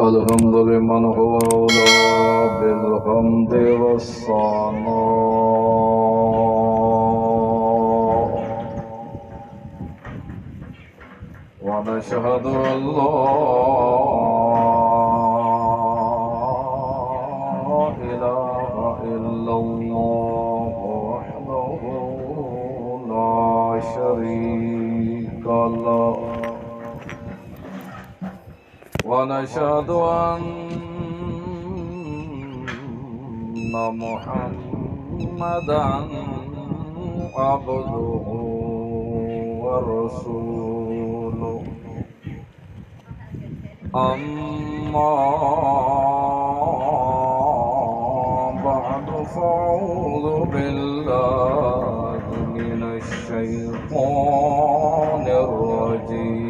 الحمد لمن هو أولى بالحمد والثناء ونشهد أن لا إله إلا الله وحده لا شريك له ونشهد أن محمدًا عبده ورسوله أما بعد فأعوذ بالله من الشيطان الرجيم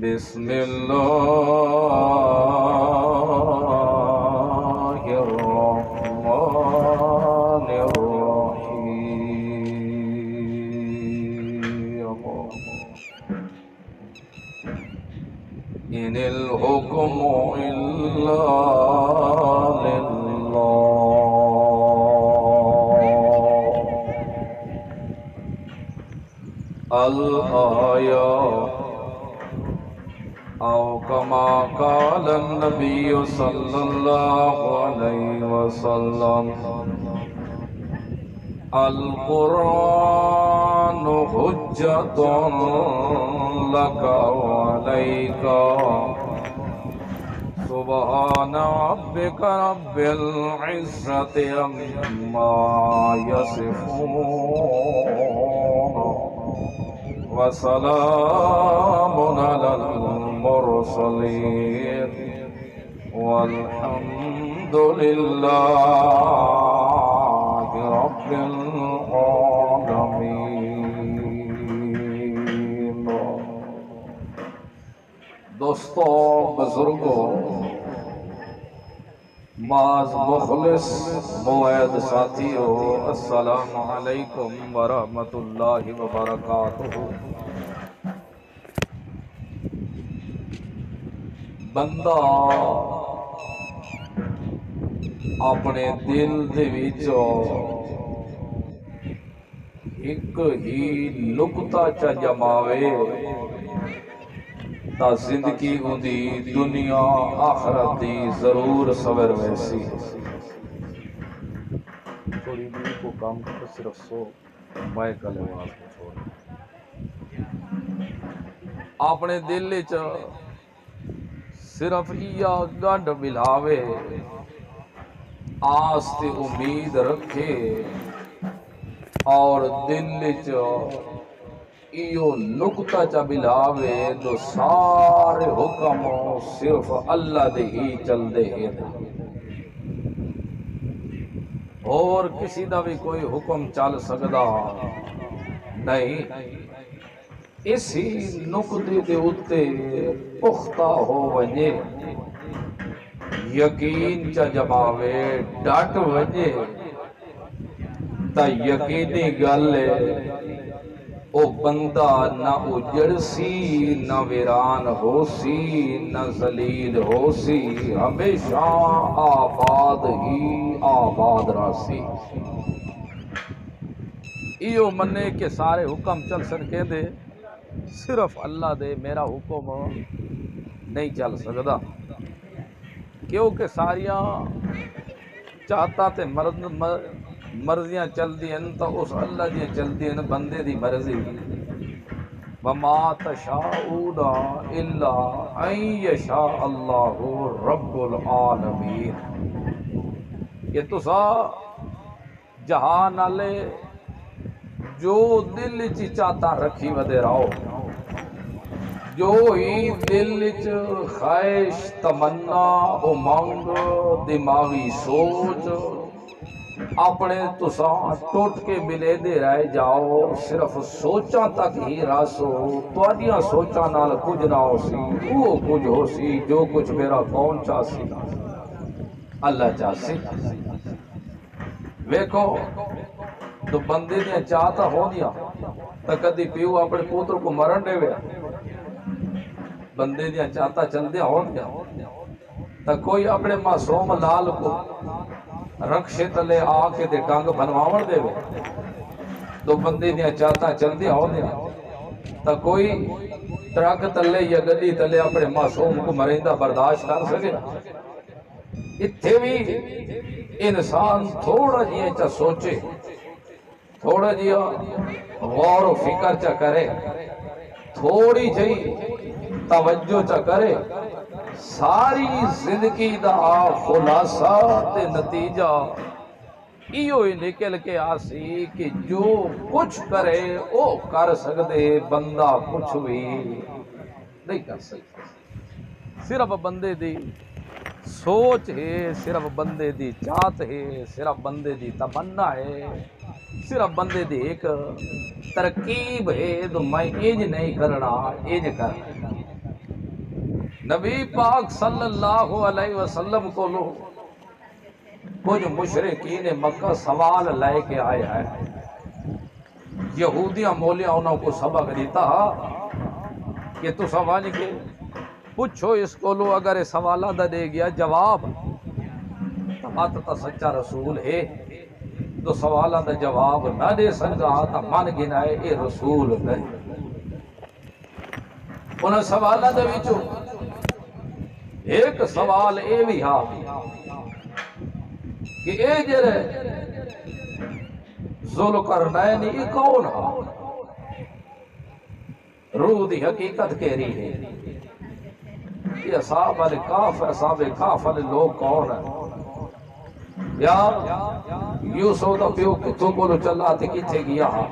بسم الله الرحمن الرحيم إن الحكم إلا لله الآية أو كما قال النبي صلى الله عليه وسلم القرآن حجة لك وعليك سبحان ربك رب العزة عما يصفون وسلام على المرسلين والحمد لله رب العالمين. دوستو، بزرگوں، بعض مخلص موعد ساتھیو، السلام علیکم ورحمۃ اللہ وبرکاتہ. بندہ اپنے دل دے وچوں ایک ہی نقطہ چا جماوے تا زندگی ہوندی دنیا آخرت دی ضرور سور ویسی. تھوڑی دیر کو کام کرو، صرف سو مائک والے آواز کو چھوڑ. اپنے دل وچ صرف یا گنڈ ملاوے، آس تے امید رکھے اور دل وچ ایو نقطہ چا ملاوے تو سارے حکم صرف اللہ دے ہی چل دے ہیں، اور کسی دا بھی کوئی حکم چل سکدا نہیں. اسی نقطے دے اتے پختہ ہو ونجے، یقین چا جماوے، ڈٹ ونجے تا یقینی گل او بندہ نہ اجڑ سی، نہ ویران ہو سی، نہ ذلیل ہو سی، ہمیشہ آباد ہی آباد راسی. ایو منے کہ سارے حکم چل سکے دے، صرف اللہ دے میرا حکم نہیں چل سکدا، کیونکہ ساریاں چاہتا تے مرضیاں چل دی ہیں تو اس اللہ دی چل دی ہیں بندے دی مرضی. وَمَا تَشَاءُونَ إِلَّا أَن يَشَاءَ اللَّهُ رَبُّ الْعَالَمِينَ. کہ تسا جہان والے جو دل چ چاہتا رکھی ودے رہو، جو ہی دل چ خواہش، تمنا، امنگ، دماغی سوچ اپنے تساں ٹوٹ کے ملے دے رہ جاؤ، صرف سوچاں تک ہی راسو. تواڈیاں سوچاں نال کچھ نہ ہو سی، وہ کچھ ہو سی جو کچھ میرا کون چاہ سی اللہ چاہ سی. ویکھو تو بندے نے چاہتا ہو دیا تو کدی پیو اپنے پوتر کو مرن دے ویا بندے دیا چاہتا چل دیا ہو گیا تو کوئی اپنے معصوم لال کو رکشے تلے آ کے دے ٹانگ بنواون دے وے تو بندے دیا چاہتا چل دیا ہو گیا تو کوئی ٹرک تلے یا گڈی تلے اپنے معصوم کو مرندہ برداشت کر سکے اتھے بھی انسان تھوڑا جیا چا سوچے تھوڑا جیا غور و فکر چا کرے تھوڑی جی توجہ چا کرے ساری زندگی دا خلاصہ تے نتیجہ ایو ہی نکل کے آسی کہ جو کچھ کرے او کر سکتے بندہ کچھ بھی نہیں کر سکتا صرف بندے دی سوچ ہے صرف بندے دی چاہت ہے صرف بندے دی تمنا ہے صرف بندے دی ایک ترکیب ہے تو میں ایج نہیں کرنا ایج کرنا نبی پاک صلی اللہ علیہ وسلم کو لو کچھ مشرکین مکہ سوال لے کے آئے ہیں یہودیاں مولیاں انہوں کو سبق دیتا کہ تو سوال کے پوچھو اس کو لو اگر یہ سوالہ دا دے گیا جواب تو بات تا سچا رسول ہے تو سوالہ دا جواب نہ دے سکتا تا من گنائے اے رسول ہے انہوں سوالہ دا وچو ایک سوال اے بھی ہاں کہ اے جرے ذوالقرنین ای کون ہاں روح دی حقیقت کہہ رہی ہے یہ اصحاب کاف والے لوگ کون ہیں یا یوسف دا پیو کتوں کو چلا تے کتھے گیا ہاں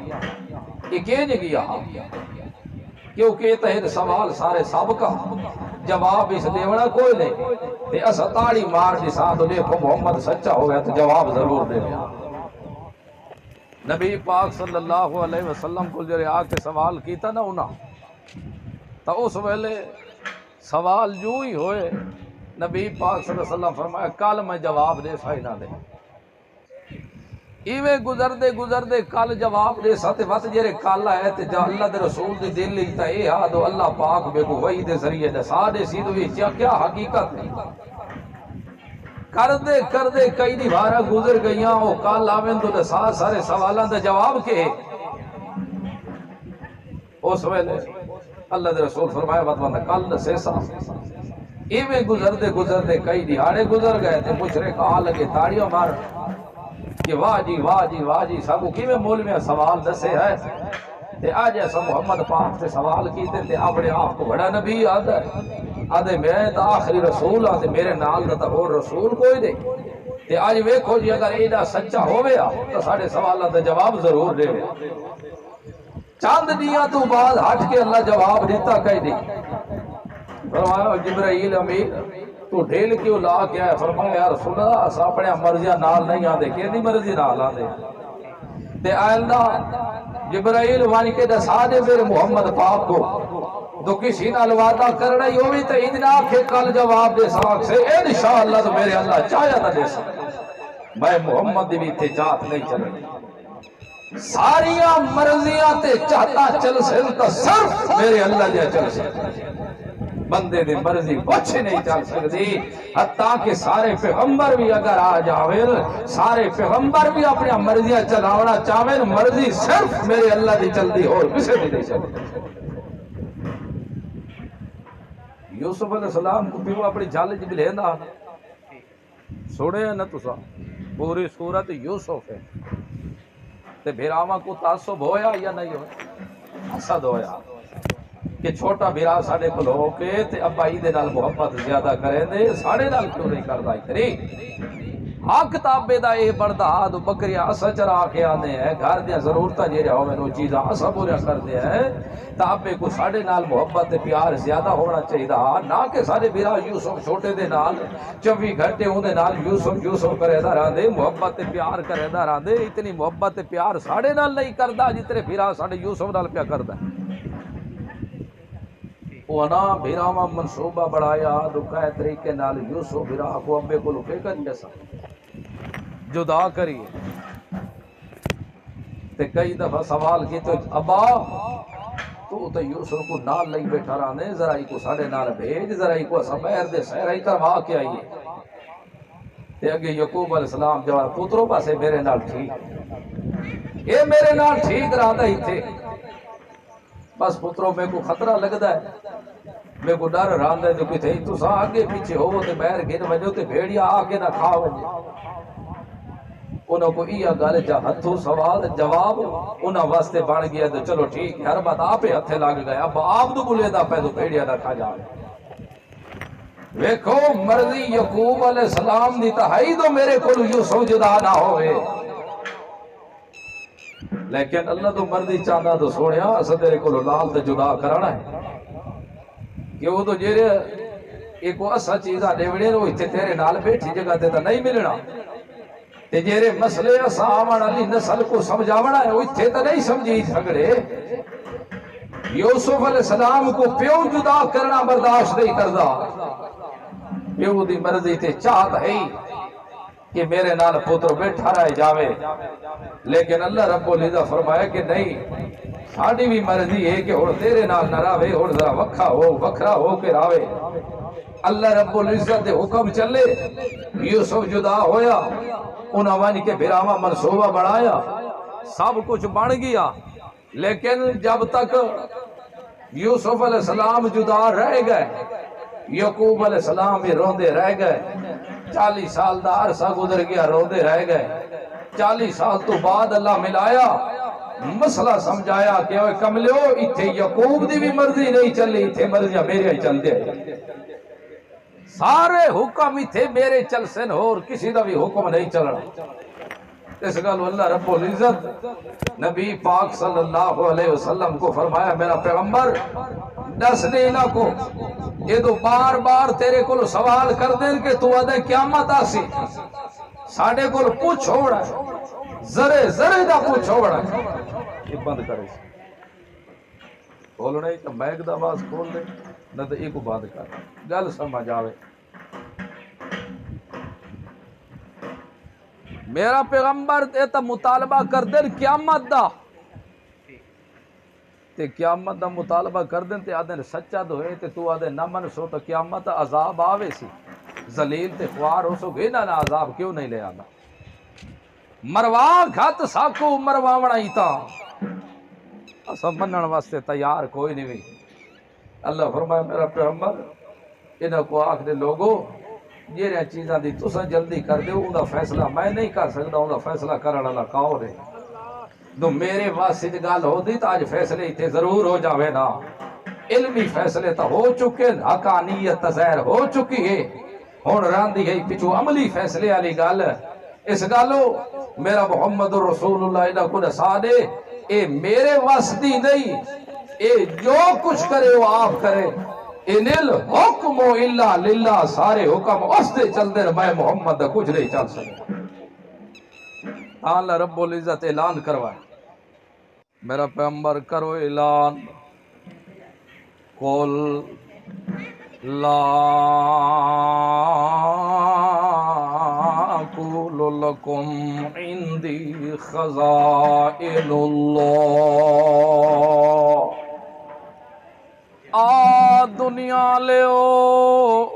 یہ کینے گیا ہاں کیونکہ تحت سوال سارے سب کا جواب اس دیونا کوئی نہیں تے اسا تاڑی مار دی ساتھ دیکھو محمد سچا ہو گیا تو جواب ضرور دے گیا نبی پاک صلی اللہ علیہ وسلم کو جرے آ کے سوال کیتا نا انہاں تو اس ویلے سوال جو ہی ہوئے نبی پاک صلی اللہ علیہ وسلم فرمایا کل میں جواب دے سائی نہ دے ایوے گزر دے کل جواب دے ساتے وقت جرے کل آئے تے جا اللہ دے رسول دے دل لیتا اے ہاں دو اللہ پاک بے کو وحی دے ذریعے دے سادے سیدھو کیا حقیقت نہیں کر دے کئی دی بھارا گزر گئیاں او کال آوین تو دے سارے سوالان دے جواب کے اس ویلے اللہ دے رسول فرمایا بات بندہ کل سے سا ایویں گزر دے کئی دیہاڑے گزر گئے تھے مشرک آ لگے تاڑیوں مار کہ واہ جی سابو کی میں مول میں سوال دسے ہے تے آج ایسا محمد پاک سے سوال کیتے تے اپنے آپ کو بڑا نبی آدھے میں تا آخری رسول آدھے میرے نال دا اور رسول کوئی دے تے آج ویکھو جی اگر ایڈا سچا ہویا تو ساڑھے سوالہ دا جواب ضرور دے چاند دیا تو بعد ہٹ کے اللہ جواب دیتا کہی دی فرمایا جبرائیل امین تو ڈھیل کیوں لا کے آئے فرمایا یا رسول اللہ اسا اپنے مرضیاں نال نہیں آدھے کہ نہیں مرضی نال آدھے تے آئندہ جبرائیل وانی کے دسا دے میرے محمد پاک کو تو کسی نال وعدہ کرنا ہی ہوئی تو اتنا کہ کل جواب دے ساک سے انشاءاللہ تو میرے اللہ چاہیا نہ دے سکتا میں محمد بھی تے چاہت نہیں چلے ساریاں مرضیاں تے چاہتا چل سکتا صرف میرے اللہ جا چل سکتا بندے دے مرضی کچھ نہیں چل سکتی حتیٰ کہ سارے پیغمبر بھی اگر آ جاویں سارے پیغمبر بھی اپنے مرضیاں چلاونا چاہیں مرضی صرف میرے اللہ دی چل دی اور کسے بھی نہیں چلتی یوسف علیہ السلام کو پیو اپنی جال جب لینا سوڑے ہیں نا تسا پوری صورت یوسف ہے تے بھیراما کو تعصب ہویا یا نہیں ہویا حسد ہویا کہ چھوٹا بھیرا ساڑے کو لو کے تے ابا دے نال محبت زیادہ کریں دے ساڑے نال کیوں نہیں کردہ کری حق تابے دا اے بردہ دو بکریاں اسا چرا کے آنے ہیں گھر دیا ضرورتہ جے رہا ہوئے نو چیزاں اسا بوریا کر دے ہیں تابے کو ساڑے نال محبت پیار زیادہ ہونا چاہیے دا نہ کہ ساڑے بھیرا یوسف چھوٹے دے نال 24 گھنٹے ہوں دے نال یوسف کرے دا رہا دے محبت پیار کرے دا رہا دے اتنی محبت پیار ساڑے نال نہیں کردہ جتنے بھیرا ساڑے یوسف نال پیا کردہ وہاں بھیراما منصوبہ بڑھایا دکھائے طریقے نال یوسف بھیرا کو ابے کو لکے کر جیسا جدا کریے تے کئی دفعہ سوال کی تو ابا تو یوسف کو نال لئی بیٹھا رہنے ذرا کو ساڑے نال بھیج ذرا کو اسا بہر دے سہرہ ہی کروا کے آئیے تے اگے یعقوب علیہ السلام جواب پترو پاسے میرے نال ٹھیک اے میرے نال ٹھیک رہندا ہی تھے بس پترو میں کو خطرہ لگدا ہے میں کو ڈر رہندا ہے جو کہ تھے تساں اگے پیچھے ہو تے بہر گھن وجو تے بھیڑیا آ کے نہ کھا وجے انہوں کو یہ گل جا ہتھوں سوال جواب انہاں واسطے بن گیا تو چلو ٹھیک ہر بات آپ ہتھے لگ گئے اب آپ تو بولے دا پہ تو بھیڑیا نہ کھا جا ویکھو مرضی یعقوب علیہ السلام دی تہائی تو میرے کو یوسف جدا نہ ہوئے لیکن اللہ تو مرضی چاہتا تو سوڑیا اسا تیرے کو لال تے جدا کرنا ہے کہ وہ تو جیرے ایک اسا چیزاں ڈیوڑے رو اتھے تیرے نال بیٹھی جگہ تے تا نہیں ملنا تے جیرے مسئلے اسا آوان علی نسل کو سمجھاونا ہے وہ اتھے تا نہیں سمجھی جھگڑے یوسف علیہ السلام کو پیو جدا کرنا برداشت نہیں کردا پیو دی مرضی تے چاہت ہے کہ میرے نال پتر بیٹھا رہے جاوے لیکن اللہ رب العزت فرمایا کہ نہیں ساڑی بھی مرضی ہے کہ اور تیرے نال نہ راوے اور ذرا وکھرا ہو کے راوے اللہ رب العزت دے حکم چلے یوسف جدا ہویا انہاں وانی کے بھراواں منصوبہ بڑھایا سب کچھ بن گیا لیکن جب تک یوسف علیہ السلام جدا رہ گئے یعقوب علیہ السلام بھی روندے رہ گئے 40 سال دا عرصہ گزر گیا روندے رہ گئے 40 سال تو بعد اللہ ملایا مسئلہ سمجھایا کہ اوے کملیو اتھے یعقوب دی بھی مرضی نہیں چلی اتھے مرضیاں میرے ہی چل دے سارے حکم اتھے میرے چل سن اور کسی دا بھی حکم نہیں چلنا اس گل اللہ رب العزت نبی پاک صلی اللہ علیہ وسلم کو فرمایا میرا پیغمبر دس دینا کو یہ تو بار بار تیرے کو سوال کر دیں کہ تو ادھے قیامت آسی ساڑھے کو پوچھ ہوڑا ہے ذرے دا پوچھ ہوڑا ہے یہ بند کرے کھولنے کہ میک دا باز کھول دے نہ تو ایک بند کر گل سمجھ آوے میرا پیغمبر تے مطالبہ کر دیں قیامت دا تے قیامت دا مطالبہ کر دیں تے آدھے سچا دو ہے تے تو آدھے نہ منسو تو قیامت عذاب آوے سی ذلیل تے خوار ہو سو گے نہ عذاب کیوں نہیں لے آنا مروا گھت ساکو مرواونا ہی تا اسا منن واسطے تیار کوئی نہیں ہوئی اللہ فرمایا میرا پیغمبر انہاں کو آکھ دے لوگو یہ چیزاں دی تسا جلدی کر دے انہا فیصلہ میں نہیں کر سکتا انہا فیصلہ کرنا اللہ کاؤ رہے تو میرے واسط گال ہو دی تو آج فیصلے تھے ضرور ہو جاوے نا علمی فیصلے تو ہو چکے حقانیت تظاہر ہو چکی ہے ہون راندی ہے پچھو عملی فیصلے علی گال اس گالو میرا محمد رسول اللہ انہا کو نسا دے اے میرے واسطی نہیں اے جو کچھ کرے وہ آپ کرے ان الحکم الا للہ سارے حکم اس دے چل دے میں محمد کچھ نہیں چل سکتا اللہ رب العزت اعلان کروائے میرا پیغمبر کرو اعلان قل لا اقول لکم عندی خزائن اللہ آ دنیا لیو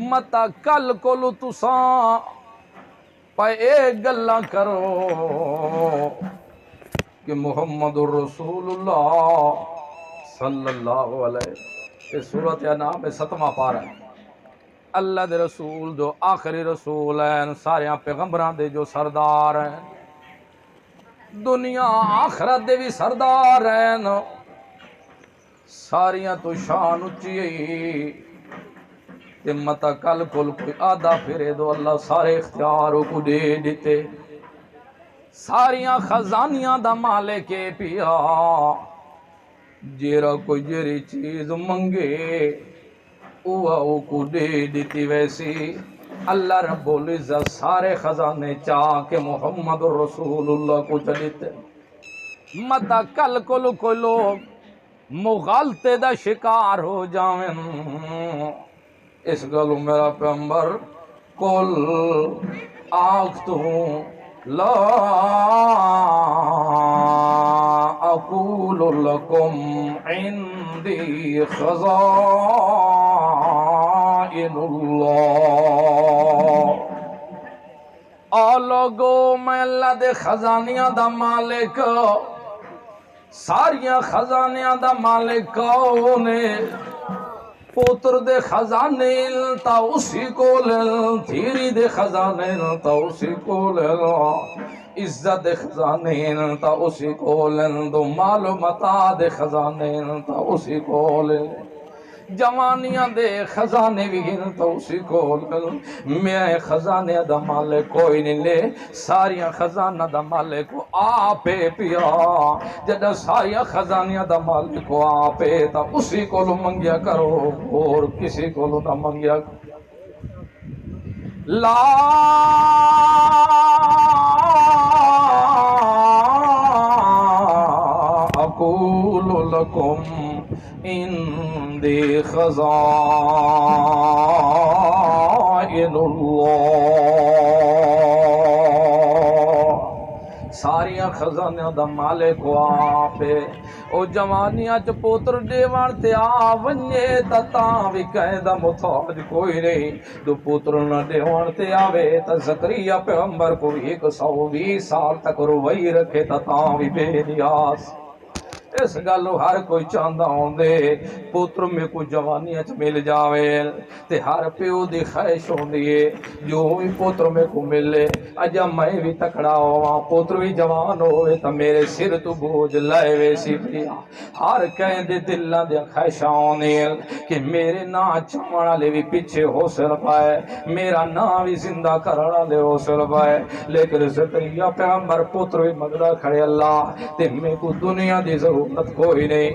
متا کل کولو تساں پہ ایک گلہ کرو کہ محمد رسول اللہ صلی اللہ علیہ اس صورت انعام میں 7واں پارہ ہے اللہ دے رسول جو آخری رسول ہیں سارے پیغمبران دے جو سردار ہیں دنیا آخرت دے بھی سردار ہیں ساریاں تو شان اچھی تے متا کل کل کوئی آدھا پھرے دو اللہ سارے اختیاروں کو دے دیتے ساریاں خزانیاں دا مالے کے پیا جیرا کوئی جیری چیز منگے او کو دے دیتی ویسی اللہ رب العزت سارے خزانے چاہ کے محمد رسول اللہ کو چلیتے متا کل کل کوئی لوگ مغالطے دا شکار ہو جاویں اس گلو میرا پیغمبر کل آگ تو لا اقول لکم عندي خزائن اللہ، او لوگو میں اللہ دے خزانیاں دا مالک، ساریاں خزانیاں دا مالک کونے، پوتر دے خزانے تا اسی کو لل، تھیری دے خزانے تا اسی کو لل، عزت دے خزانے تا اسی کو لل، دو مال و متا دے خزانے تا اسی کو لل، جوانیاں دے خزانے بھی تو اسی کو لل، میں خزانے دا مالک کوئی نہیں لے، ساریاں خزانہ دا مالک کو آپے پیا، جدہ ساریاں خزانیاں دا مالک کو آپے تا اسی کو لو منگیا کرو اور کسی کو لو نہ منگیا کرو۔ لا اقول لکم عندي خزائن اللہ، ساریاں خزانیاں دا مالک آپے، او جوانیاں چ پوتر دیوان تے آ ونجے تا تاں وی کہیں دا محتاج کوئی نہیں، دو پوتر نہ دیوان تے آوے تا زکریا پیغمبر کو 120 سال تک روئی رکھے تا تاں وی بے نیاز۔ اس گالو ہر کوئی چاندہ ہوندے پوتر میں کوئی جوانی اچ مل جاوے تے ہر پیو دی خواہش ہوندی جو بھی پوتر میں کو ملے، اجا میں بھی تکڑا ہوا پوتر بھی جوان ہوئے تا میرے سر تو بوجھ لائے ویسی پیا، ہر کہیں دے دلہ دے خواہشاں ہوندی کہ میرے نا چمڑا لے بھی پیچھے حوصل پائے، میرا نا بھی زندہ کرنا لے حوصل پائے، لیکن زکریا پیغمبر پوتر بھی مگرہ کھڑے اللہ تے میں کو دنیا دی ضرورت کوئی نہیں،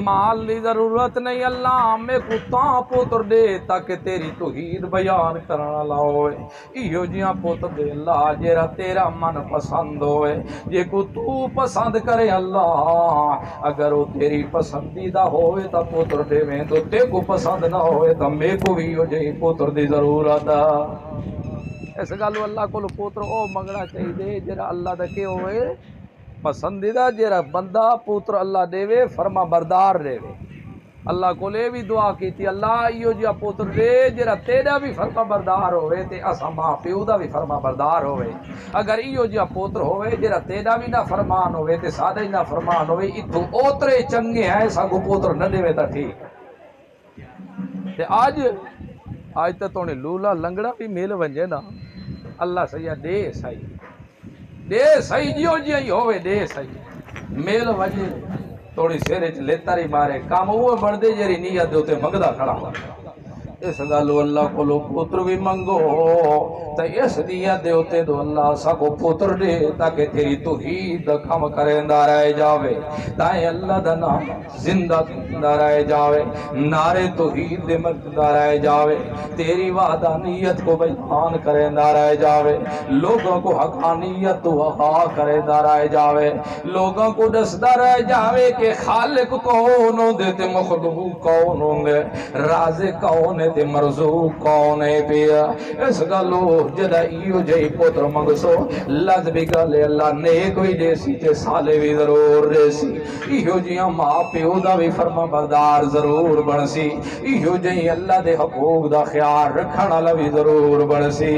مال دی ضرورت نہیں، اللہ میں کو تاں پوتر دے تاکہ تیری توحید بیان کرنا لاؤے، ایو جیاں پوتر دے اللہ جیرا تیرا من پسند ہوئے، جے کو تو پسند کرے اللہ، اگر وہ تیری پسندیدہ ہوئے تا پوتر دے میں تو تے کو پسند نہ ہوئے تا میں کو بھی ہو جائے پوتر دی ضرورت ہے۔ ایسے گالو اللہ کو پوتر او منگنا چاہیے دے جیرا اللہ دا کے ہوئے پسندیدہ، جیرا بندہ پوتر اللہ دے وے فرما بردار دے وے، اللہ کو لے بھی دعا کی تھی اللہ ایو جیا پوتر دے جیرا تیرا بھی فرما بردار ہوئے تے اسا ماں پیو دا بھی فرما بردار ہوئے، اگر ایو جیا پوتر ہوئے جیرا تیرا بھی نہ فرمان ہوئے تے سادہ ہی نہ فرمان ہوئے، اتو اوترے چنگے ہیں ساگو پوتر نہ دے وے تا ٹھیک تے آج تے تونے لولا لنگڑا بھی میل ونجے نا، اللہ سیاں دے سائی دے صحیح جیو جی ہوئے دے صحیح میل وجہ توڑی سیرے چ لیتاری مارے کام ہوئے بڑھدے جیری نیت دوتے مگدہ کھڑا ہوا، اس گالو اللہ کو لو پوتر بھی منگو تا اس نیت دوتے دو اللہ سا کو پوتر دے تاکہ تیری توحید کم کرندہ رہ جاوے، تائیں اللہ دا نام زندہ کرندہ رہ جاوے، نعرے توحید دے مردہ رہ جاوے، تیری وحدانیت کو بیان کرندہ رہ جاوے، لوگوں کو حقانیت تو وقا کرندہ رہ جاوے، لوگوں کو دسدہ رہ جاوے کہ خالق کون ہوں دے تے مخلوق کون ہوں دے، رازق کون ہے تے مرزوق کون ہے پیا، اس گالو جدہ ایو جائی پوتر منگسو لذ بھی گالے اللہ نیک بھی دے سی تے سالے بھی ضرور دے سی، ایو جیاں ماں پیو دا بھی فرما بردار ضرور بن سی، ایو جائی اللہ دے حقوق دا خیال رکھنا لوی ضرور بن سی،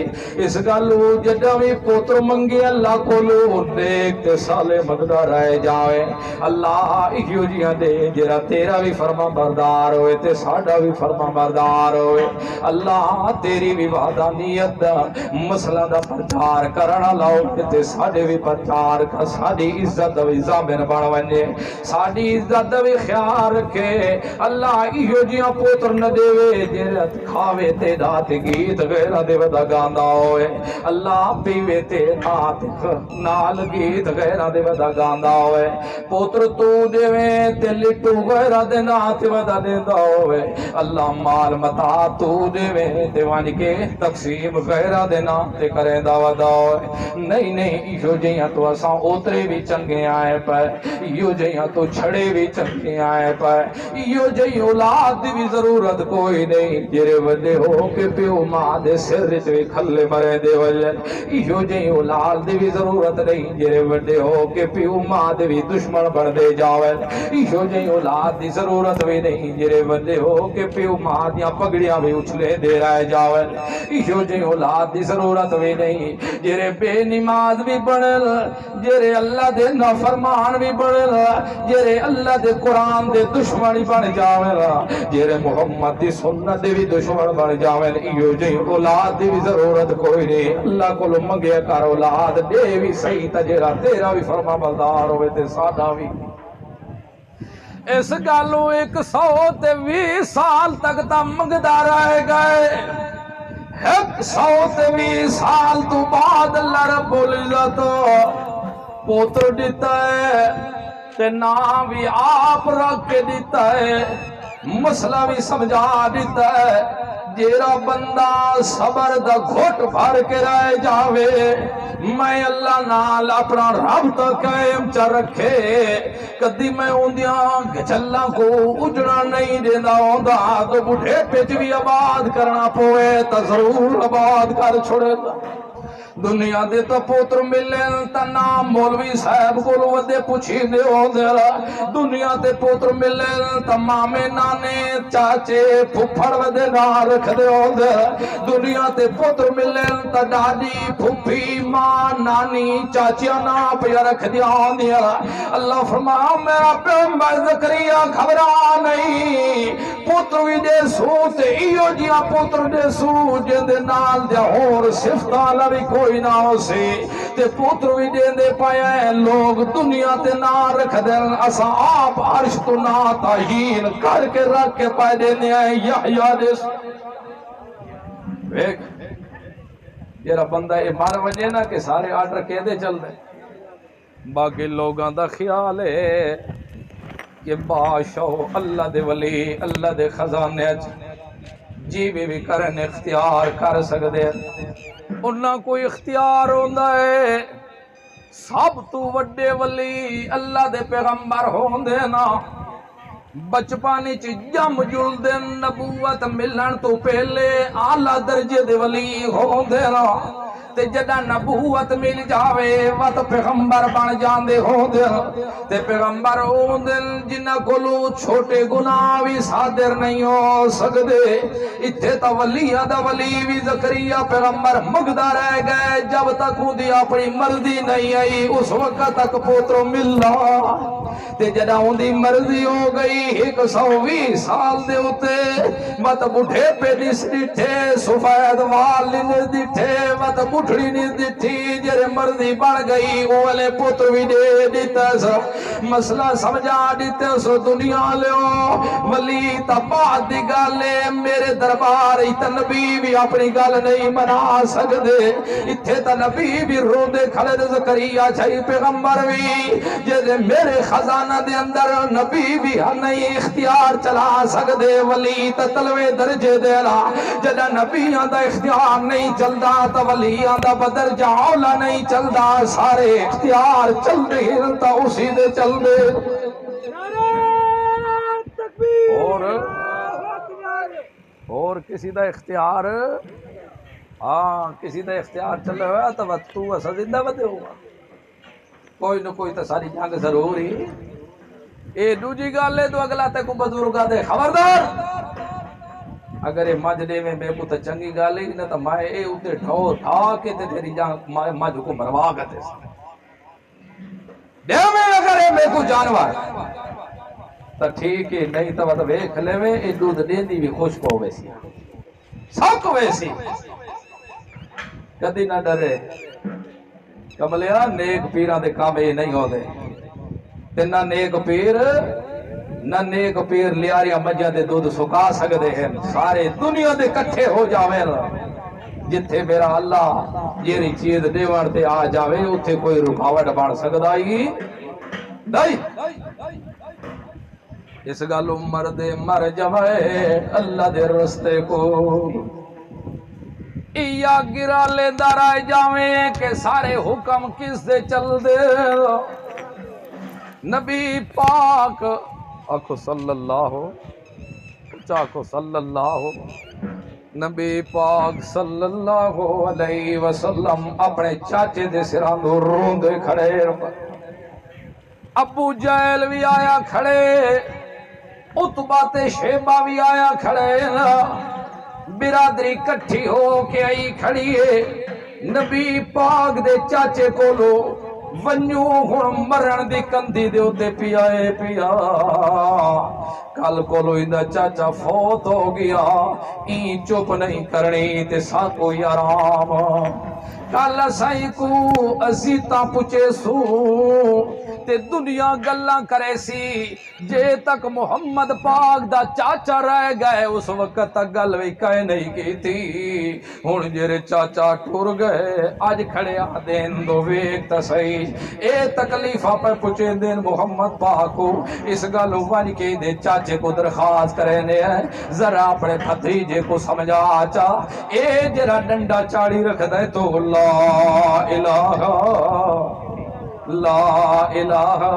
اس گالو جدہ بھی پوتر منگے اللہ کو لو نیک تے سالے مگدہ رہ جاوے، اللہ ایو جیاں دے جرا تیرا بھی فرما بردار ہوئے تے ساڑا بھی فرما بردار ہوئے، اللہ تیری بھی وعدانیت دا مسئلہ دا پرچار کرنا لاؤ تے ساڑے بھی پرچار کا ساڑی عزت دا بھی زامن بڑھ ونجے، ساڑی عزت دا بھی خیال رکھے، اللہ ایو جیاں پوتر نہ دے وے جرت کھاوے تے دات گیت غیرہ دے ودا گاندہ ہوئے، اللہ پیوے تے دات نال گیت غیرہ دے ودا گاندہ ہوئے، پوتر تو دے وے تے لٹو غیرہ دے نات ودا دے دا ہوئے، اللہ مال متا اولاد تو دے وان کے تقسیم غیرہ دے نام تے کریں دعویٰ دعوے نہیں نہیں یو جیاں تو اساں اوترے بھی چنگے آئے پائے یو جیاں تو چھڑے بھی چنگے آئے پائے یو جی اولاد دی بھی ضرورت کوئی نہیں جرے وڈے ہو کے پیو ماں دے سر چوی کھلے مرے دے وجن یو جی اولاد دی بھی ضرورت نہیں جرے وڈے ہو کے پیو ماں دے بھی دشمن بڑھ دے جاوے یو جی اولاد دی ضرورت بھی نہیں جرے وڈے ہو کے پیو ماں دیاں پگڑیاں بھی اچھلے دے رہے جاوے یو جی اولاد دی ضرورت بھی نہیں جرے بے نماز بھی بڑھل جرے اللہ دے نافرمان بھی بڑھل جرے اللہ دے قرآن دے دشمن بن جاوے جرے محمد دی سنت دے بھی دشمن بن جاوے یو جی اولاد دی بھی ضرورت کوئی نہیں اللہ کو منگے کر اولاد دے بھی صحیح تجرہ تیرا بھی فرما بردار ہوئے تے سادہ بھی اس گالو 120 سال تک تا منگدا رہ گئے 120 سال تو بعد اللہ رب العزت پوتر دیتا ہے تے نام بھی آپ رکھ کے دیتا ہے مسئلہ بھی سمجھا دیتا ہے جیرا بندہ صبر دا گھٹ بھر کے رہ جاوے میں اللہ نال اپنا رابطہ قائم چا رکھے کدی میں اوندیاں گچھلا کو اجڑا نہیں دینا ہوندا تو بڑھے پیچ بھی آباد کرنا پوے تا ضرور آباد کر چھوڑے دا دنیا دے تو پوتر ملن تا نام مولوی صاحب کو ودے پوچھی دے ہو دے دنیا دے پوتر ملن تا مامے نانے چاچے پھپھڑ ودے نہ رکھ دے ہو دے دنیا دے پوتر ملن تا ڈاڈی پھپھی ماں نانی چاچیاں نا پیا رکھ دیا ہوں دیا اللہ فرما میرا پیغمبر زکریا گھبرا نہیں پوتر وی دے سو تے ایو جیاں پوتر دے سو جن دے نال دے اور صفتہ لوی کوئی نہ ہو سی تے پوتر بھی دے دے پائے لوگ دنیا تے نہ رکھ دیں اسا آپ عرش تو نہ تعین کر کے رکھ کے پائے دینے آئے یحییٰ دس ایک جیرا بندہ یہ مار وجہ نا کہ سارے آرڈر کہہ دے چل دے باقی لوگاں دا خیال ہے کہ بادشاہ اللہ دے ولی اللہ دے خزانے جی بھی کرن اختیار کر سکتے انہاں کوئی اختیار ہوندہ ہے سب تو وڈے ولی اللہ دے پیغمبر ہوندے نا بچپانی چی جم جل دے نبوت ملن تو پہلے اعلیٰ درجے دے ولی ہوندے نا تے جدہ نبوت مل جاوے وقت پیغمبر بن جاندے ہوندے تے پیغمبر ہوندے جنہ کلو چھوٹے گناہ بھی صادر نہیں ہو سکدے اتھے تا ولیہ دا ولی بھی زکریا پیغمبر مگدہ رہ گئے جب تک ہوں دی اپنی مرضی نہیں آئی اس وقت تک پوتر ملنا تے جدہ ہوں دی مرضی ہو گئی 120 سال دے ہوتے مت بڑھے پہ نس دیٹھے سفید وال نس دیٹھے مت بڑھڑی نس دیٹھی جرے مرضی بڑھ گئی اولے پوتر بھی دے دیتا سا مسئلہ سمجھا دیتے سو دنیا لیو ولی تباد دی گالے میرے دربار ایتا نبی بھی اپنی گال نہیں منا سکدے اتھے تا نبی بھی رو دے کھلے دے زکریا چھائی پیغمبر بھی جیسے میرے خزانہ دے اندر نبی بھی نہیں اختیار چلا سکدے ولی تا تلوے درجے دے رہا جدہ نبیاں دا اختیار نہیں چلدا تا ولیاں دا بدرجہ اولا نہیں چلدا سارے اختیار چل دے ہرتا اسی دے چل دے اور کسی دا اختیار کسی دا اختیار چلے ہویا تو اسا زندہ بدے ہوگا کوئی نہ کوئی تا ساری جانگ ضرور ہی اے دوجی گالے تو اگلا تے کو بزرگا دے خبردار اگر یہ مجدے میں بے کو تا چنگی گالے نہ تا مائے اے اتے ٹھو ٹھا کے تے تیری جانگ مجھ کو مروا گتے دیو میں اگر یہ بے کو جانور تا ٹھیک ہے نہیں تا وقت ویکھ لے میں اے دودھ دین دی بھی خوش کو ویسی سب کو ویسی کدی نہ ڈرے کملیا نیک پیران دے کام یہ نہیں ہو دے تے نہ نیک پیر لیاریا مجھا دے دودھ سکا سکدے ہیں سارے دنیا دے کٹھے ہو جاوے جتھے میرا اللہ جیری چیز دیوان تے آ جاوے اتھے کوئی رکاوٹ بڑھ سکدا ہی نہیں اس گالو مرد مر جائے اللہ دے رستے کو یا گرا لے دارائے جاویں کہ سارے حکم کس دے چل دے نبی پاک آکھو صلی اللہ چاکو صلی اللہ نبی پاک صلی اللہ علیہ وسلم اپنے چاچے دے سران دو روندے کھڑے ابو جہل بھی آیا کھڑے عتبہ تے شیبہ بھی آیا کھڑے برادری کٹھی ہو کے آئی کھڑی ہے نبی پاک دے چاچے کو لو ونیو ہن مرن دی کندی دے اتے پیائے پیا کل کو لو اندہ چاچا فوت ہو گیا این چپ نہیں کرنی تے سا کوئی آرام کل سائی کو عزیتاں پچے سو تے دنیا گلاں کرے سی جے تک محمد پاک دا چاچا رہ گئے اس وقت تک گل بھی کہے نہیں کی تھی ہن جرے چاچا ٹور گئے آج کھڑے آدین دو ویک تسائی اے تکلیفہ پر پچے دین محمد پاک کو اس گل ون کے دے چاچے کو درخواست کرنے ہیں ذرا اپنے بھتیجے کو سمجھا آچا اے جرا ڈنڈا چاڑی رکھ دے تو لا الہ لا الہ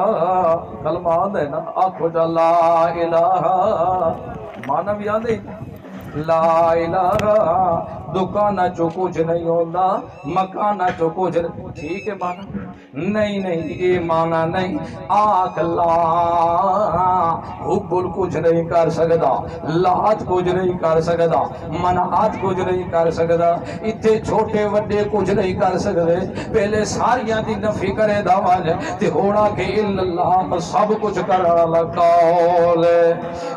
کلمہ دے نا آنکھو جا لا الہ مانا بھی آدھے لا الہ دکانہ چو کچھ نہیں ہوتا مکانہ چو کچھ ٹھیک ہے مانا نہیں یہ مانا نہیں آنکھ لا حبل کچھ نہیں کر سکتا لات کچھ نہیں کر سکتا منعات کچھ نہیں کر سکتا اتھے چھوٹے وڈے کچھ نہیں کر سکتے پہلے ساریاں دی نفی کرے دعوال تے ہونا کہ اللہ سب کچھ کرنا لگا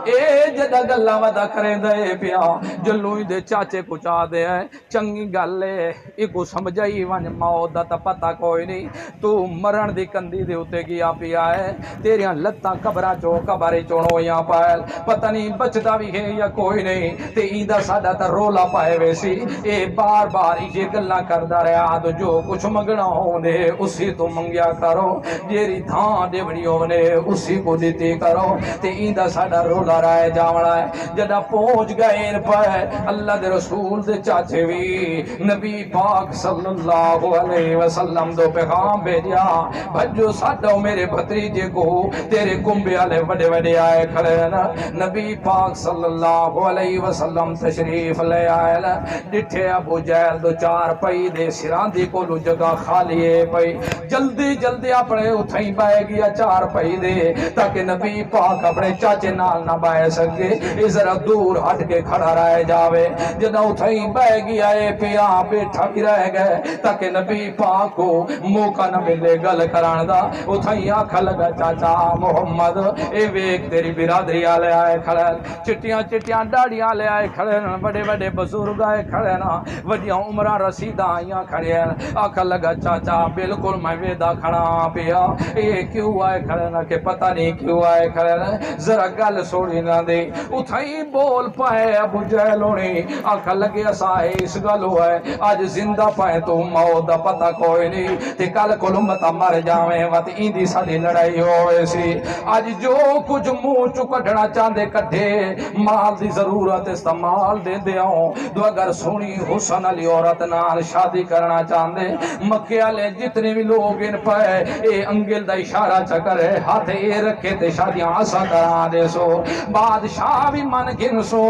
اے جدہ گلہ ودا کرے دے پیا جلوئی دے چاچے کو چاہ دے چنگی گلے ایکو سمجھائی ون موت دا تا پتہ کوئی نہیں تو مرن دی کندی دے ہوتے گیا پیا ہے تیریاں لتاں کبرا چو کبارے چونو یہاں پائل پتہ نہیں بچتا بھی ہے یا کوئی نہیں تے ایدہ ساڈا تا رولا پائے ویسی اے بار بار یہ گلہ کردہ رہا تو جو کچھ منگنا ہونے اسی تو منگیا کرو جیری دھان دیوڑیوں نے اسی کو دیتی کرو تے ایدہ ساڈا رولا رائے جاوڑا ہے جدہ پہنچ گئے ان پائے اللہ دے رسول دے چاچے بھی نبی پاک صلی اللہ علیہ وسلم دو پیغام بھیجیا بھجو ساڈو میرے بھتریجے کو تیرے کنبے والے بڑے بڑے آئے کھڑے نا نبی پاک صلی اللہ علیہ وسلم تشریف لے آئے نا ڈٹھے ابو جہل دو چار پئی دے سراندی کو لو جگہ خالیے پئی جلدی جلدی اپنے اتھائیں بائے گیا چار پئی دے تاکہ نبی پاک اپنے چاچے نال نہ بائے سکے اس ذرا دور ہٹ کے کھڑا رہ جاوے جنہ اتھائیں بائے گیا اے پیا بیٹھا بھی رہ گئے تاکہ نبی پاک کو موقع نہ ملے گل کران دا اتھائیں آنکھا لگا چاچا محمد اے ویک تیری برادری آلے آئے کھڑے چٹیاں چٹیاں ڈاڑی آلے آئے کھڑے بڑے بڑے بزرگ آئے کھڑے نا وڈیاں عمرہ رسیدہ آئیاں کھڑے آنکھا لگا چاچا بالکل میں ویدہ کھڑا پیا اے کیوں آئے کھڑے نا کہ پتہ نہیں کیوں آئے کھڑے نا ذرا گل سوڑی نہ دے اتھائیں بول پائے ابو جہلوں نے آنکھا لگے اسائے اس گلو ہے آج زندہ پائے تو موت دا پتہ کوئی نہیں تے کل کلمتا مر جاویں وات ایندی ساڑی لڑائی ہوئے سی آج جو کچھ منہ چو کٹھنا چاندے کٹھے مال دی ضرورت استعمال دے دے آؤں دو اگر سونی حسن علی عورت نال شادی کرنا چاندے مکے والے جتنے بھی لوگ ان پائے اے انگل دا اشارہ چکرے ہاتھ اے رکھے تے شادیاں آسا کرا دے سو بادشاہ بھی من گن سو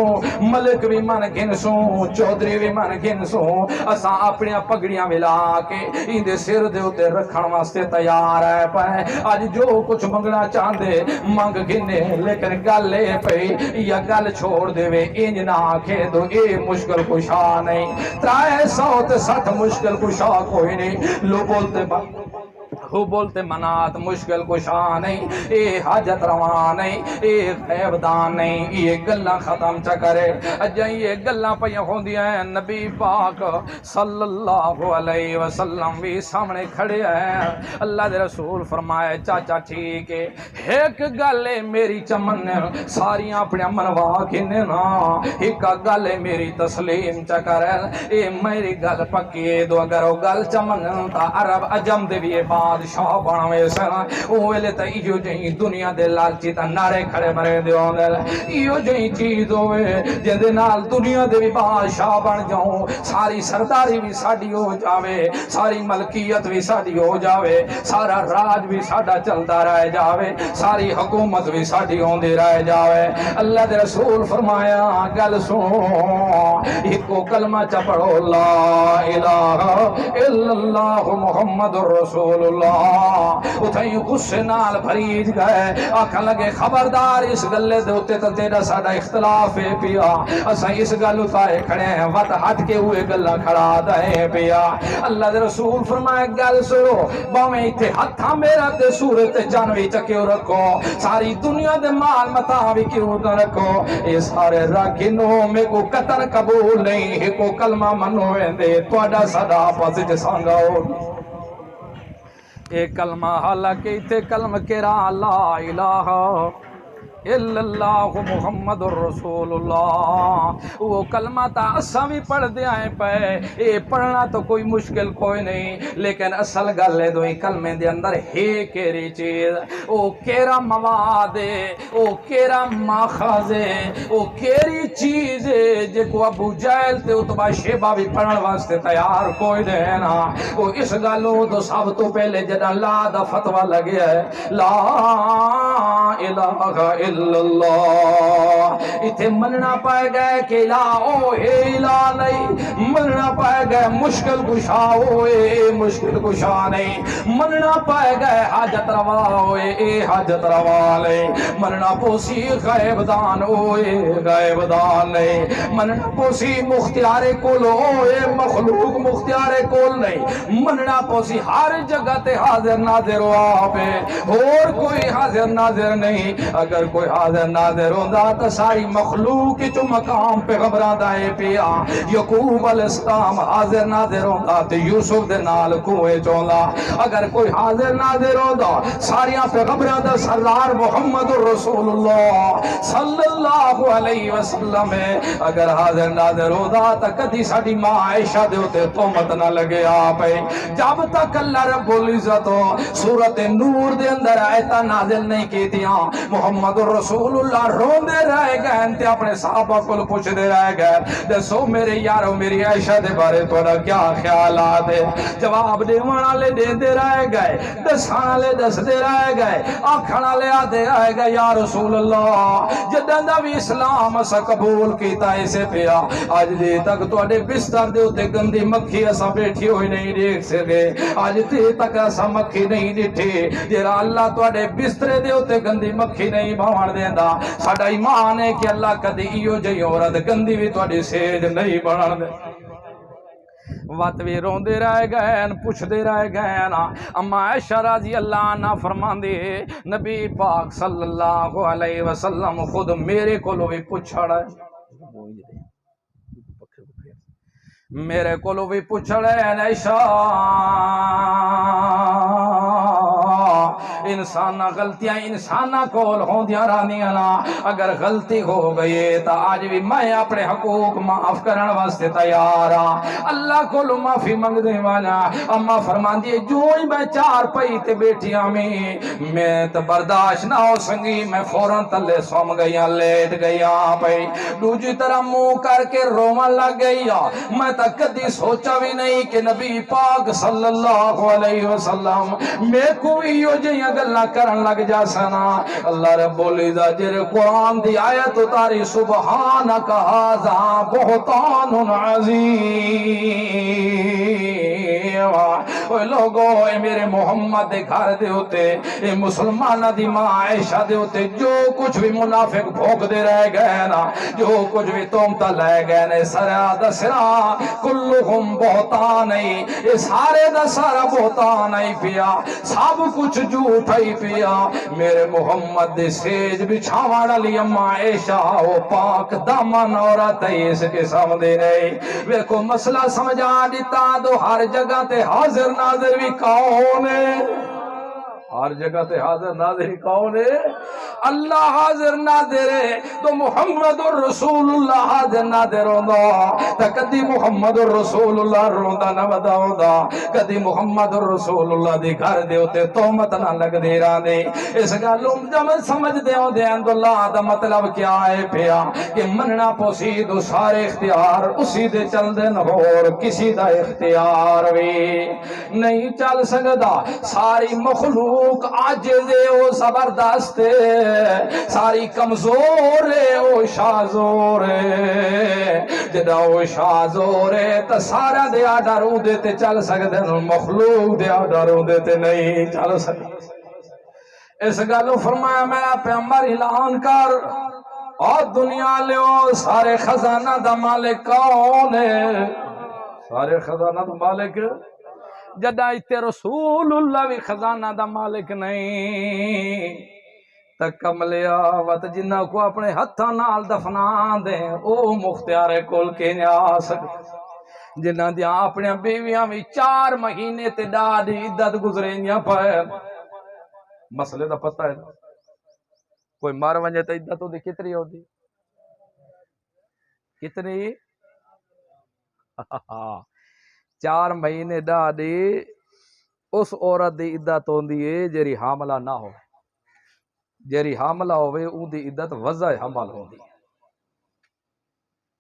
ملک بھی من گن سو چودری بھی من گن سو اساں اپنی پگڑیاں ملا کے اندے سر دے ہوتے رکھن واسطے تیار ہے پائے آج جو کچھ منگنا چاندے منگ گنے لیکن گل لے پئی یا گل چھوڑ دے وے انج نہ آکھے دو اے مشکل کشا نہیں 360 مشکل کشا کوئی نہیں لو بولتے وہ بولتے منات مشکل کشا نہیں اے حاجت رواں نہیں اے غیب دان نہیں یہ گلہ ختم چکرے اجائیں یہ گلہ پہ ہوندی ہیں نبی پاک صلی اللہ علیہ وسلم بھی سامنے کھڑے ہیں اللہ دے رسول فرمائے چاچا ٹھیک ہے ایک گلے میری چمن ساریاں اپنے منوا کھنے نا ایک گلے میری تسلیم چکرے اے میری گل پکی دو اگر وہ گل چمن تا عرب عجم دے بھی یہ بات بادشاہ بنوے سن او ویلے تے ایو جئی دنیا دے لالچی تے نعرے کھڑے مرے دیوندے ایو جئی چیز ہوے جے دے نال دنیا دے بھی بادشاہ بن جاؤں ساری سرداری بھی ساڈی ہو جاوے ساری ملکیت بھی ساڈی ہو جاوے سارا راج بھی ساڈا چلدا رہ جاوے ساری حکومت بھی ساڈی ہوندی رہ جاوے اللہ دے رسول فرمایا گل سنو ایکو کلمہ چ پڑھو لا الہ الا اللہ محمد رسول اللہ اتھائی غصے نال بھریج گئے آکھن لگے خبردار اس گلے دے اوتے تے تیرا ساڈا اختلاف ہے پیا اساں اس گل اتائے کھڑے ہیں وت ہٹ کے ہوئے گلاں کھڑا دے پیا اللہ دے رسول فرمایا گل سنو باویں ایتھے ہتھاں میرا تے سورت جان وچ کیوں رکھو ساری دنیا دے مال متاع بھی کیوں نہ رکھو اے سارے راکینوں میں کو قتل قبول نہیں ہے کو کلمہ منو ویندے تہاڈا ساڈا آپس وچ سانگاؤ اے کلمہ حالانکہ ایتھے کلمہ کیرا لا الہ الا اللہ محمد رسول اللہ وہ کلمہ تا اساں بھی پڑھ دے آئے پے اے پڑھنا تو کوئی مشکل کوئی نہیں لیکن اصل گل ہے دوئی کلمے دے اندر ہے کیری چیز او کیرا مواد ہے او کیرا ماخذ ہے او کیری چیز ہے جے کو ابو جہل تے اتبا شیبہ بھی پڑھن واسطے تیار کوئی نہیں نا او اس گلوں تو سب تو پہلے جڑا لا دا فتوی لگیا ہے لا الہ الا اللہ اتھے مننا پائے گئے کہ لا او اے الہ نہیں مننا پائے گئے مشکل کشا ہوئے مشکل کشا نہیں مننا پائے گئے حاجت روا ہوئے اے حاجت روا نہیں مننا پوسی غیب دان ہوئے غیب دان نہیں مننا پوسی مختیار کول ہوئے مخلوق مختیار کول نہیں مننا پوسی ہر جگہ تے حاضر ناظر ہو آپے اور کوئی حاضر ناظر نہیں اگر کوئی حاضر ناظر ہوندا تا ساری مخلوق چو مقام پہ خبران دائے پیا یعقوب علیہ السلام حاضر ناظر ہوندا تے یوسف دے نال کوئے چوندا اگر کوئی حاضر ناظر ہوندا ساریاں پہ خبران دا سردار محمد رسول اللہ صلی اللہ علیہ وسلم اگر حاضر ناظر ہوندا تا کدی ساڑی ماں عائشہ دے ہوتے تومت نہ لگے آپے جب تک اللہ رب العزت سورت نور دے اندر آیتہ نازل نہیں کی دیاں محمد رسول اللہ رون دے رہے گئے انتے اپنے صحابہ کو پوچھ دے رہے گئے دسو میرے یارو میری عائشہ دے بارے توڑا کیا خیالات ہے جواب دیوانا لے دے رہے گئے دسانا لے دس دے رہے گئے آکھانا لے آدھے رہے گئے یا رسول اللہ جدن دا بھی اسلام اسا قبول کیتا اسے پیا آج دے تک توڑے بستر دے ہوتے گندی مکھی اسا بیٹھی ہوئی نہیں دیکھ سکے آج دے تک اسا مکھی نہیں دیٹھے جیرا اللہ توڑے بسترے دے ہوتے گندی مکھی نہیں بھوان دیندہ ساڑھا ایمان ہے کہ اللہ کدی ایو جئی عورت گندی بھی توڑی سیج نہیں بڑھان دے وات بھی رون دے رہے گئے پوچھ دے رہے گئے نا اما عائشہ رضی اللہ عنہ فرمان دے نبی پاک صلی اللہ علیہ وسلم خود میرے کو لو بھی پوچھا رہے میرے کو لو بھی پوچھا رہے عائشہ انسانہ غلطیاں انسانہ کول ہوں دیا رانیاں نا اگر غلطی ہو گئی تا آج بھی میں اپنے حقوق معاف کرن واسطے تیار ہاں اللہ کو لو معافی منگ دے والا اما فرمان دیے جو ہی میں چار پئی تے بیٹھیاں میں تو برداشت نہ ہو سنگی میں فوراں تلے سوم گیا لیٹ گیا پئی دوجی طرح منہ کر کے رومن لگ گیا میں تا کدی سوچا بھی نہیں کہ نبی پاک صلی اللہ علیہ وسلم میں کوئی ہو جائیں گلہ کرن لگ جا سنا اللہ رب العزت جر قرآن دی آیت اتاری سبحانک ھذا بہتان عظیم اوہ لوگو اے میرے محمد دے گھر دے ہوتے اے مسلمانہ دی ماں عائشہ دے ہوتے جو کچھ بھی منافق بھوک دے رہ گئے نا جو کچھ بھی تومتا لے گئے نا سرا دسرا کلہم بہتان نہیں اے سارے دسارا بہتان نہیں پیا سب کچھ جھوٹ ہی پیا میرے محمد دے سیج بچھاوڑا لی اما عائشہ وہ پاک دامن عورت ہے اس کے سامنے نہیں وہ کو مسئلہ سمجھا دیتا دو ہر جگہ تے حاضر ناظر بھی کون ہے ہر جگہ تے حاضر ناظر کون ہے؟ اللہ حاضر ناظر ہے تو محمد الرسول اللہ حاضر ناظر ہوندا تے کدی محمد الرسول اللہ روندا نہ ودا ہوندا کدی محمد الرسول اللہ دی گھر دے اوتے تہمت نہ لگ دے راندے اس گل جب سمجھ دے ہوندے اللہ دا مطلب کیا ہے پیا کہ مننا پوسید سارے اختیار اسی دے چل دے اور کسی دا اختیار بھی نہیں چل سکدا ساری مخلوق عاجز ہے او زبردست ہے ساری کمزور ہے او شازور ہے جدا او شازور ہے تا سارا دے آڈر او دے تے چل سکدے مخلوق دے آڈر او دے تے نہیں چل سکدے اس گلو فرمایا میں پیغمبر اعلان کر اور دنیا لیو سارے خزانہ دا مالک کون ہے سارے خزانہ دا مالک جدہ اتے رسول اللہ بھی خزانہ دا مالک نہیں تک کملیا وط جنہ کو اپنے ہتھاں نال دفنا دیں او مختیار کل کے نیا سکتے جنہ دیا اپنے بیویاں بھی 4 مہینے تے ڈاڈی عدت گزرینیاں پائے مسئلے دا پتہ ہے کوئی مار ونجے تے عدت ہو دی کتنی ہو دی کتنی 4 مہینے ڈاڈی اس عورت دی عدت ہوندی ہے جیری حاملہ نہ ہو جیری حاملہ ہوئے اون دی عدت وضع حمل ہوندی ہے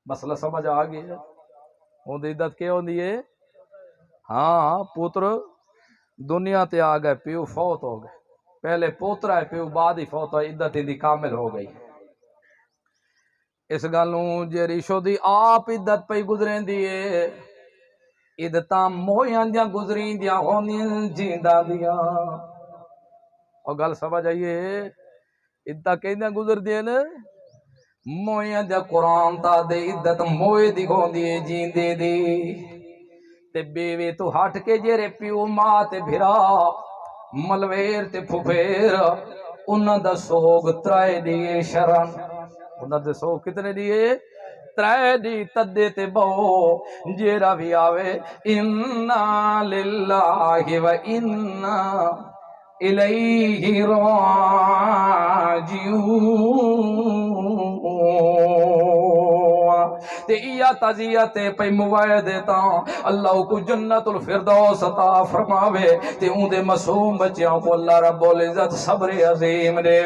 مسئلہ سمجھ آگئی ہے اون دی عدت کیا ہوندی ہے ہاں پوتر دنیا تے آ گئے پیو فوت ہو گئے پہلے پوترا ہے پیو بعد ہی فوت ہو عدت دی کامل ہو گئی اس گلوں جیری شو دی آپ عدت پہ گزریں دیئے عدتاں مویاں دیاں گزریں دیاں ہونیاں جیندہ دیاں اور گل سمجھ آئیے عدتاں کہیں دیاں گزر دیئے نا مویاں دیاں قرآن تا دے عدت موی دی ہوندی جیندے دی تے بیوے تو ہٹ کے جیرے پیو ماں تے بھرا ملویر تے پھپیر انہاں دا سوگ 3 دیئے شرن انہاں دے سوگ کتنے دیئے 3 دی تدے تے بہو جیرا بھی آوے انا للہ و انا الیہ راجعون تے ایا تعزیت پہ موائے دیتا اللہ کو جنت الفردوس عطا فرماوے تے اون دے معصوم بچیاں کو اللہ رب العزت صبر عظیم دے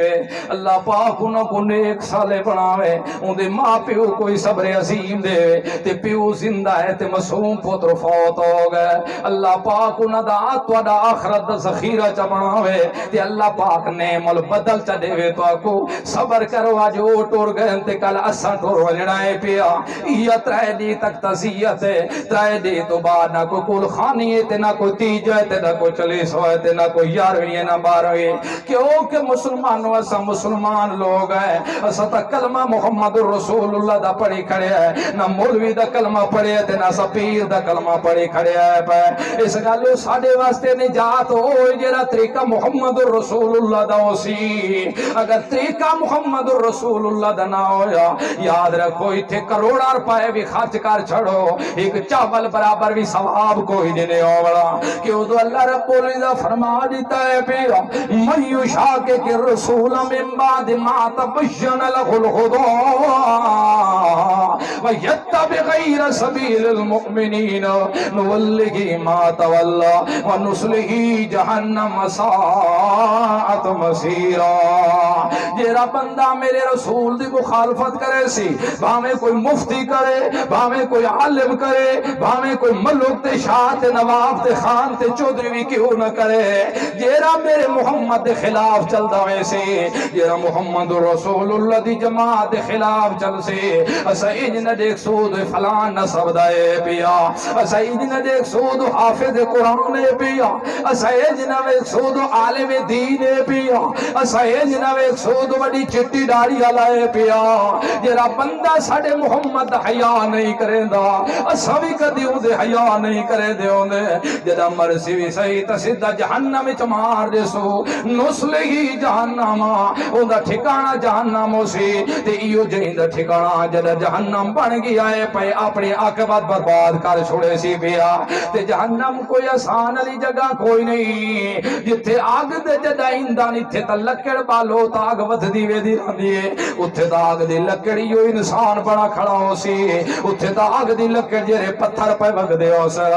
اللہ پاک انہاں کو نیک صالح بناوے اون دے ماں پیو کوئی صبر عظیم دے تے پیو زندہ ہے تے معصوم پتر فوت ہو گئے اللہ پاک انہاں دا تواڈا آخرت دا ذخیرہ چ بناوے تے اللہ پاک نعم البدل چ دے تو کو صبر کرو اج او ٹر گئے تے کل اساں ٹر وجنا ہے پیا یہ 3 دی تک تزیت ہے 3 دی تو بعد نہ کوئی کل خانی ہے تے نہ کوئی تیج ہے تے نہ کوئی 40 ہے تے نہ کوئی 11ویں ہے نہ 12ویں کیونکہ مسلمانوں ایسا مسلمان لوگ ہیں ایسا تا کلمہ محمد الرسول اللہ دا پڑھی کھڑے ہے نہ مولوی دا کلمہ پڑھے تے نہ سپیر دا کلمہ پڑھی کھڑے ہے پہ اس گالو ساڑے واسطے نجات ہوئے جیرا طریقہ محمد الرسول اللہ دا ہو سی اگر طریقہ محمد الرسول اللہ دا نہ ہویا یاد رکھو اتھے کروڑا روپے بھی خرچ کر چھڑو ایک چاول برابر بھی ثواب کوئی نہیں ہوگا کیوں تو اللہ رب العزت فرما دیتا ہے پھر من یشاقق الرسول من بعد ما تبین له الهدى ويتبع غير سبيل المؤمنين نوله ما تولى ونصله جهنم ساءت مصيرا جیرا بندہ میرے رسول دی مخالفت کرے سی بھاویں کوئی مفتی کرے بھاویں کوئی عالم کرے بھاویں کوئی ملک تے شاہ تے نواب تے خان تے چودھری بھی کیوں نہ کرے جیرا میرے محمد دے خلاف چل دوے سے جیرا محمد رسول اللہ دی جماعت دے خلاف چل سے اسا انج نہ دیکھ سود فلان نسب دائے پیا اسا انج نہ دیکھ سود حافظ قرآن پیا اسا انج نہ دیکھ سود عالم دین پیا اسا انج نہ دیکھ سود بڑی چٹی داڑھی علائے پیا جیرا بندہ ساڑے محمد حیا نہیں کریندا اسا بھی کدی اودے حیا نہیں کرے دیوندے جدا مرسی بھی صحیح تے سیدھا جہنم وچ مار دسو نسلہی جہنم اوندا ٹھکانہ جہنم سی تے ایو جہندا ٹھکانہ جدا جہنم بن گیا ہے پے اپنی عاقبت برباد کر چھوڑے سی پیا تے جہنم کوئی آسان والی جگہ کوئی نہیں جتھے آگ دے جدا ایندھن ایتھے تے لکڑ بالو تا آگ ودھدی ویندی رہندی ہے اتھے تا آگ دی لکڑی جو انسان بڑا کھڑا ہو سی اتھے تا آگ دی لکڑ جڑے پتھر پہ وگدے ہو سا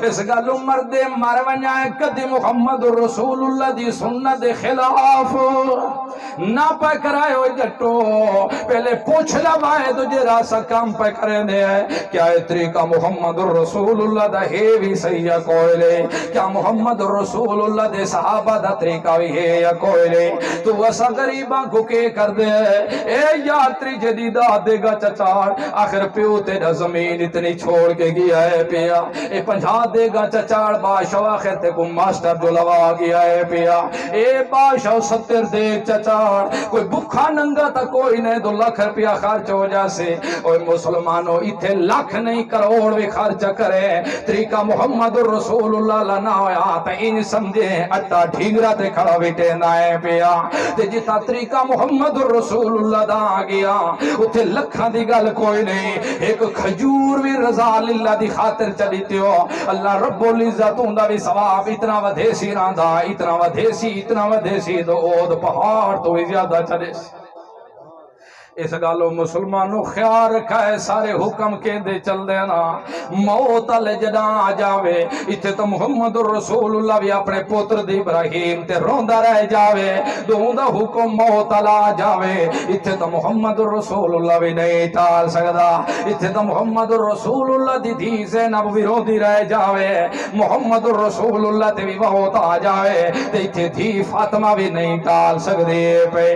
اس گالو مردے مر ونجائے کدی محمد رسول اللہ دی سنت دے خلاف نہ پہ کرائے ہوئے جٹو پہلے پوچھ لوائے تو جے راسا کام پہ کرے دے کیا ہے طریقہ محمد رسول اللہ دا ہے بھی صحیح یا کوئی لے کیا محمد رسول اللہ دے صحابہ دا طریقہ بھی ہے یا کوئی لے تو وسا غریباں کو کے کر دے اے یاتری جدیدہ دے گا چچاڑ آخر پیو تیرا زمین اتنی چھوڑ کے گیا ہے پیا اے 50 دے گا چچاڑ بادشاہ آخر تے کو ماسٹر جو لوا گیا ہے پیا اے بادشاہ 70 دے چچاڑ کوئی بکھا ننگا تا کوئی نہیں 2 لاکھ روپیہ خرچ ہو جاسے اوہ مسلمانوں اتھے لاکھ نہیں کروڑ بھی خرچ کرے طریقہ محمد رسول اللہ لنا ہویا تا ان سمجھے اٹا ڈھینگرہ تے کھڑا بیٹے نائے پیا تے جتا طریقہ محمد رسول اللہ دا گیا اتھے لکھاں دی گل کوئی نہیں ایک کھجور بھی رضا اللہ دی خاطر چلیتے ہو اللہ رب العزت دا بھی ثواب اتنا ودھیسی راندا اتنا ودھیسی تو اود پہاڑ تو بھی زیادہ چلے اس گالو مسلمانوں خیال رکھا ہے سارے حکم کے دے چل دینا موت جدا آ جاوے اتھے تو محمد رسول اللہ بھی اپنے پوتر دی ابراہیم تے روندہ رہ جاوے دوندہ حکم موت آ جاوے اتھے تو محمد رسول اللہ بھی نہیں ٹال سکدا اتھے تو محمد رسول اللہ دی دھی زینب بھی روندی رہ جاوے محمد رسول اللہ تے بھی موت آ جاوے تے اتھے دھی فاطمہ بھی نہیں ٹال سکدے پہ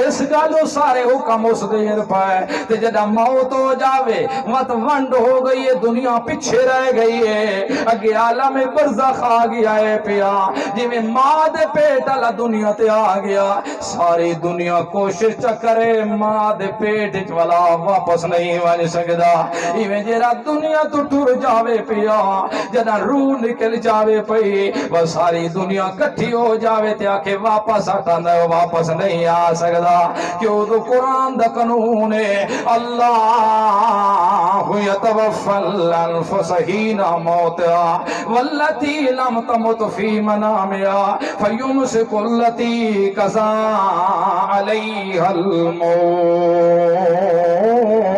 اس گالو سارے حکم اس دیر پائے تے جدہ موت ہو جاوے وقت ونڈ ہو گئی ہے دنیا پچھے رہ گئی ہے اگے عالم برزخ آ گیا ہے پیا جی میں ماں دے پیٹ اللہ دنیا تے آ گیا ساری دنیا کوشش چکرے ماں دے پیٹ چولا واپس نہیں ون سکدا ایویں جیرا دنیا تو ٹر جاوے پیا جدہ روح نکل جاوے پئی وہ ساری دنیا کٹھی ہو جاوے تے آکے واپس آتا واپس نہیں آ سکدا کیوں تو قرآن دا قانون ہے اللہ یتوفی الانفس حین موتها واللتی لم تمت فی منامها فیمسک التی قضا علیہا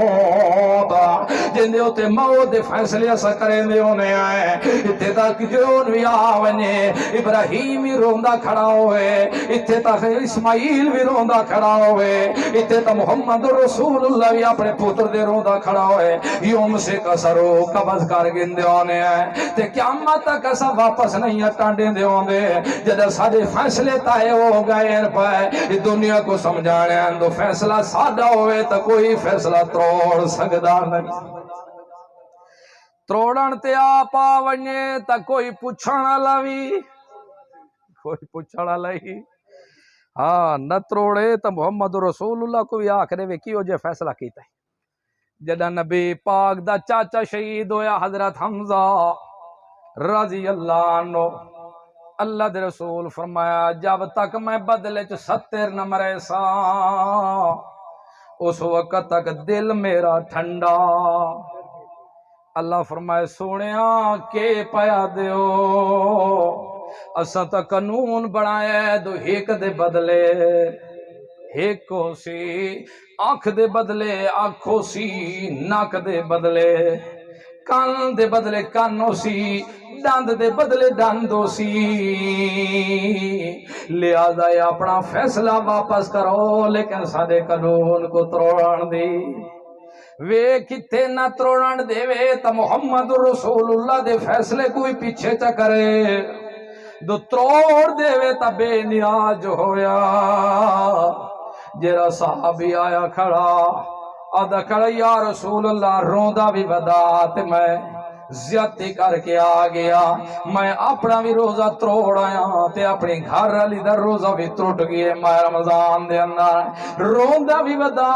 الموت جن دے ہوتے موت دے فیصلے ایسا کریں دے ہونے آئے اتھے تک جون بھی آونے ابراہیم بھی روندہ کھڑا ہوئے اتھے تک اسماعیل بھی روندہ کھڑا ہوئے اتھے تک محمد رسول اللہ بھی اپنے پتر دے روندہ کھڑا ہوئے یوم سے کسرو قبض کر گندے ہونے آئے تے قیامت تک ایسا واپس نہیں اٹانڈے دے ہوندے جدہ سارے فیصلے تائے ہو گئے پائے دنیا کو سمجھانے اندو فیصلہ سادہ ہوئے تا کوئی فیصلہ تروڑ سکدا نہیں تروڑن تے آپ آونے تا کوئی پوچھانا لوی کوئی پوچھانا لئی ہاں نہ تروڑے تا محمد رسول اللہ کو بھی آخرے وے کیوں جے فیصلہ کیتا ہے جدہ نبی پاک دا چاچا شہید ہویا حضرت حمزہ رضی اللہ عنہ اللہ دے رسول فرمایا جب تک میں بدلے 70 نہ مرے سا اس وقت تک دل میرا ٹھنڈا اللہ فرمائے سونیا کے پیا دیو اساں تا قانون بنایا دو ایک دے بدلے ایک کو سی آنکھ دے بدلے آنکھوں سی ناک دے بدلے کان دے بدلے کانوں سی دند دے بدلے دندوں سی لہذا اپنا فیصلہ واپس کرو لیکن سارے قانون کو تروڑن دی وے کتے نہ تروڑن دے وے تا محمد رسول اللہ دے فیصلے کوئی پیچھے چا کرے دو تروڑ دے وے تا بے نیاز ہویا جیرا صحابی آیا کھڑا آدھا کھڑا یا رسول اللہ روندہ بھی بدات میں زیادتی کر کے آ گیا، میں اپنا بھی روزہ تروڑ آیا تے اپنی گھر والی دا روزہ بھی ٹوٹ گیا ماہ رمضان دے اندر روندا بھی ودا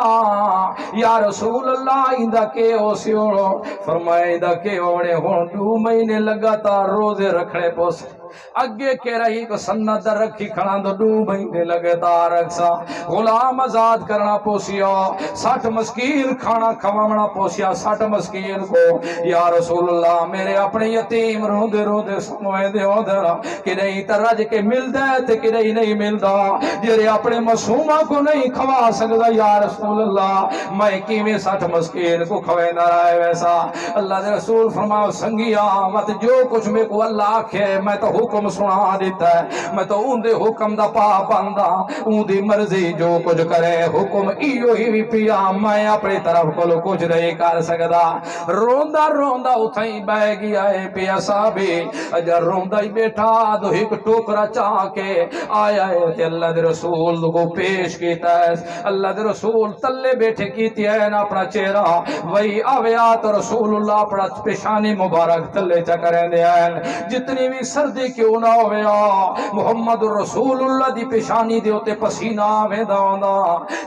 یا رسول اللہ ایندا کے ہو سیو فرمایا ایندا کے ہونے ہن 2 مہینے لگاتار روزے رکھنے پوس اگے کے رہی کو سنت رکھی کھڑا تو 2 مہینے لگے تار رکھسا غلام آزاد کرنا پوسیا 60 مسکین کھانا کھوانا پوسیا 60 مسکین کو یا رسول اللہ میرے اپنے یتیم روندے روندے سموے دے ہوندرا کہ نہیں ترج کے ملدا ہے تے کہ نہیں ملدا جڑے اپنے معصوماں کو نہیں کھوا سکدا یا رسول اللہ میں کیویں 60 مسکین کو کھویندا رہے ویسا اللہ دے رسول فرماؤ سنگیا مت جو کچھ میں کو اللہ آکھے میں تو حکم سنا دیتا ہے میں تو اون دے حکم دا پابند ہاں اون دی مرضی جو کچھ کرے حکم ایو ہی بھی پیا میں اپنی طرف کو کچھ نہیں کر سکدا روندا روندا اتھائی بہ گیا ہے پیا صاحبی اجر روندا ہی بیٹھا تو ایک ٹوکرا چاہ کے آیا ہے تے اللہ دے رسول کو پیش کیتا ہے اللہ دے رسول تلے بیٹھے کیتی ہے نا اپنا چہرہ وہی آویا تو رسول اللہ اپنا پیشانی مبارک تلے چا کریں دے ہیں جتنی بھی سردی کیوں نہ ہویا محمد رسول اللہ دی پیشانی دے ہوتے پسینہ آویدہ ہوندا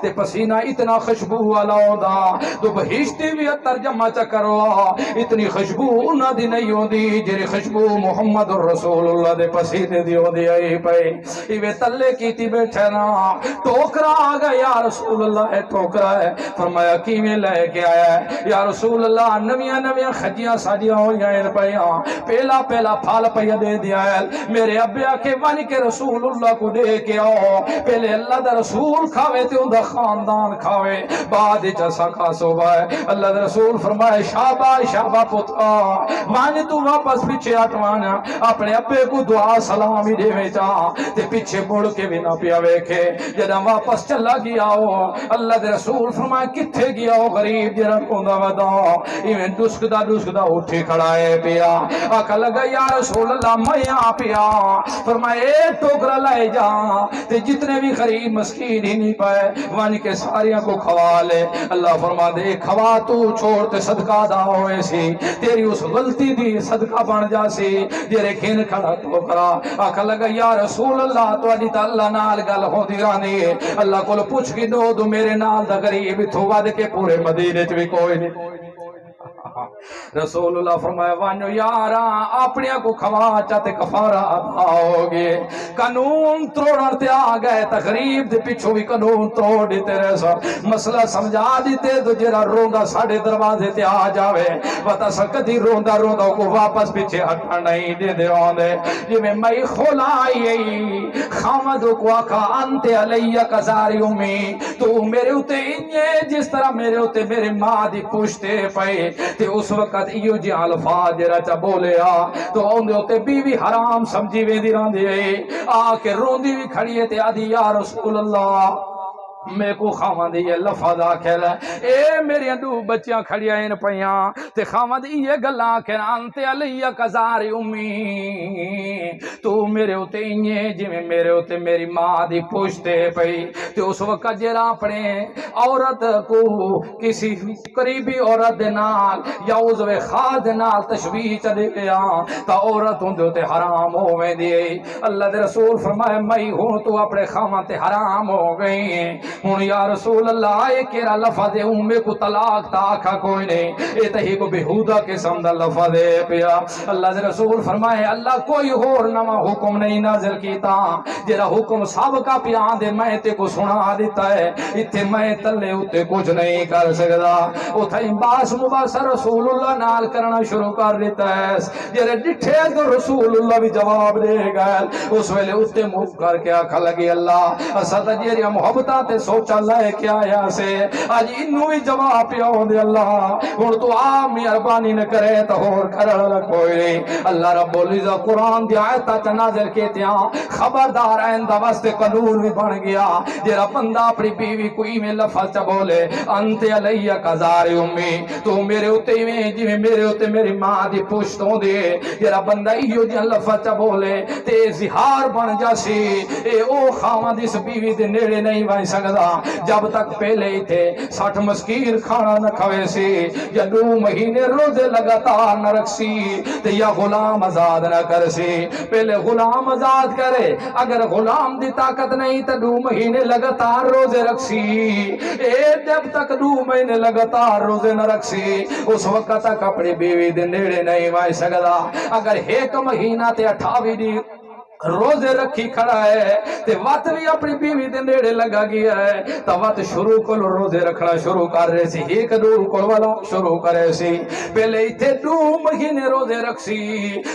تے پسینہ اتنا خوشبو والا ہوندا تو بہشتی بھی ترجمہ چکروا اتنی خوشبو انہاں دی نہیں ہوندی جری خوشبو محمد رسول اللہ دے پسینے دی ہوندی آئی پئی ایوے تلے کیتی بیٹھے نا ٹوکرا آگا یا رسول اللہ ہے ٹوکرا ہے فرمایا کیویں لے کے آیا ہے یا رسول اللہ نویاں خجیاں ساجیاں ہویاں ان پیاں پہلا پھال پیا دے دیا ہے میرے ابیا کے ون کے رسول اللہ کو دے کے آؤ پہلے اللہ دا رسول کھاوے تے ان دا خاندان کھاوے بعد چسا کھا صبح ہے اللہ دا رسول فرمائے شابہ پترا مان تو واپس پیچھے ہٹوانا اپنے ابے کو دعا سلامی دے میں چاہ تے پیچھے مڑ کے بھی نہ پیا ویکھے جدا واپس چلا گیا ہو اللہ دے رسول فرمائے کتھے گیا ہو غریب جرا کوندا ودا ایویں ڈسکدا اٹھی کھڑا ہے پیا آکھا لگا یا رسول اللہ میں یہاں پیا فرمائے ایک ٹوکرا لائے جا تے جتنے بھی غریب مسکین ہی نہیں پائے وان کے ساریاں کو کھوا لے اللہ فرما دے کھوا تو چھوڑ تے صدقہ دا ہوئے سی تیری اس غلطی دی صدقہ بن جا سی جرے کھین کھڑا ٹوکرا آکھا لگا یا رسول اللہ تو علی تا اللہ نال گل ہو دی رانی اللہ کو پوچھ کی دو دو میرے نال دا غریب تھو ود کے پورے مدینے چ بھی کوئی نہیں رسول اللہ فرمایا وانو یارا اپنے کو کھوا چاہتے کفارہ ادا گے قانون توڑن تے آ گئے تقریب دے پیچھو بھی قانون توڑ دیتے رہے سا مسئلہ سمجھا دیتے تو جرا روندا ساڑھے دروازے تے آ جاوے بتا سکتی روندا کو واپس پیچھے ہٹا نہیں دے دے آنے جی میں کھولائی خامد کو آکھا انتے علیہ کزاری امی تو میرے ہوتے انجے جس طرح میرے ہوتے میرے ماں دی پوچھتے پئے تے اس وقت ایو جی الفاظ جرا چا بولے تو اوندے ہوتے بیوی حرام سمجھی ویندی راندی آ کے روندی بھی کھڑی ہے تے آدھی یا رسول اللہ میں کو خامد یہ لفظ آکھل اے میری 2 بچیاں کھڑیاں ان پیاں تے خامد یہ گل آکھل انتے علیہ کزار امی تو میرے ہوتے انہیں جی میں میرے ہوتے میری ماں دی پوچھتے پئی تے اس وقت جرا اپنے عورت کو کسی قریبی عورت دے نال یا عضو خاص دے نال تشبیہ چلے گیا تا عورت ہوں دے ہوتے حرام ہو گئے دی اللہ دے رسول فرمائے میں ہوں تو اپنے خامد تے حرام ہو گئی ہوں یا رسول اللہ اے کیرا لفظ ہے میں کو طلاق تا آکھا کوئی نہیں اے تہی کو بہودہ قسم دا لفظ ہے پیا اللہ دے رسول فرمائے اللہ کوئی اور نوا حکم نہیں نازل کیتا جرا حکم سب کا پیا دے میں تے کو سنا دیتا ہے اتھے میں تلے اتے کچھ نہیں کر سکتا اتھائی باس مباسر رسول اللہ نال کرنا شروع کر دیتا ہے جرے ڈٹھے تو رسول اللہ بھی جواب دے گئے اس ویلے اتے مف کر کے آکھا لگی اللہ اسد جیریا محبتہ تے سوچا لائے کیا یا سے آج انہوں بھی جواب پیا ہوں دے اللہ اور تو مہربانی نہ کرے تو اور کرڑ کوئی نہیں اللہ رب العزت قرآن دی آیتہ نازل کیتے ہیں خبردار آئندہ واسطے قانون بھی بن گیا جرا بندہ اپنی بیوی کوئی میں لفظ چا بولے انت علیہ کزار امی تو میرے ہوتے میں جی میرے ہوتے میری ماں دی پوچھتوں دے جرا بندہ ایو جی لفظ چا بولے تے زہار بن جاسی اے او خاوند اس بیوی دے نیڑے نہیں بن سکتا سکدا جب تک پہلے ہی تھے 60 مسکین کھانا نہ کھوے سی یا 2 مہینے روزے لگاتار نہ رکھسی تے یا غلام آزاد نہ کرسی پہلے غلام آزاد کرے اگر غلام دی طاقت نہیں تو 2 مہینے لگاتار روزے رکھسی جب تک 2 مہینے لگاتار روزے نہ رکھسی اس وقت تک اپنی بیوی دے نیڑے نہیں وائے سکدا اگر 1 مہینہ تے 28 دی روزے رکھی کھڑا ہے تے وقت بھی اپنی بیوی دے نیڑے لگا گیا ہے تو وقت شروع کو روزے رکھنا شروع کر رہے سی 1 2 کو والا شروع کرے سی پہلے ایتھے 2 مہینے روزے رکھ سی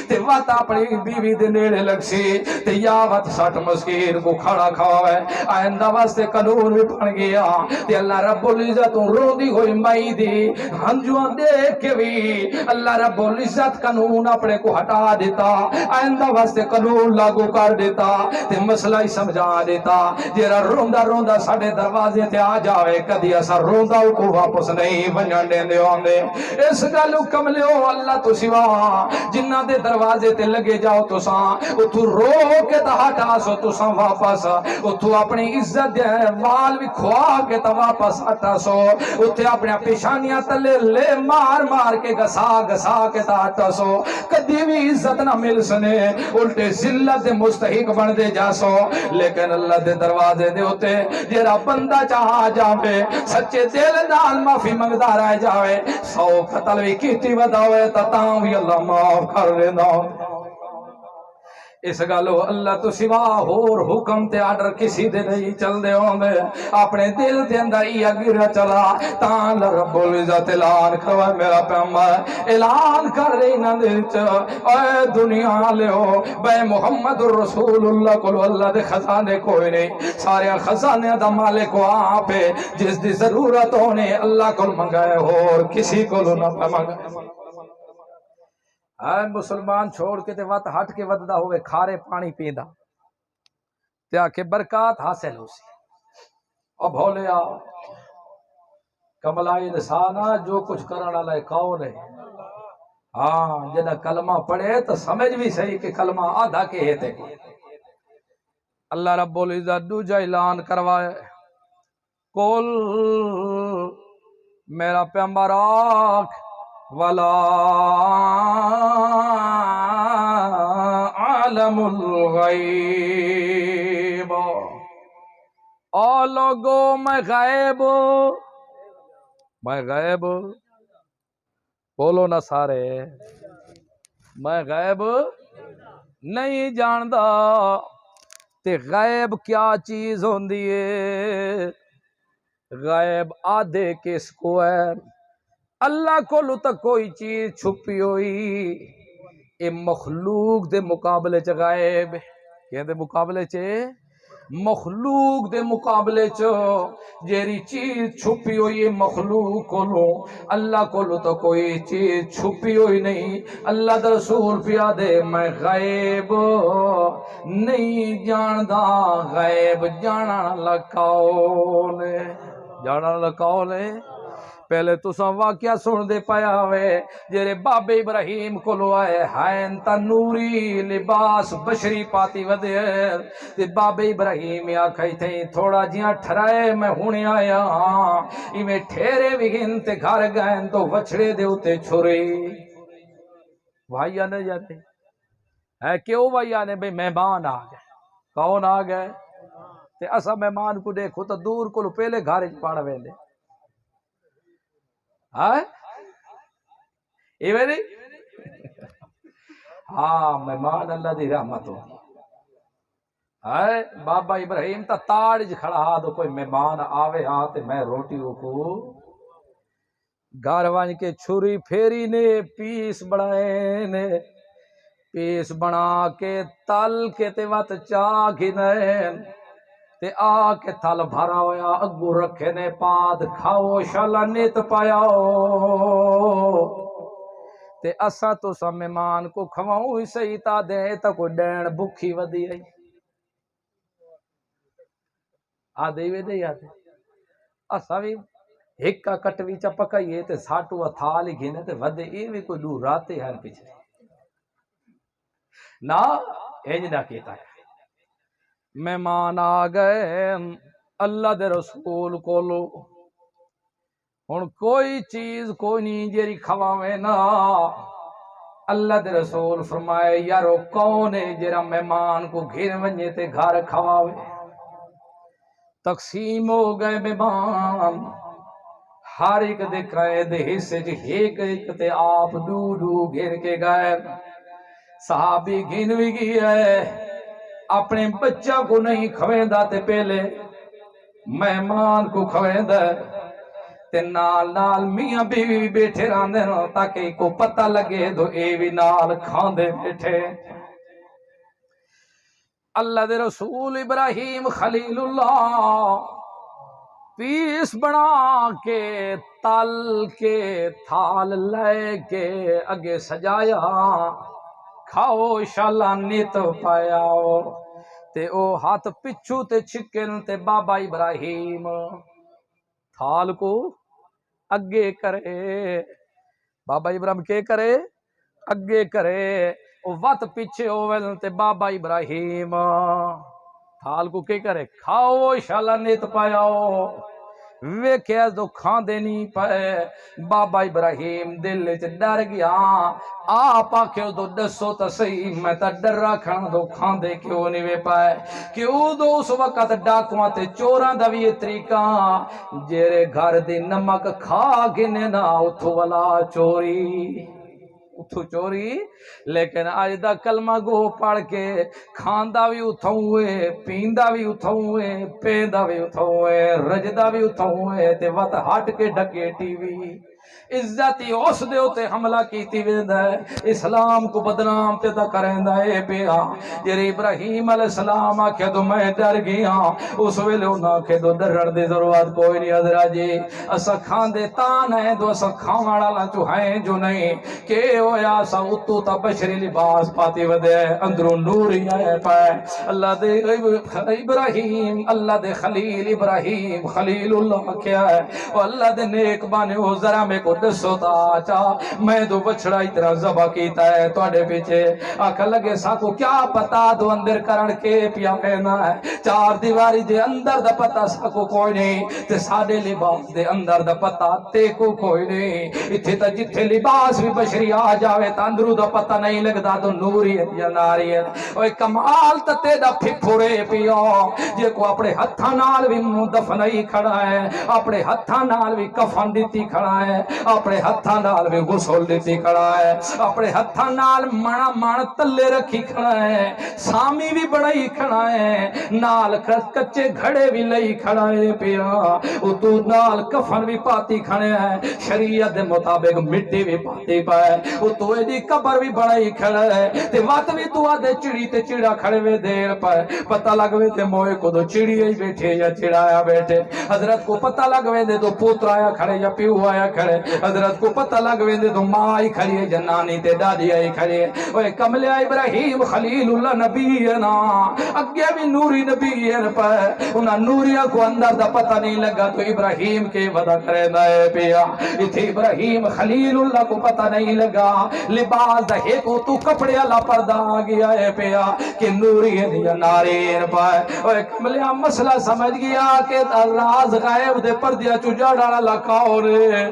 تے وقت اپنی بیوی دے نیڑے لگ سی تے یا وقت 60 مسکین کو کھڑا کھاوے آئندہ واسطے قانون بھی بن گیا تے اللہ رب العزت روندی ہوئی مائی دی ہنجواں دیکھ کے بھی اللہ رب العزت قانون اپنے کو ہٹا دیتا آئندہ واسطے قانون لاگو کر دیتا تے مسئلہ ہی سمجھا دیتا جیرا روندا روندا ساڑے دروازے تے آ جاوے کدی ایسا روندا کو واپس نہیں بنجن دین دے آندے اس گل کملیو اللہ تو سوا جنہ دے دروازے تے لگے جاؤ تو ساں اتھو رو کے تا ہٹا سو تو ساں واپس اتھو اپنی عزت دے وال بھی کھوا کے تا واپس ہٹا سو اتھے اپنے پیشانیاں تلے لے مار مار کے گسا گسا کے تا ہٹا سو کدی بھی عزت نہ مل سنے الٹے ذلت دے مستحق بن دے جا سو لیکن اللہ دے دروازے دے ہوتے جیرا بندہ چاہا جاوے سچے دل نال معافی منگدا رہ جاوے 100 قتل بھی کیتی وداوے تاں بھی اللہ معاف کر دینا اس گالو اللہ تو سوا اور حکم تے آرڈر کسی دے نہیں چل دے ہوندے اپنے دل دے اندر یہ گرا چلا تاں رب العزت اعلان کروا میرا پیغمبر اعلان کر رہی نہ دل چ اے دنیا لیو بے محمد رسول اللہ کو اللہ دے خزانے کوئی نہیں سارے خزانے دا مالک آپ ہے جس دی ضرورت ہونے اللہ کو منگائے اور کسی کو نہ منگائے اے مسلمان چھوڑ کے تے وقت ہٹ کے وددا ہوئے کھارے پانی پیندا تے آکے برکات حاصل ہو سی او بھولیا کملائی انسانا جو کچھ کرنا لائے کون ہے ہاں جنہ کلمہ پڑھے تو سمجھ بھی صحیح کہ کلمہ آدھا کے ہے تے اللہ رب العزت دوجا اعلان کروائے کل میرا پیغمبر آکھ ولا عالم الغیب او لوگو میں غیب بولو نہ سارے میں غیب نہیں جاندا تے غیب کیا چیز ہوندی ہے غیب آدھے کس کو ہے اللہ کو لتا کوئی چیز چھپی ہوئی اے مخلوق دے مقابلے چ غائب کیا دے مقابلے چ مخلوق دے مقابلے چ جیری چیز چھپی ہوئی مخلوق کو لو اللہ کو لتا کوئی چیز چھپی ہوئی نہیں اللہ دا رسول پیا دے میں غائب نہیں جاندا غائب جانا لکاؤ نے پہلے تو سا واقعہ سن دے پایا ہوئے جیرے بابے ابراہیم کو لو آئے ہائن تنوری لباس بشری پاتی ودے تے بابے ابراہیم یا کھائی تھے تھوڑا جیاں ٹھرائے میں ہونے آیا ہاں میں ٹھیرے بھی گھن تے گھر گئن تو وچھڑے دے ہوتے چھوڑی بھائی آنے جاتے ہے کیوں بھائی آنے بھئی مہمان آ گئے کون آ گئے تے اسا مہمان کو دیکھو تو دور کو لو پہلے گھارے پاڑا ویندے ہاں مہمان اللہ دی رحمت ہو بابا ابراہیم تا تاڑج کھڑا ہا تو کوئی مہمان آوے ہاں تے میں روٹی کو گھر وان کے چھری پھیری نے پیس بڑھائے نے پیس بنا کے تل کے تے وات چاہ گھنائیں تے آ کے تھل بھرا ہویا اگو رکھے نے پاد کھاؤ شالا نیت پایا تے اسا تو سا مہمان کو کھواؤں ہی صحیح تا دے تا کوئی ڈین بکھی ودی ہے آدھے وے دے یاد اسا بھی ہکا کٹوی چا پکائیے تے ساٹو تھال ہی گھنے تے ودے ای بھی کوئی دور راتے ہیں پچھلے نا اینج نہ کہتا ہے مہمان آ گئے اللہ دے رسول کولو ہن کوئی چیز کوئی نہیں جیری کھواوے نا اللہ دے رسول فرمائے یارو کون ہے جرا مہمان کو گھر ونجے تے گھر کھواوے تقسیم ہو گئے مہمان ہر ایک دے قید حصے چ ایک ایک تے آپ ڈو ڈو گھر کے گئے صحابی گھن بھی گیا ہے اپنے بچہ کو نہیں کھویندا تے پہلے مہمان کو کھویندا تے نال نال میاں بیوی بیٹھے راندے نو تاکہ کو پتہ لگے تو اے بھی نال کھاندے بیٹھے اللہ دے رسول ابراہیم خلیل اللہ پیس بنا کے تل کے تھال لے کے اگے سجایا کھاؤ شالا نیت پایا تے او ہاتھ پچھو تے چکن تے بابا ابراہیم تھال کو اگے کرے بابا ابراہیم کے کرے اگے کرے او وقت پیچھے ہوئے تے بابا ابراہیم تھال کو کے کرے کھاؤ شالا نیت پایا ویکھیا تو کھاندے نہیں پائے بابا ابراہیم دل وچ ڈر گیا آپ آکھو تو دسو تو صحیح میں تا ڈرا کھانا تو کھاندے کیوں نہیں وے پائے کیوں دو اس وقت ڈاکواں تے چوراں دا وی طریقہ جیرے گھر دی نمک کھا گنے نا اتھو والا چوری اتھو چوری لیکن آج دا کلمہ گو پڑھ کے کھاندا بھی اتھوں ہوئے پیندا بھی اتھوں ہوئے پیندا بھی اتھوں ہوئے رجدا بھی اتھوں ہوئے تے وقت ہٹ کے ڈکے ٹی وی عزتی اس دے ہوتے حملہ کیتی ویندا ہے اسلام کو بدنام تے تا کریندا ہے پیا جے ابراہیم علیہ السلام آکھے تو میں ڈر گیا اس ویلے انہاں کہ تو ڈرن دی ضرورت کوئی نہیں حضرت جی اسا کھاندے تان ہے تو اسا کھاون والا جو ہیں جو نہیں کہ ہویا سا اتو تا بشری لباس پاتی ودے اندروں نور ہی آئے پائے اللہ دے ابراہیم اللہ دے خلیل ابراہیم خلیل اللہ کیا ہے اور اللہ دے نیک بانے ہو ذرا میں کو دسو تا چاہ میں تو بچڑا اتنا زبا کیتا ہے توڑے پیچھے آکھا لگے ساکو کیا پتا دو اندر کرن کے پیا کہنا ہے چار دیواری دے اندر دا پتا ساکو کوئی نہیں تے ساڑے لباس دے اندر دا پتا تے کو کوئی نہیں اتھے تا جتھے لباس بھی بشری آ جاوے تا اندرو دا پتا نہیں لگتا تو نوریت یا ناریت اوہ کمال تا تے دا پھپھڑے پیا جے کو اپنے ہتھا نال بھی دفنائی کھڑا ہے اپنے ہتھا نال بھی کفن دیتی کھڑا ہے اپنے ہتھا نال بھی غسل دیتی کھڑا ہے اپنے ہتھا نال مانا مان تلے رکھی کھڑا ہے سامی بھی بڑائی کھڑا ہے نال کچے گھڑے بھی لئی کھڑا ہے پیا اتو نال کفن بھی پاتی کھڑے ہیں شریعت دے مطابق مٹی بھی پاتی پائے اتو ایدی قبر بھی بڑائی کھڑا ہے تے وقت بھی تو آدھے چڑی تے چڑا کھڑے وے دیر پائے پتہ لگوے تے موئے کو دو چڑی ہی بیٹھے یا چڑایا بیٹھے حضرت کو پتہ لگوے دے دو پوتر آیا کھڑے یا پیو آیا کھڑے حضرت کو پتہ لگوے دے دو ماں آئی کھڑی ہے جنانی تے دادی آئی کھڑی ہے اوہ کملے ابراہیم خلیل اللہ نبی ہے نا اگے بھی نوری نبی ہے پائے انہا نوریہ کو اندر دا پتہ نہیں لگا تو ابراہیم کے ودا کرے دائے پیا اتھے ابراہیم خلیل اللہ کو پتہ نہیں لگا لباس دا ہے کو تو کپڑے اللہ پردہ آگیا ہے پیا کہ نوری ہے یا نارین پائے اوہ کملے مسئلہ سمجھ گیا کہ راز غائب دے پردیا چجا ڈالا لکھاؤ رے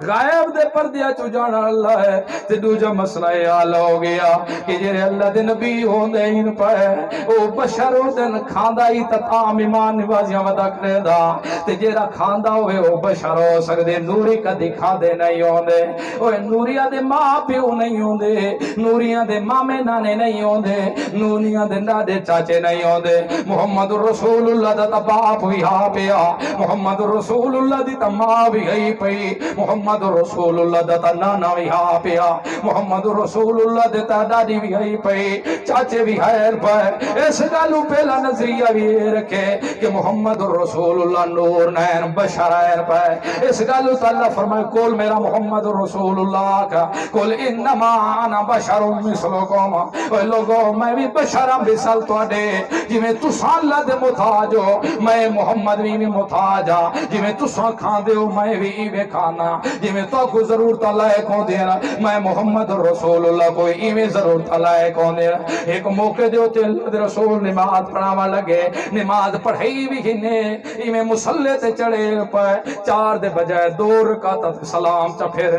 غائب دے پر دیا چو جانا اللہ ہے تے دوجہ مسئلہ حال ہو گیا کہ جیرے اللہ دے نبی ہوندے ان پائے او بشر ہوندے کھاندہ ہی تتام ایمان نوازیاں ودا کرے دا تے جیرا کھاندہ ہوئے او بشر ہو سکدے نوری کا دکھا دے نہیں ہوندے او نوریہ دے ماں پیو نہیں ہوندے نوریہ دے مامے نانے نہیں ہوندے نوریہ دے نادے چاچے نہیں ہوندے محمد رسول اللہ دا باپ بھی ہاں پیا محمد رسول اللہ دی تماں بھی ہی پئی محمد رسول اللہ دتا نانا بھی ہاں پیا محمد رسول اللہ دتا دادی بھی ہائی پئی چاچے بھی ہائر پائے اس گالو پہلا نظریہ بھی رکھے کہ محمد رسول اللہ نور نین بشر آئر پائے اس گالو تو اللہ فرمائے کول میرا محمد رسول اللہ کا کول انما آنا بشر مثلکم اے لوگو میں بھی بشرم بسل تو دے جی میں تساں اللہ دے متاجو میں محمد بھی متاجا جی میں تساں کھان دے ہو میں بھی بے کھانا جی میں تو کو ضرورت لائق ہوں دینا میں محمد رسول اللہ کوئی ایویں ضرورت لائق ہوں دینا ایک موقع دے ہوتے اللہ دے رسول نماز پڑھاوا لگے نماز پڑھائی بھی ہی نے ایویں مصلی تے چڑھے پائے 4 دے بجائے 2 رکعت سلام چا پھر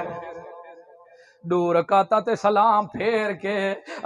2 رکعت سلام پھیر کے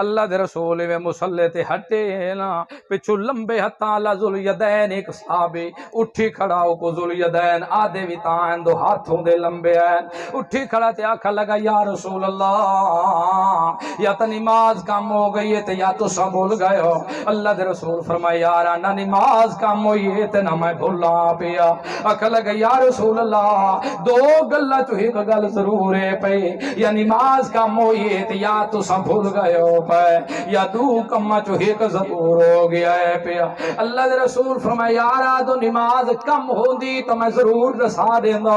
اللہ دے رسول میں مصلی تے ہٹے نا پچھو لمبے ہتھاں لا ذل یدین ایک صحابی اٹھی کھڑا ہو کو ذل یدین آدھے بھی تائیں 2 ہاتھوں دے لمبے ہیں اٹھی کھڑا تے آکھا لگا یا رسول اللہ یا تو نماز کم ہو گئی ہے تے یا تو سب بھول گئے ہو اللہ دے رسول فرمایا یارا نہ نماز کم ہوئی ہے تے نہ میں بھولا پیا آکھا لگا یا رسول اللہ 2 گلاں تو ایک گل ضرور ہے پئی یا نماز کم ہوئی ہے یا تو سب بھول گئے ہو پائے یا 2 کمہ چو ایک ضرور ہو گیا ہے پیا اللہ دے رسول فرمایا یارا تو نماز کم ہوندی تو میں ضرور رسا دینا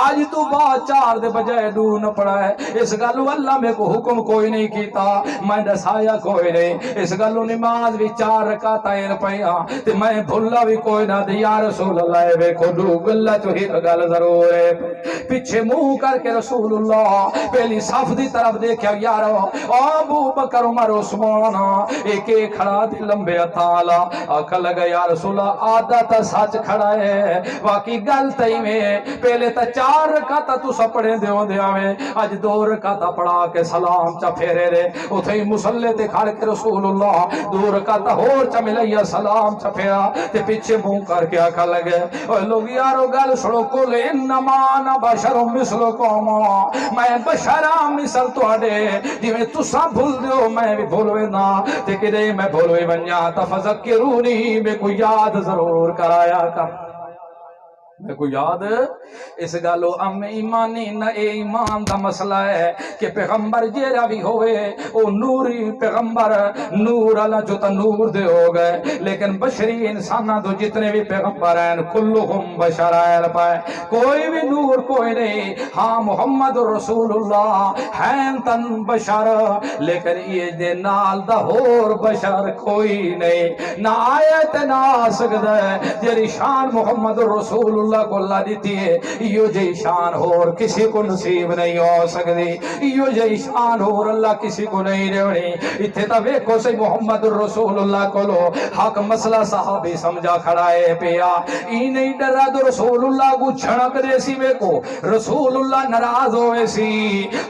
آج تو بعد 4 دے بجائے 2 نہ پڑا ہے اس گلو اللہ میں کو حکم کوئی نہیں کیتا میں دسایا کوئی نہیں اس گلو نماز بھی 4 رکعتیں پیا تے میں بھولا بھی کوئی نہ دی یا رسول اللہ وے کو 2 گلا چو ایک گل ضرور ہے پیچھے منہ کر کے رسول اللہ پہلی صف دی طرف دیکھا یارو ابو بکر عمر عثمان ایک ایک کھڑا دی لمبے اتالا آکھا لگا یا رسول اللہ آدھا تا سچ کھڑا ہے واقعی گل تئی میں پہلے تا 4 رکعت تو سپڑے دیو دیا میں آج 2 رکعت پڑھا کے سلام چا پھیرے رے اتھے مصلی تے کھڑ کے رسول اللہ 2 رکعت ہور چا ملیا سلام چا پھیرا تے پیچھے منہ کر کے آکھا لگے اوہ لوگ یارو گل سڑو کل انما انا بشر مثلکم میں بشر مثل تو آڈے جی میں تسا بھول دیو میں بھی بھولوے نا تے کدے میں بھولوے بنیا تفذکرونی میں کوئی یاد ضرور کرایا کر میں کو یاد اس گالو ام ایمانی نہ اے ایمان دا مسئلہ ہے کہ پیغمبر جیرا بھی ہوئے او نوری پیغمبر نور اللہ جو تا نور دے ہو گئے لیکن بشری انسانہ تو جتنے بھی پیغمبر ہیں کلہم بشر آئے پائے کوئی بھی نور کوئی نہیں ہاں محمد رسول اللہ ہیں تن بشر لیکن یہ دے نال دا ہور بشر کوئی نہیں نہ آیت نہ آسکد ہے جیری شان محمد رسول اللہ کو اللہ دیتی ہے یہ جی شان اور کسی کو نصیب نہیں ہو سکتی یہ جی شان اور اللہ کسی کو نہیں رہنی اتھے تا ویکھو سے محمد رسول اللہ کو لو حق مسئلہ صحابی سمجھا کھڑا ہے پیا ای نہیں ڈرا دو رسول اللہ کو چھڑک دے سی ویکھو رسول اللہ ناراض ہوئے سی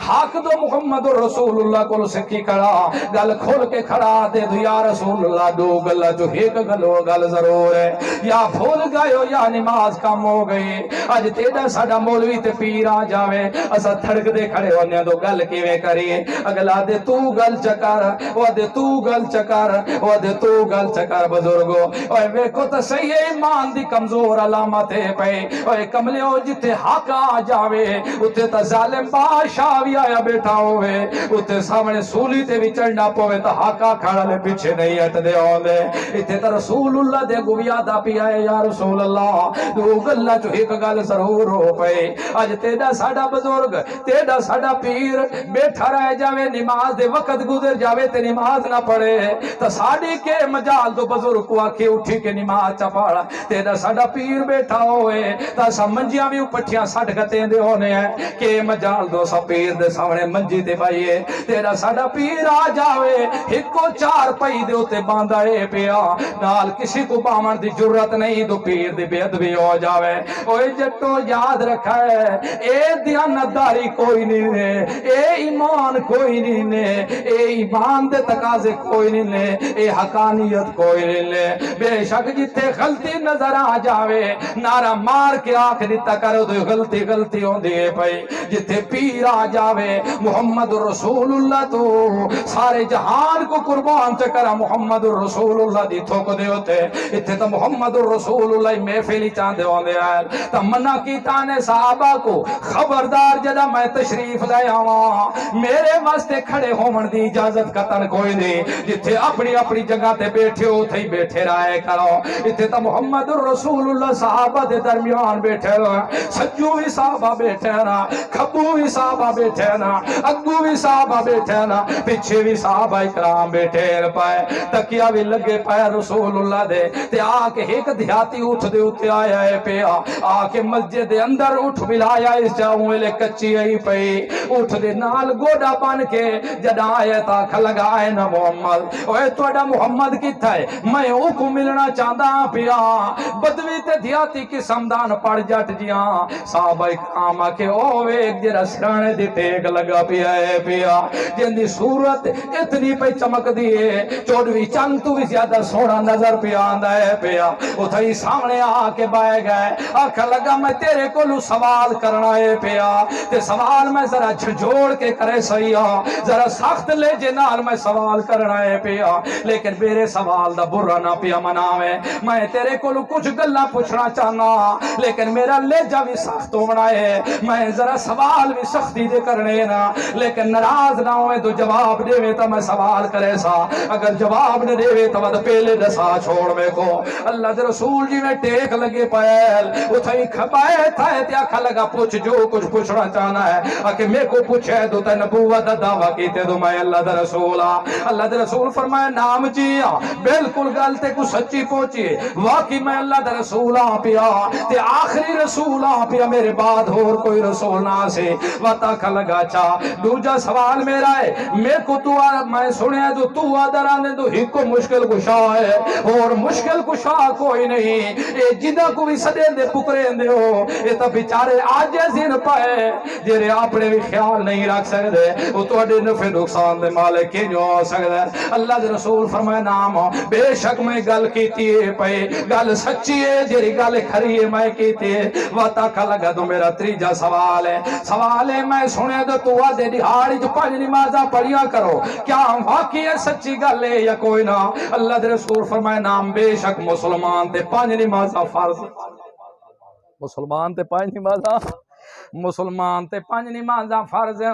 حق دو محمد رسول اللہ کو سکی کھڑا گل کھول کے کھڑا دے دو یا رسول اللہ 2 گلا جو ایک گلو گل ضرور ہے یا بھول گئے ہو یا نماز کم ہو گئی آج تیڑا ساڑا مولوی تے پیر آ جاوے اسا تھڑک دے کھڑے ہونے دو گل کیویں کریے اگلا دے تو گل چکر وہ دے تو گل چکر وہ دے تو گل چکر بزرگو اوے ویکھو تے صحیح ایمان دی کمزور علامت ہے پے اوے کملے ہو جتے حق آ جاوے اتے تا ظالم بادشاہ بھی آیا بیٹھا ہوئے اتے سامنے سولی تے بھی چڑھنا پوے تا حق آ کھڑا لے پیچھے نہیں ہٹ دے ہوندے اتے تا رسول اللہ دے گویا دا پی آئے یا رسول اللہ 2 گلا جو ایک گل ضرور ہو پئے آج تیڑا ساڑا بزرگ تیڑا ساڑا پیر بیٹھا رہ جاوے نماز دے وقت گزر جاوے تے نماز نہ پڑھے تا ساڑی کے مجال دو بزرگ کو آکے اٹھی کے نماز چپاڑا تیڑا ساڑا پیر بیٹھا ہوئے تا سا منجیاں بھی پٹھیاں ساڑ گتے دے ہونے ہیں کہ مجال دو سا پیر دے سامنے منجی دے بھائیے تیڑا ساڑا پیر آ جاوے ایک کو 4 پئی دے ہوتے باندھائے پیا نال کسی کو بامن دی جرت نہیں دو پیر دی بید بھی ہو جاوے اوے جٹو یاد رکھا ہے اے دیانتداری کوئی نہیں نے اے ایمان کوئی نہیں نے اے ایمان دے تقاضے کوئی نہیں نے اے حقانیت کوئی نہیں نے بے شک جتے غلطی نظر آ جاوے نعرہ مار کے آنکھ دیتا کرو تو غلطی غلطی ہوں دیئے پئی جتے پیر آ جاوے محمد رسول اللہ تو سارے جہان کو قربان چکرہ محمد رسول اللہ دی تھوک دے ہوتے اتھے تو محمد رسول اللہ محفلی چاندے ہوندے آئے تمنا کی تانے صحابہ کو خبردار جدا میں تشریف لے آواں میرے واسطے کھڑے ہومن دی اجازت قطن کوئی نہیں جتھے اپنی اپنی جگہ تے بیٹھے ہو تھے بیٹھے رہے کرو اتھے تا محمد رسول اللہ صحابہ دے درمیان بیٹھے رہے سجو بھی صحابہ بیٹھے نا کھبو بھی صحابہ بیٹھے نا اگو بھی صحابہ بیٹھے نا پیچھے بھی صحابہ اکرام بیٹھے پائے تکیہ بھی لگے پائے رسول اللہ دے تے آکے ایک دیہاتی اٹھ دے اٹھے آیا ہے پیا آکے مسجد دے اندر اٹھ بلایا اس جاؤں لے کچی آئی پئی اٹھ دے نال گوڑا بن کے جدا آیا تاکھ لگائے نا محمد اوے توڑا محمد کی تھائے میں او کو ملنا چاہتا پیا بدوی تے دیاتی کی سمدان پڑ جٹ جیاں صحابہ اکرام کے اوے ایک جرہ سرانے دی ٹیک لگا پیا ہے پیا جن دی صورت اتنی پہ چمک دیئے چوڑوی چند تو بھی زیادہ سونا نظر پیا آندہ ہے پیا اتھائی سامنے آکے بائے گئے آکھا لگا میں تیرے کو لو سوال کرنا ہے پیا تے سوال میں ذرا جھجوڑ کے کرے سیاں ذرا سخت لے جنال میں سوال کرنا ہے پیا لیکن میرے سوال دا برا نہ پیا مناوے میں تیرے کو لو کچھ گلہ پوچھنا چاہنا لیکن میرا لے جا بھی سخت ہونا ہے میں ذرا سوال بھی سختی دے کرنے نا لیکن نراز نہ ہوئے تو جواب دے وے تو میں سوال کرے سا اگر جواب نہ دے وے تو میں پہلے دسا چھوڑ میں کو اللہ دے رسول جی میں ٹیک لگے پہل اتھائی کھپائے تھا تیا کھا لگا پوچھ جو کچھ پوچھنا چاہنا ہے اکہ میں کو پوچھے تو تے نبوت دعویٰ کیتے تو میں اللہ دے رسولہ اللہ دے رسول فرمائے نام جیا بالکل گلتے کو سچی پوچھئے واقعی میں اللہ دے رسولہ پیا تے آخری رسولہ پیا میرے بعد اور کوئی رسول نہ سے وطا کھا لگا چاہ دوجہ سوال میرا ہے میں کو تو میں سنے جو تو آدھرانے تو ہی کو مشکل کشا ہے اور مشکل کشا کوئی نہیں اے جدہ کو بھی صدے دے پکرے دے ہو اے تا بیچارے آجے زین پائے جیرے اپنے بھی خیال نہیں رکھ سکتے وہ تو اڈے نفع نقصان دے مالے کی جو ہو سکتے اللہ دے رسول فرمائے نام بے شک میں گل کیتی ہے پائے گل سچی ہے جیری گل کھری ہے میں کیتی ہے وطا کھا لگا تو میرا تریجہ سوال ہے میں سنے تو آدھے دہاڑی جو 5 نمازہ پڑھیا کرو کیا واقعی ہے سچی گل ہے یا کوئی نہ اللہ دے رسول فرمائے نام بے شک مسلمان تے 5 نمازہ فرض مسلمان تے 5 نمازہ مسلمان تے 5 نمازاں فرض ہیں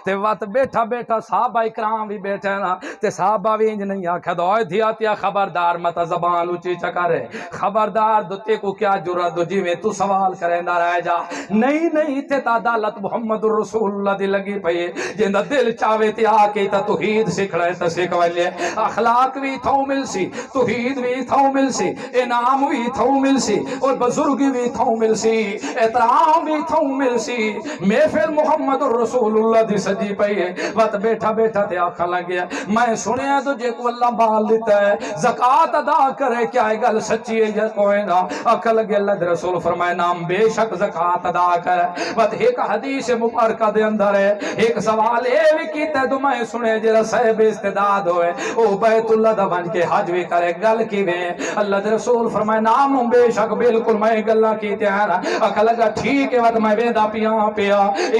تے وقت بیٹھا بیٹھا صحابہ اکرام بھی بیٹھے نا تے صحابہ بھی انج نہیں آکھا دوئے دھیاتیا خبردار متا زبان اچھی چکرے خبردار دوتے کو کیا جرہ دو جی میں تو سوال کریں دا رہ جا نہیں تے تا عدالت محمد رسول اللہ دی لگی پئے جندہ دل چاوے تے آکے تا توحید سکھڑے تا سکھوے لے اخلاق بھی تھو مل سی توحید بھی تھو مل سی انعام بھی تھو مل سی اور بزرگی بھی تھو مل سی احترام بھی تھو مل سی محفل محمد رسول اللہ دی سجی پئی ہے وقت بیٹھا بیٹھا تے آکھا لگیا میں سنیا تو جے کو اللہ بال دیتا ہے زکاة ادا کرے کیا ہے گل سچی ہے یا کوئی نہ آکھا لگیا اللہ دے رسول فرمائے نام بے شک زکاة ادا کرے وقت ایک حدیث مبارکہ دے اندر ہے ایک سوال اے بھی کیتا ہے تو میں سنے جرا صاحب استعداد ہوئے او بیت اللہ دا بن کے حج بھی کرے گل کی وے اللہ دے رسول فرمائے نام بے شک بالکل میں گلہ کیتے ہیں آکھا لگا ٹھیک ہے وقت میں ویدہ پیا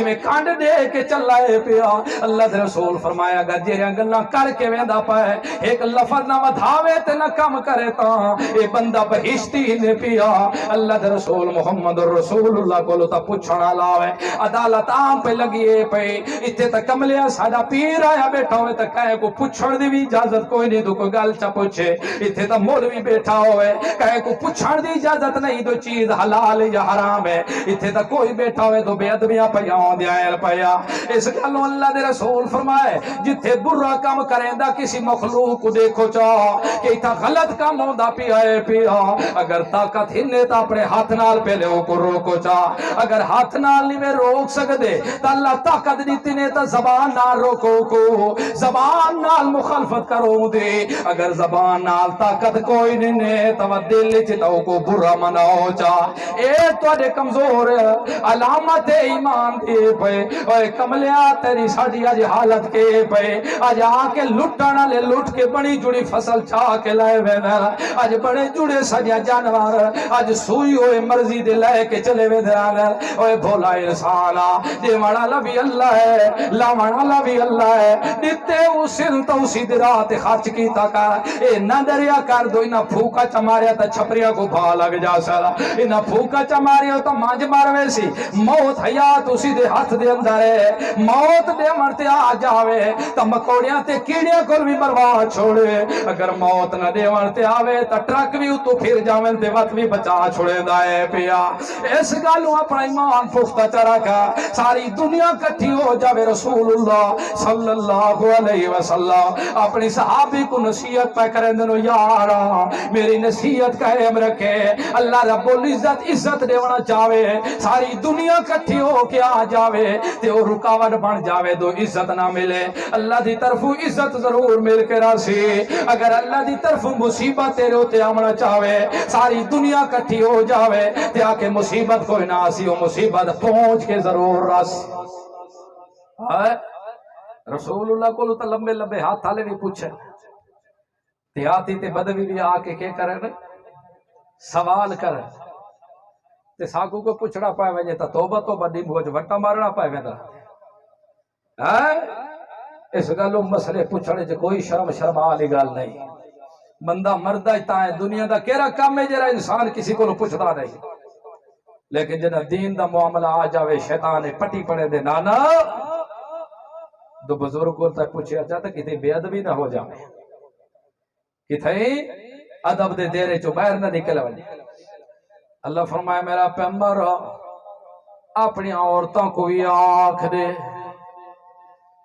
میں کانڈ دے کے چلائے پیا اللہ دے رسول فرمایا اگر جیرے گلہ کر کے ویدہ پائے ایک لفظ نہ ودھاوے تے نہ کم کرے تا اے بندہ بہشتی نے پیا اللہ دے رسول محمد رسول اللہ کو لتا پوچھنا لاوے عدالت آم پہ لگیے پہ اتھے تا کملیا ساڑا پیر آیا بیٹھا ہوئے تا کہے کو پوچھڑ دی بھی اجازت کوئی نہیں تو کوئی گل چا پوچھے اتھے تا مولوی بیٹھا ہوئے کہے کو پوچھڑ دی اجازت نہیں تو چیز حلال یا حرام ہے اتھے تا کوئی بیٹھا ہوئے تو بے ادبیاں پیاں دیائل پیا اس گلوں اللہ دے رسول فرمائے جتھے برا کام کریں دا کسی مخلوق کو دیکھو چاہ کہ اتھا غلط کام ہوندہ پیا اگر طاقت ہنے تا اپنے ہاتھ نال پہلے ہو کو روکو چاہ اگر ہاتھ نال نہیں میں روک سکتے تا اللہ طاقت دیتی نے تا زبان نال روکو کو زبان نال مخالفت کرو دے اگر زبان نال طاقت کوئی نہیں تا دل چتاو کو برا مناؤ چاہ اے تو اڈے کمزور علامت ایمان دے پے اوے کملیا تیری ساڑی آج حالت کے پے آج آکے لٹانا لے لٹ کے بڑی جڑی فصل چاہ کے لائے ویدر آج بڑے جڑے سجا جانوار آج سوئی ہوئے مرضی دے لائے کے چلے ویدر اوے بھولا انسانا دے مانا لبی اللہ ہے لا مانا لبی اللہ ہے دیتے اسن تو سید رات خرچ کی تاکا اے نہ دریا کر دو انہ پھوکا چماریا تا چھپریا کو بھا لگ جا سارا انہ پھوکا چماریا تا مانج مروے سی موت حیات اسی دے ہاتھ دے اندر ہے موت دے مرتے آ جاوے تا مکوڑیاں تے کیڑیاں کول بھی برباد چھوڑے اگر موت نہ دے مرتے آوے تا ٹرک بھی اتو پھر جاویں تے وقت بھی بچا چھوڑے دائے پیا اس گالوں اپنا ایمان پختہ چرا کا ساری دنیا کٹھی ہو جاوے رسول اللہ صلی اللہ علیہ وسلم اپنی صحابی کو نصیحت پہ کریں دنو یارا میری نصیحت قائم رکھے اللہ رب العزت عزت دیونا چاہوے ساری دنیا کٹھی ہو کے آ جاوے تے وہ رکاوٹ بن جاوے دو عزت نہ ملے اللہ دی طرف عزت ضرور مل کے راسی اگر اللہ دی طرف مصیبت تیرے ہوتے آمنا چاہوے ساری دنیا کٹھی ہو جاوے تے آکے مصیبت کوئی نہ آسی وہ مصیبت پہنچ کے ضرور راسی رسول اللہ کو تو لمبے لمبے ہاتھ تھالے بھی پوچھے دیہاتی تے بدوی بھی آکے کیا کریں سوال کریں تے ساکو کو پوچھنا پائے وجہ تا توبہ توبہ دن ہو جو وٹا مارنا پائے وجہ اس گلوں مسئلے پوچھنے جو کوئی شرم شرم آلی گال نہیں بندہ مردہ ہی ہے دنیا دا کیرا کام ہے جرا انسان کسی کو پوچھتا نہیں لیکن جنہ دین دا معاملہ آ جاوے شیطان پٹی پڑے دے نانا دو بزرگوں تک پوچھا چاہتا کہ بے ادبی نہ ہو جائے کہ تھے ادب دے دیرے چو باہر نہ نکل وجے اللہ فرمائے میرا پیغمبر اپنی عورتوں کو بھی آنکھ دے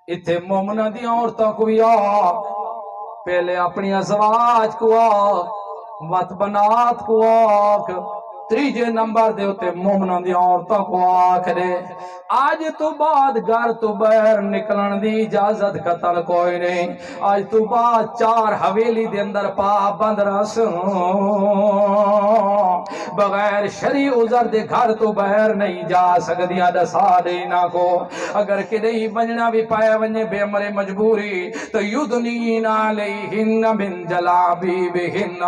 اتھے مومنہ دی عورتوں کو بھی آنکھ پہلے اپنی ازواج کو آنکھ وط بنات کو آنکھ تریجے نمبر دے ہوتے مومنہ دی عورتوں کو آنکھ دے آج تو بعد گھر تو باہر نکلن دی اجازت قتل کوئی نہیں آج تو بعد چار حویلی دے اندر پا بند رس بغیر شریع عذر دے گھر تو باہر نہیں جا سکدیا دسا دینا کو اگر کدئی بننا بھی پائے ونجے بے مرے مجبوری تو یدنین علیہن من جلابیبہن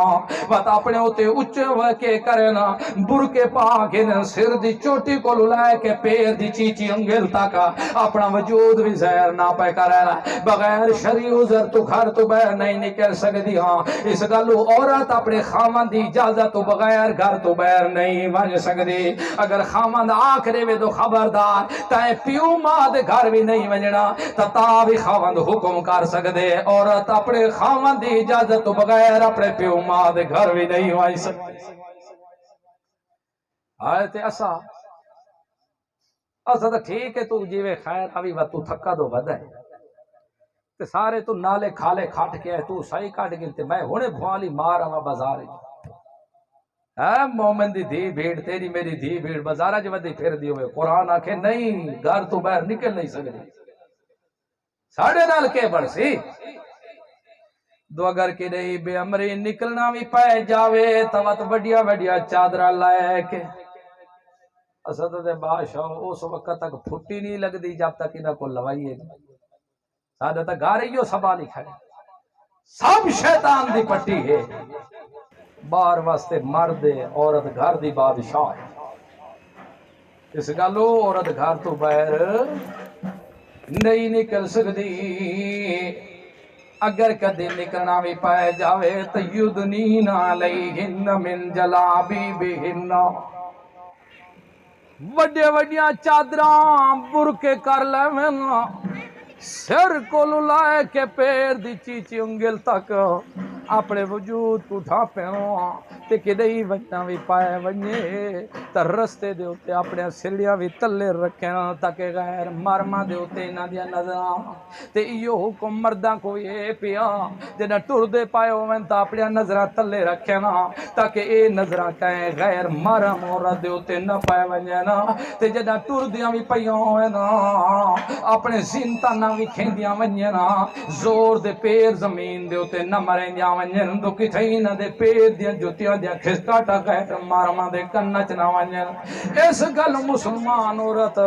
وقت اپنے ہوتے اچھے وکے کرنا برکے پاکن سر دی چوٹی کو للائے کے پیر دی چیچی انگل تک اپنا وجود بھی زہر نہ پہ کرنا بغیر شریع عذر تو گھر تو باہر نہیں نکل سکدی ہاں اس گلو عورت اپنے خامن دی اجازت تو بغیر گھر تو باہر نہیں بن سکدی اگر خامن آکھرے میں تو خبردار تائیں پیو ماں دے گھر بھی نہیں بننا تا بھی خامن حکم کر سکدے عورت اپنے خامن دی اجازت تو بغیر اپنے پیو ماں دے گھر بھی نہیں بن سکدی آئے اسا تو ٹھیک ہے تو جیوے خیر ابھی وہ تو تھکا دو بد ہے تے سارے تو نالے کھالے کھٹ کے تو صحیح کٹ گلتے میں ہونے بھوالی مار آما بازار مومن دی دھی بھیڑ تیری میری دھی بھیڑ بازارہ جو ودی پھر دی ہوئے قرآن آکھے نہیں گھر تو باہر نکل نہیں سکتے ساڑھے نال کے بڑھ سی دو اگر کی نہیں بے امری نکلنا بھی پائے جاوے توت بڑیا بڑیا چادرہ لائے کے اسد دے بادشاہ اس وقت تک پھٹی نہیں لگ دی جب تک انہاں کو لوائیے سادہ تک گاریوں سبالی کھڑے سب شیطان دی پٹی ہے بار واسطے مرد عورت گھر دی بادشاہ ہے اس گلو عورت گھر تو باہر نہیں نکل سکتی اگر کدی نکلنا بھی پائے جاوے تو یدنین علیہن من جلابیبہن وڈے وڈیاں چادراں برکے کر لے سر کو لائے کے پیر دی چیچی انگل تک اپنے وجود کو ڈھانپے ہوں تے کدئی وجنا بھی پائے ونجے تا رستے دے ہوتے اپنے سلیاں بھی تلے رکھیں تاکہ غیر مرمہ دے ہوتے نہ دیا نظران تے ایو حکم مردہ کو یہ پیا جنہ ٹر دے پائے ہوئے تا اپنے نظرہ تلے رکھیں تاکہ اے نظرہ کہیں غیر مرم عورت دے ہوتے نہ پائے ونجے نا تے جنہ ٹر دیا بھی پائے ہوئے نا اپنے زینتہ نہ بھی کھیندیاں ونجے نا زور دے پیر زمین دے ہوتے نہ مریں دیا ونجن دو کتھائی نہ دے پیر دیا جوتیاں دیا کھسکاٹا غیر مارما دے کنچ نہ ونجن اس گل مسلمان عورت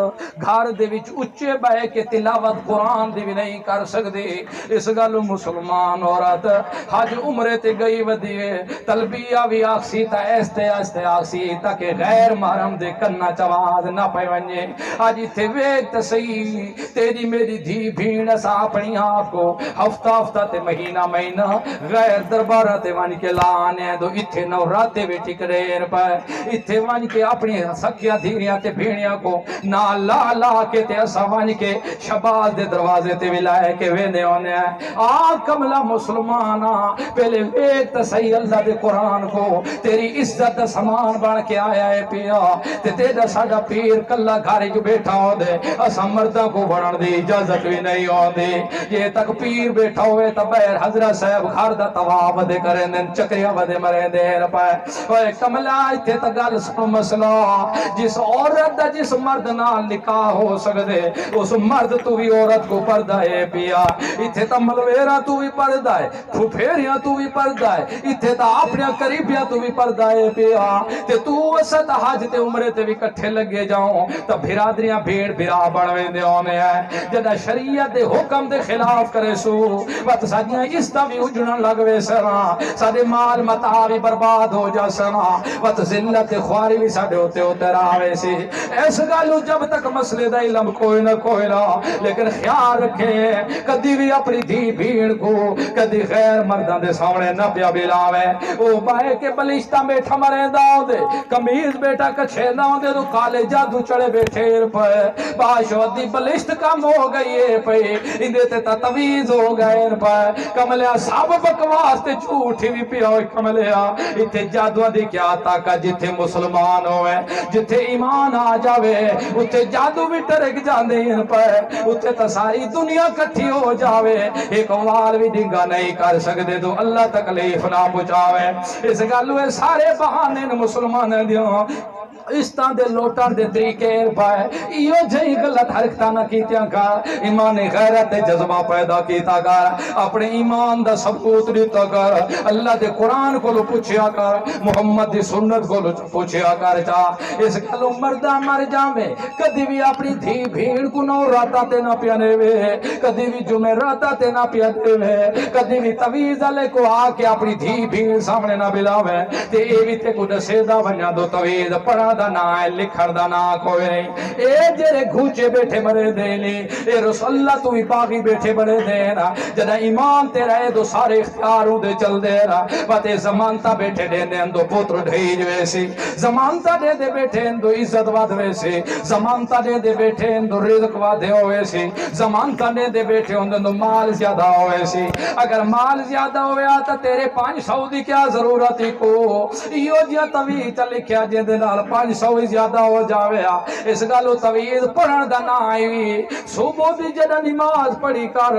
گھر دے وچ اچے بائے کے تلاوت قرآن دی بھی نہیں کر سکدی اس گل مسلمان عورت حج عمرے تے گئی ودیے تلبیہ بھی آکسی تا ایستے ایستے آکسی تاکہ غیر محرم دے کنچ آواز نہ پہ ونجے آج تھے ویک تسئی تیری میری دھی بھیڑ سا اپنی آپ کو ہفتہ ہفتہ تے مہینہ مہینہ غیر دربارہ تے وان کے لانے دو اتھے نوراتے بھی ٹکریر پہ اتھے وان کے اپنی سکیاں دھیریاں تے بھیڑیاں کو نا لا لا کے تے اسا ون کے شباز دے دروازے تے بھی لائے کے ویندے ہونے ہیں آ کملا مسلمانا پہلے ویک تے صحیح اللہ دے قرآن کو تیری عزت دا سامان بن کے آیا ہے پیا تے تیرا ساڈا پیر کلا گھر جو بیٹھا ہو دے اسا مردہ کو بڑھن دی اجازت بھی نہیں ہو دی یہ تک پیر بیٹھا ہوئے تا بیر حضرت صاحب گھر دا طواف دے کریں دن چکریاں بدے مرے دیر پائے اوے کملا ایتھے تا گل سن مسئلہ جس عورت دا جس مرد نال نکاح ہو سکدے اس مرد تو بھی عورت کو پردہ ہے پیا ایتھے تا ملویرا تو بھی پردہ ہے پھوپھیریاں تو بھی پردہ ہے ایتھے تا اپنے قریبیاں تو بھی پردہ ہے پیا تے تو اسد حج تے عمرے تے بھی کٹھے لگے جاؤں تا بھرادریاں بھیڑ بھرا بڑھویں دے ہونے ہیں جدہ شریعت دے حکم دے خلاف کرے سو وقت ساڑیاں اس دا بھی اجڑن لگوے سنا ساڑے مال متا بھی برباد ہو جا سنا وقت ذلت خواری بھی ساڑے ہوتے راوے سی ایس گالو جب تک مسئلے دا علم کوئی نہ لیکن خیال رکھے کدی بھی اپنی دھی بھیڑ کو کدی غیر مردان دے سامنے نہ پیا بلاوے او بائے کے بلشتہ بیٹھا مرے داؤ دے کمیز بیٹا کچھے داؤ دے تو کالے جادو چڑے بیٹھے پہ باشودی بلشت کم ہو گئی ہے پہ اندے تے تویز ہو گئے پہ کملیا سب بکواس تے جھوٹی بھی پیا ہوئے کملیا اتھے جادو دی کیا تاکہ جتھے مسلمان ہوئے جتھے ایمان آ جاوے اتھے جادو بھی ٹرک جاندے ہیں پہ اتھے تا ساری دنیا کٹھی ہو جاوے ایک وال بھی ڈنگا نہیں کر سکتے تو اللہ تکلیف نہ پہنچاوے اس گالوے سارے بہانے مسلمان دیوں اس طرح دے لوٹان دے طریقے پائے یہ جہی غلط حرکتہ نہ کیتیاں کر ایمان غیرت جذبہ پیدا کیتا کر اپنے ایمان دا ثبوت دیتا کر اللہ دے قرآن کو لو پوچھیا کر محمد دی سنت کو لو پوچھیا کر جا اس گلو مردہ مر جاوے کدی بھی اپنی دھی بھیڑ کو نو راتا تے نہ پیانے وے کدی بھی جمعے راتا تے نہ پیانے وے کدی بھی تویز علیہ کو آ کے اپنی دھی بھیڑ سامنے نہ بلاوے تے اے بھی تے کو دسیدہ بنیا دو تویز پڑھا دا نا ہے لکھر دا نا کوئی نہیں اے جرے گھوچے بیٹھے مرے دینی اے رسول اللہ تو ہی باغی بیٹھے مرے دینا جدہ ایمان تیرا ہے دو سارے اختیاروں دے چل دے رہا باتے زمانتا بیٹھے دے دے دو پتر ڈھیج ویسی زمانتا دے دے بیٹھے دو عزت واد ویسی زمانتا دے دے بیٹھے دو رزق وادے ہو ویسی زمانتا دے دے بیٹھے دو مال زیادہ ہو ویسی اگر مال زیادہ ہوئے آتا تیرے 500 دی کیا ضرورت ہی کو یہ جیا طویل چلے کیا جے دے نال 500 زیادہ ہو جاوے اس گالو طویل پڑھن دا نہ آئی صبح دی جدہ نماز پڑھی کر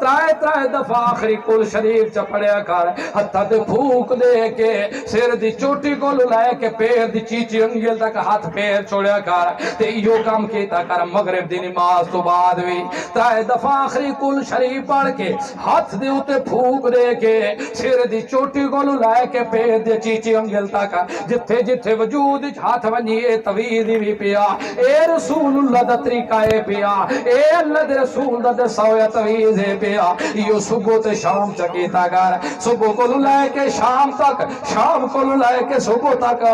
ترائے دفعہ آخری کل شریف چا پڑھیا کر حتیٰ دے پھوک دے کے سیر دی چوٹی کو لائے کے پیر دی چیچی انگل تک ہاتھ پیر چھوڑیا کر تے یو کام کیتا کر مغرب دی نماز تو بعد بھی ترائے دفعہ آخری کل شریف پڑھ کے ہاتھ دے اتے پھوک دے کے سیر دی چوٹی کو لائے کے پیر دی چیچی انگل تک جتھے جتھے وجود ہاتھ ونیے طویل بھی پیا اے رسول اللہ دا طریقہ ہے پیا اے اللہ دے رسول دا دساویا طویل ہے پیا یہ صبح تے شام چکیتا گر صبح کو لائے کے شام تک شام کو لائے کے صبح تک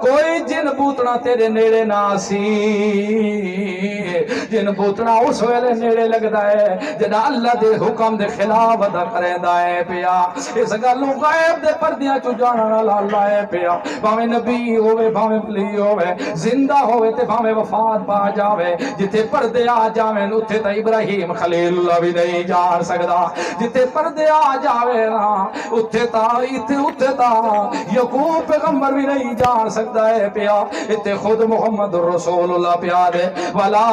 کوئی جن بوتنا تیرے نیڑے نہ سی جن بوتنا اس ویلے نیڑے لگتا ہے جنہ اللہ دے حکم دے خلاف ادا کریں دائے پیا اس گلوں غائب دے پردیاں چو جانا اللہ ہے پیا بھاویں نبی ہوئے بھاویں بلی ہوئے زندہ ہوئے تے بھاویں وفات پا جاوے جتے پردے آ جاویں اتھے تا ابراہیم خلیل اللہ بھی نہیں جان سکتا جتے پردے آ جاوے نا اتھے تا یعقوب پیغمبر بھی نہیں جان سکتا ہے پیا اتھے خود محمد رسول اللہ پیا دے ولا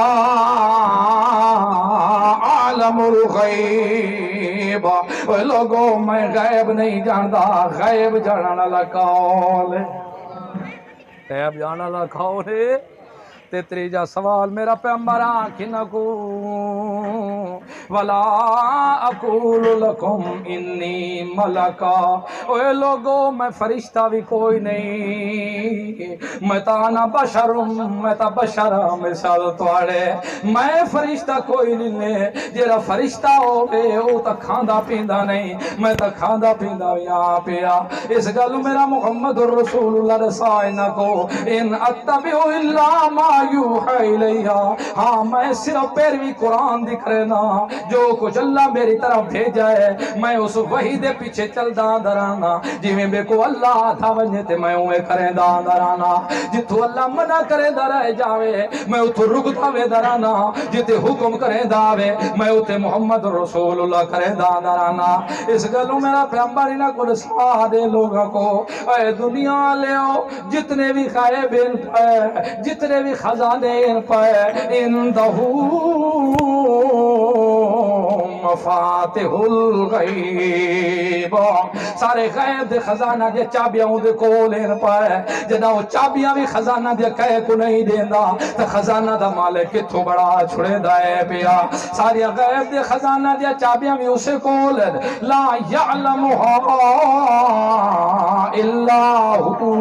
عالم الغیب لوگوں میں غیب نہیں جانتا غیب جاننا لکاؤ لے غیب جاننا لکاؤ لے تے تریجا سوال میرا پیغمبر آنکھیں نکو ولا اقول لکم انی ملکا اوے لوگو میں فرشتہ بھی کوئی نہیں میں تانا بشرم میں تا بشر مثال توڑے میں فرشتہ کوئی نہیں جیرا فرشتہ ہوئے او تا کھاندہ پیندہ نہیں میں تا کھاندہ پیندہ یہاں پیا اس گلو میرا محمد الرسول اللہ رسائنہ کو ان اتبعو اللہ ما یوحی الیہ، ہاں میں صرف پیروی قرآن دی کرنا، جو کچھ اللہ میری طرف بھیجا ہے میں اس وحی دے پیچھے چلدا درانا، جی میں بے کو اللہ تھا ونجے تے میں اوے کریں دا درانا، جتھو اللہ منع کرے دا رہ جاوے میں اتھو رکتا وے درانا، جتے حکم کرے داوے میں اتھے محمد رسول اللہ کرے دا درانا۔ اس گلوں میرا پیغمبر انہاں کو نصحہ دے لوگوں کو، اے دنیا لیو جتنے بھی غائبین پائے، جتنے بھی خزانین پائے، اندہو مفاتح الغیب، سارے غیب دے خزانہ دے چابیاں دے کولین پائے، جنہ وہ چابیاں بھی خزانہ دے کہے کو نہیں دیندہ تو خزانہ دا مالک کتھو بڑا چھڑے دائے پیا، ساری غیب دے خزانہ دے چابیاں بھی اسے کولن، لا یعلمہا الا ہو،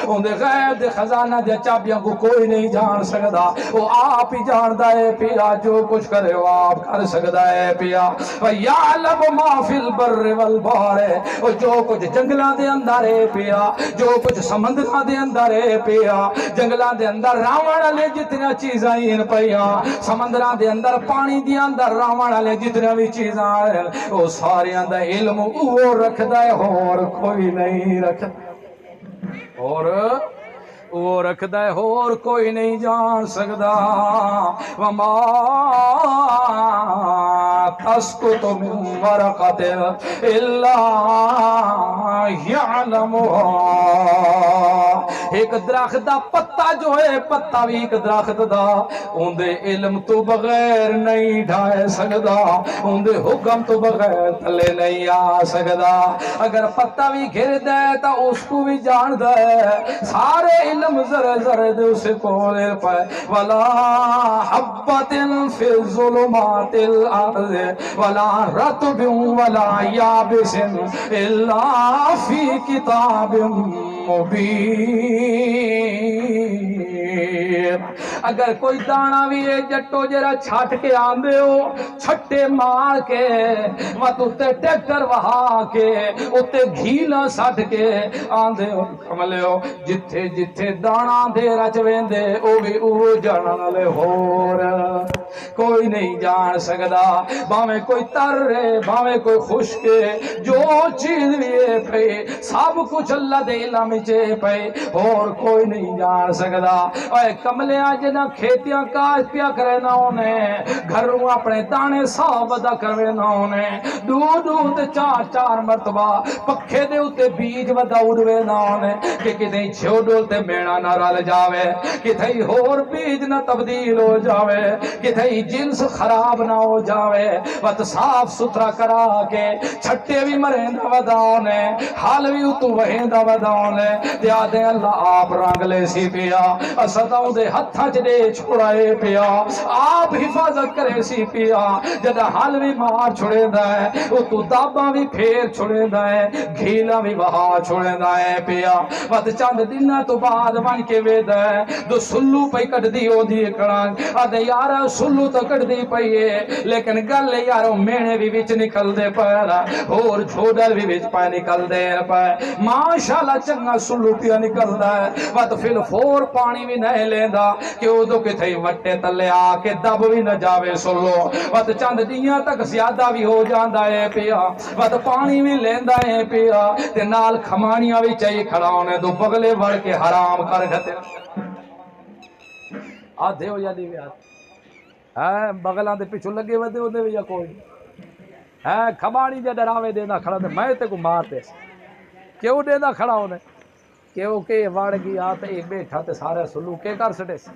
ان دے غیب دے خزانہ دے چابیاں کو کوئی نہیں جان سکتا، وہ آپ ہی جان دائے پیا، جو کچھ کرے وہ آپ کر سکتا ہے پیا، وَيَعْلَمُ مَا فِي الْبَرِّ وَالْبَحْرِ، اور جو کچھ جنگلاں دے اندر ہے پیا، جو کچھ سمندراں دے اندر ہے پیا، جنگلاں دے اندر راوڑ لے جتنا چیزاں ہیں پیا، سمندراں دے اندر پانی دے اندر راوڑ لے جتنا بھی چیزاں ہیں، وہ سارے اندر علم وہ رکھدا ہے اور کوئی نہیں رکھدا، اور وہ رکھدا ہے اور کوئی نہیں جان سکدا، وما تسقط من ورقۃ الا یعلمها، ایک درخت دا پتا جو ہے پتا بھی ایک درخت دا ان دے علم تو بغیر نہیں ڈھائے سکدا، ان دے حکم تو بغیر تلے نہیں آ سکدا، اگر پتا بھی گر دے تو اس کو بھی جان دے، سارے علم ذرے ذرے دے اسے کولے پائے، ولا حبۃ فی الظلمات الارض ولا رطب ولا یابس الا فی کتاب مبین، اگر کوئی دانا بھی ہے جٹو جرا چھٹ کے آندے ہو، چھٹے مار کے مت اتے ٹیکٹر وہا کے اتے گھیلا سٹ کے آندے ہو، کملے ہو جتھے جتھے دانا دے رچ ویندے او بھی او جانا لے ہور، کوئی نہیں جان سکدا، باویں کوئی تر ہے باویں کوئی خشک ہے، جو چیز بھی ہے پہ سب کچھ اللہ دے علم چے پہ اور کوئی نہیں جان سکدا، اے کملے آج نہ کھیتیاں کاج پیا کرے نہ انہیں، گھروں اپنے دانے صاحب ادا کرے نہ انہیں، دودھ دودھ چار چار مرتبہ پکھے دے اتے بیج ودا اڑوے نہ انہیں، کہ کتیں چھو ڈولتے میڑا نہ رل جاوے، کتیں ہور بیج نہ تبدیل ہو جاوے، کتیں جنس خراب نہ ہو جاوے، وقت صاف ستھرا کرا کے چھٹے بھی مریندا ودا انہیں، حال بھی اتو وہیندا ودا انہیں، دیا دے اللہ آپ رنگ لے سی پیا، اسداؤں دے ہتھا جدے چھوڑائے پیا، آپ حفاظت کرے سی پیا، جدہ حال بھی مار چھوڑے دائے، اتو دابا بھی پھیر چھوڑے دائے، گھیلا بھی بہا چھوڑے دائے پیا، وقت چند دنہ تو بعد ون کے وے دائے، دو سلو پہ کٹ دی ہو دی کڑان، آدھے یارا سلو تو کٹ دی پئیے، لیکن گل یارو مینے بھی وچ نکل دے پائرا، اور جھوڑل بھی وچ پائے نکل دے پائے، ماشاءاللہ چنگا سلو پیا نکل دائے، وقت فل فور پانی بھی نہیں لیندہ، کہ او دو کتھائی وٹے تلے آکے دب بھی نہ جاوے سلو، وقت چند دیاں تک زیادہ بھی ہو جاندہ ہے پیا، وقت پانی بھی لیندہ ہے پیا، تے نال کھمانیاں بھی چاہیے کھڑا ہونے دو بگلے بڑھ کے حرام کر گھتے آدھے ہو یا دیوے آدھے بغلان دے پیچھو لگے ودے ہو دے یا کوئی کھمانی جا ڈراوے دینا کھڑا دے میں تے کو مارتے کیوں دینا کھڑا ہونے کیوں کہ وڑ گیا تے بیٹھا تے سارے سلوکے کر سٹے سی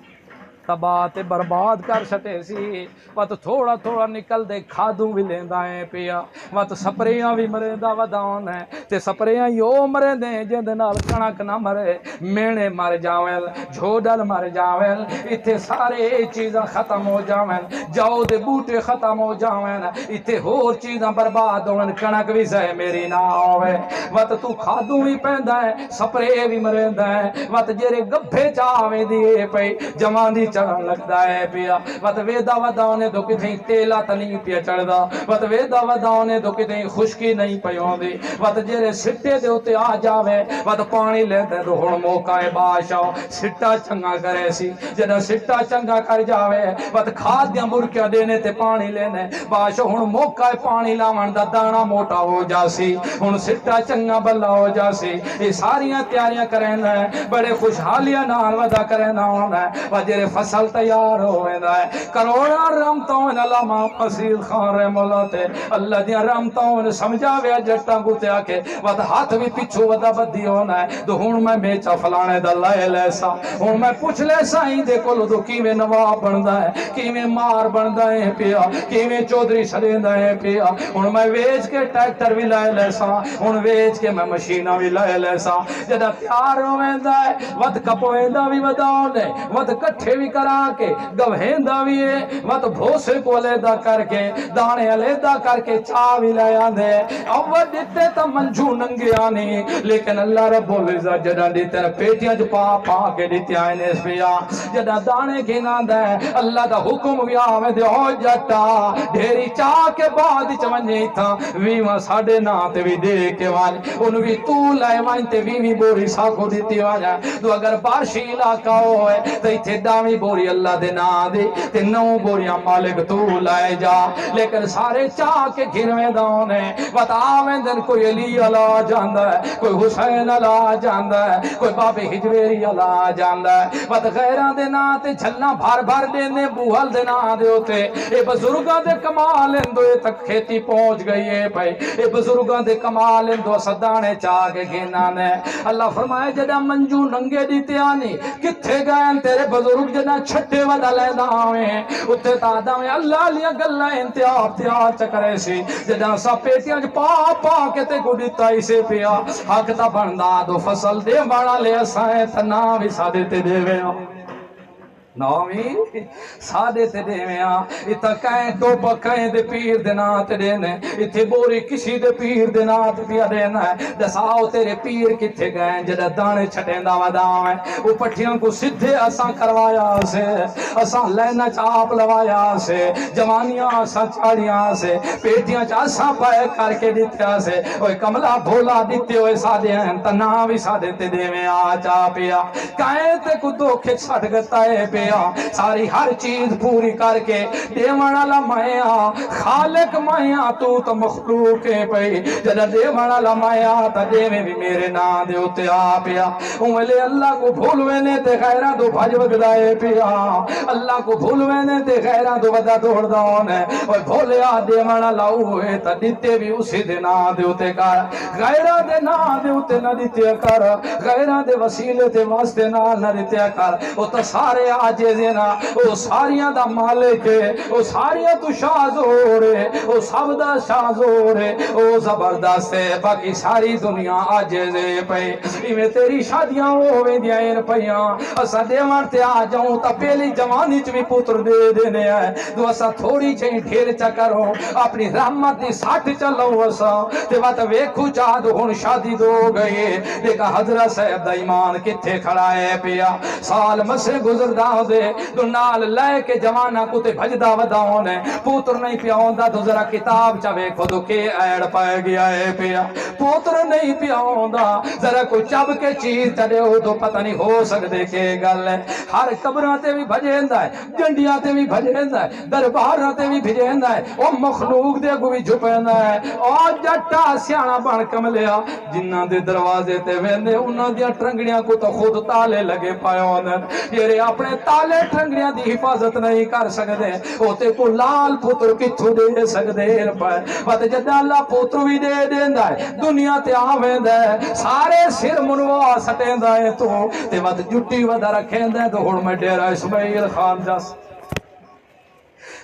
تباہ تے برباد کر سٹے سی وقت تھوڑا تھوڑا نکل دے کھادوں بھی لیندہ ہیں پیا وقت سپریاں بھی مریندہ وداؤن ہیں تے سپریاں یو مریندے جندے نال کنک نہ مرے مینے مر جاویں جھوڑل مر جاویں اتھے سارے چیزاں ختم ہو جاویں جاؤ دے بوٹے ختم ہو جاویں اتھے ہور چیزاں برباد ہوئیں کنک بھی سہ میری نہ ہوئے وقت تو کھادوں بھی پہندہ ہے سپرے بھی مریندہ ہیں وقت جیرے گبھے چاہویں دیئے پہ جمان دی چڑھن لگدا ہے پیا وت ویدا وداونے تو کتھیں تیلا تنی پیا چڑھدا وت ویدا وداونے تو کتھیں خشکی نہیں پئی ہوندی وت جڑے سٹے دے اوتے آ جاوے وت پانی لیندے تو ہن موقع ہے بادشاہ سٹا چنگا کرے سی جڑا سٹا چنگا کر جاوے وت کھاد دیاں برکیاں دینے تے پانی لینے بادشاہ ہن موقع ہے پانی لاون دا دانا موٹا ہو جاسی ہن سٹا چنگا بلا ہو جاسی یہ ساریاں تیاریاں کریندا ہے بڑے خوشحالیاں نال ودا کریندا ہوندا ہے و جڑے فصل تیار ہویندا ہے کروڑاں رحمتاں علامہ فصیل خان رحم اللہ تے اللہ دیاں رحمتاں سمجھاویا جٹاں کو تے آکے ود ہاتھ بھی پیچھے ودا بدی ہونا ہے تو ہن میں بیچا فلانے دا لے لیسا ہن میں پوچھ لے سائیں دے کول تو کیویں نواب بندا ہے کیویں مار بندا ہے پیا کیویں چودھری سدیندا ہے پیا ہن میں ویچ کے ٹریکٹر بھی لے لیسا ہن ویچ کے میں مشیناں بھی لے لیسا جدا تیار ہویندا ہے ود کپویندا بھی وداونے ود کٹھے بھی کرا کے گوہیندا بھی ہے ود بھوسے کو علیحدہ کر کے دانے علیحدہ کر کے چاہ بھی لے آندے اول دتے تا منجو ننگے آنی لیکن اللہ رب العزت جدا دیتے پیٹیاں جو پا پا کے دیتے آئینے اس پیا جدا دانے گھناندا ہے اللہ دا حکم بھی آوے دے ہو جٹا ڈھیری چاہ کے بعد چونجے تھا ویمہ ساڑھے ناتے بھی دے کے والے انہوں بھی تو لائے وائنتے ویمی بوری ساکھو دیتی واجا تو اگر بارشی علاقہ ہوئے تو ایتھے دامی بوری اللہ دے نا دے تے نو بوریاں مالک تو لائے جا لیکن سارے چاہ کے گھنوے دانے بتاویں دن کوئی علی اللہ جاندہ ہے کوئی حسین اللہ جاندہ ہے کوئی باب ہجویری اللہ جاندہ ہے بت غیران دے نا تے جھلنا بھار بھار دینے بوہل دے نا دے ہوتے اے بزرگاں دے کمال اندو تک کھیتی پہنچ گئی ہے بھائی اے بزرگاں دے کمال اندو صدانے چاہ کے گھنانے اللہ فرمائے جدہ منجو ننگے دیتے آنی کتھے گئے تیرے بزرگ جدہ چھٹے ودا لے داویں اتھے تادہ میں اللہ لیا گلہ انتیاب تیار چکرے سی جدہ سا پیٹیاں جو پا پا کے تے کو دیتا اسے پیا حق تا بندہ دو فصل دے بانا لے اسائیں تنا بھی سادے تے دے وے نامی سادے تے دے میں اتا کہیں ٹوپا کہیں دے پیر دے نات دینے اتے بوری کسی دے پیر دے نات پیا دینا ہے دساؤ تیرے پیر کتھے گئے جدہ دانے چھٹیں دا وداویں وہ پٹھیاں کو سدھے اساں کروایا سے اساں لینا چاپ لوایا سے جوانیاں اساں چاڑیاں سے پیٹیاں چاساں پائے کر کے دیتیا سے اوہ کملا بھولا دیتے ہوئے سادے ہیں تنا بھی سادے تے دے میں آچا پیا کہیں تے کو دو کھچ سٹ گتا ہے پیا ساری ہر چیز پوری کر کے دیوانا لمایا خالق مایا تو مخلوق ہے پئی جدہ دیوانا لمایا تا دیوے بھی میرے نا دے ہوتے آپیا املے اللہ کو بھولوینے تے غیرہ دو بھج وگدائے پیا اللہ کو بھولوینے تے غیرہ دو ودا دوڑ داؤنے اور بھولے آ دیوانا لاؤے تا دیتے بھی اسی دے نا دے ہوتے کر غیرہ دے نا دے ہوتے نہ دیتے کر غیرہ دے وسیلے تے واسطے نہ دیتے کر وہ تا سارے آج دینا او ساریاں دا مالک ہے او ساریاں تو شازور ہے او سب دا شازور ہے او زبردست ہے باقی ساری دنیا آجزے پہ میں تیری شادیاں ہوئے دیائیں پیاں اسا دیوان تے آ جاؤں تا پہلی جوانی چ بھی پتر دے دینے ہے تو اسا تھوڑی چاہیں ڈھیر چکروں اپنی رحمت دی ساٹھ چلو اسا تے بات ویکھو چاہ دو ہن شادی دو گئے دیکھا حضرت صاحب دا ایمان کتھے کھڑا ہے پیا سال مسے گزر دا دے تو نال لے کے جوانا کو تے بھجدا وداؤں نے پوتر نہیں پیا ہوندا تو ذرا کتاب چاوے خودو کے ایڑ پائے گیا ہے پیا پوتر نہیں پیا ہوندا ذرا کوئی چب کے چیز چڑے ہو تو پتہ نہیں ہو سکتے کہ گل ہے ہر قبراں تے بھی بھجیندا ہے جنڈیاں تے بھی بھجیندا ہے درباراں تے بھی بھجیندا ہے او مخلوق دے کو بھی چھپیندا ہے او جٹا سیاںا بن کملیا جنہاں دے دروازے تے ویندے انہاں دیاں ٹرنگڑیاں کو تو خود تالے لگے پائے ہوندے یہ اپنے تالے ٹرنگڑیاں دی حفاظت نہیں کر سکتے ہوتے کو لال پتر کتھو دے سکتے پر بات جدہ اللہ پتر بھی دے دیندا ہے دنیا تے آویندا ہے سارے سر منوا سٹیندا ہے تو تے بات جٹی ودا رکھیندا ہے تو ہن میں ڈیرہ اسماعیل خان جس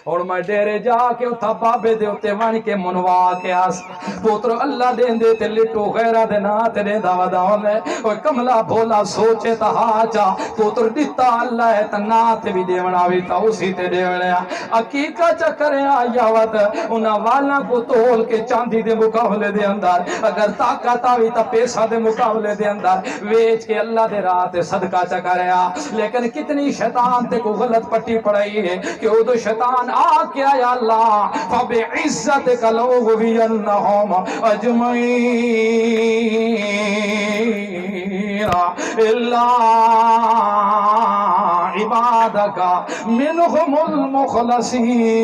اور میں ڈیرے جا کے اتھا بابے دے اتے وان کے منوا کے آس پوتر اللہ دین دے تے لٹو غیرہ دے نات دے دعوی داؤں ہے اور کملا بھولا سوچے تا ہاچا پوتر دیتا اللہ ہے تا نات بھی دیوناوی تا اسی تے دیونیا عقیقہ چکرے آیا وقت انہا والا کو تول کے چاندی دے مقابلے دے اندر اگر طاقت آوی تا پیسہ دے مقابلے دے اندر ویچ کے اللہ دے رات صدقہ چکرے آ لیکن کتنی شیطان تے کو غلط پٹی پڑائی ہے کہ وہ تو شیطان آ کیا یا اللہ فَبِعِزَّتِكَ لَأُغْوِيَنَّهُمْ أَجْمَعِينَ إِلَّا عِبَادَكَ مِنْهُمُ الْمُخْلَصِينَ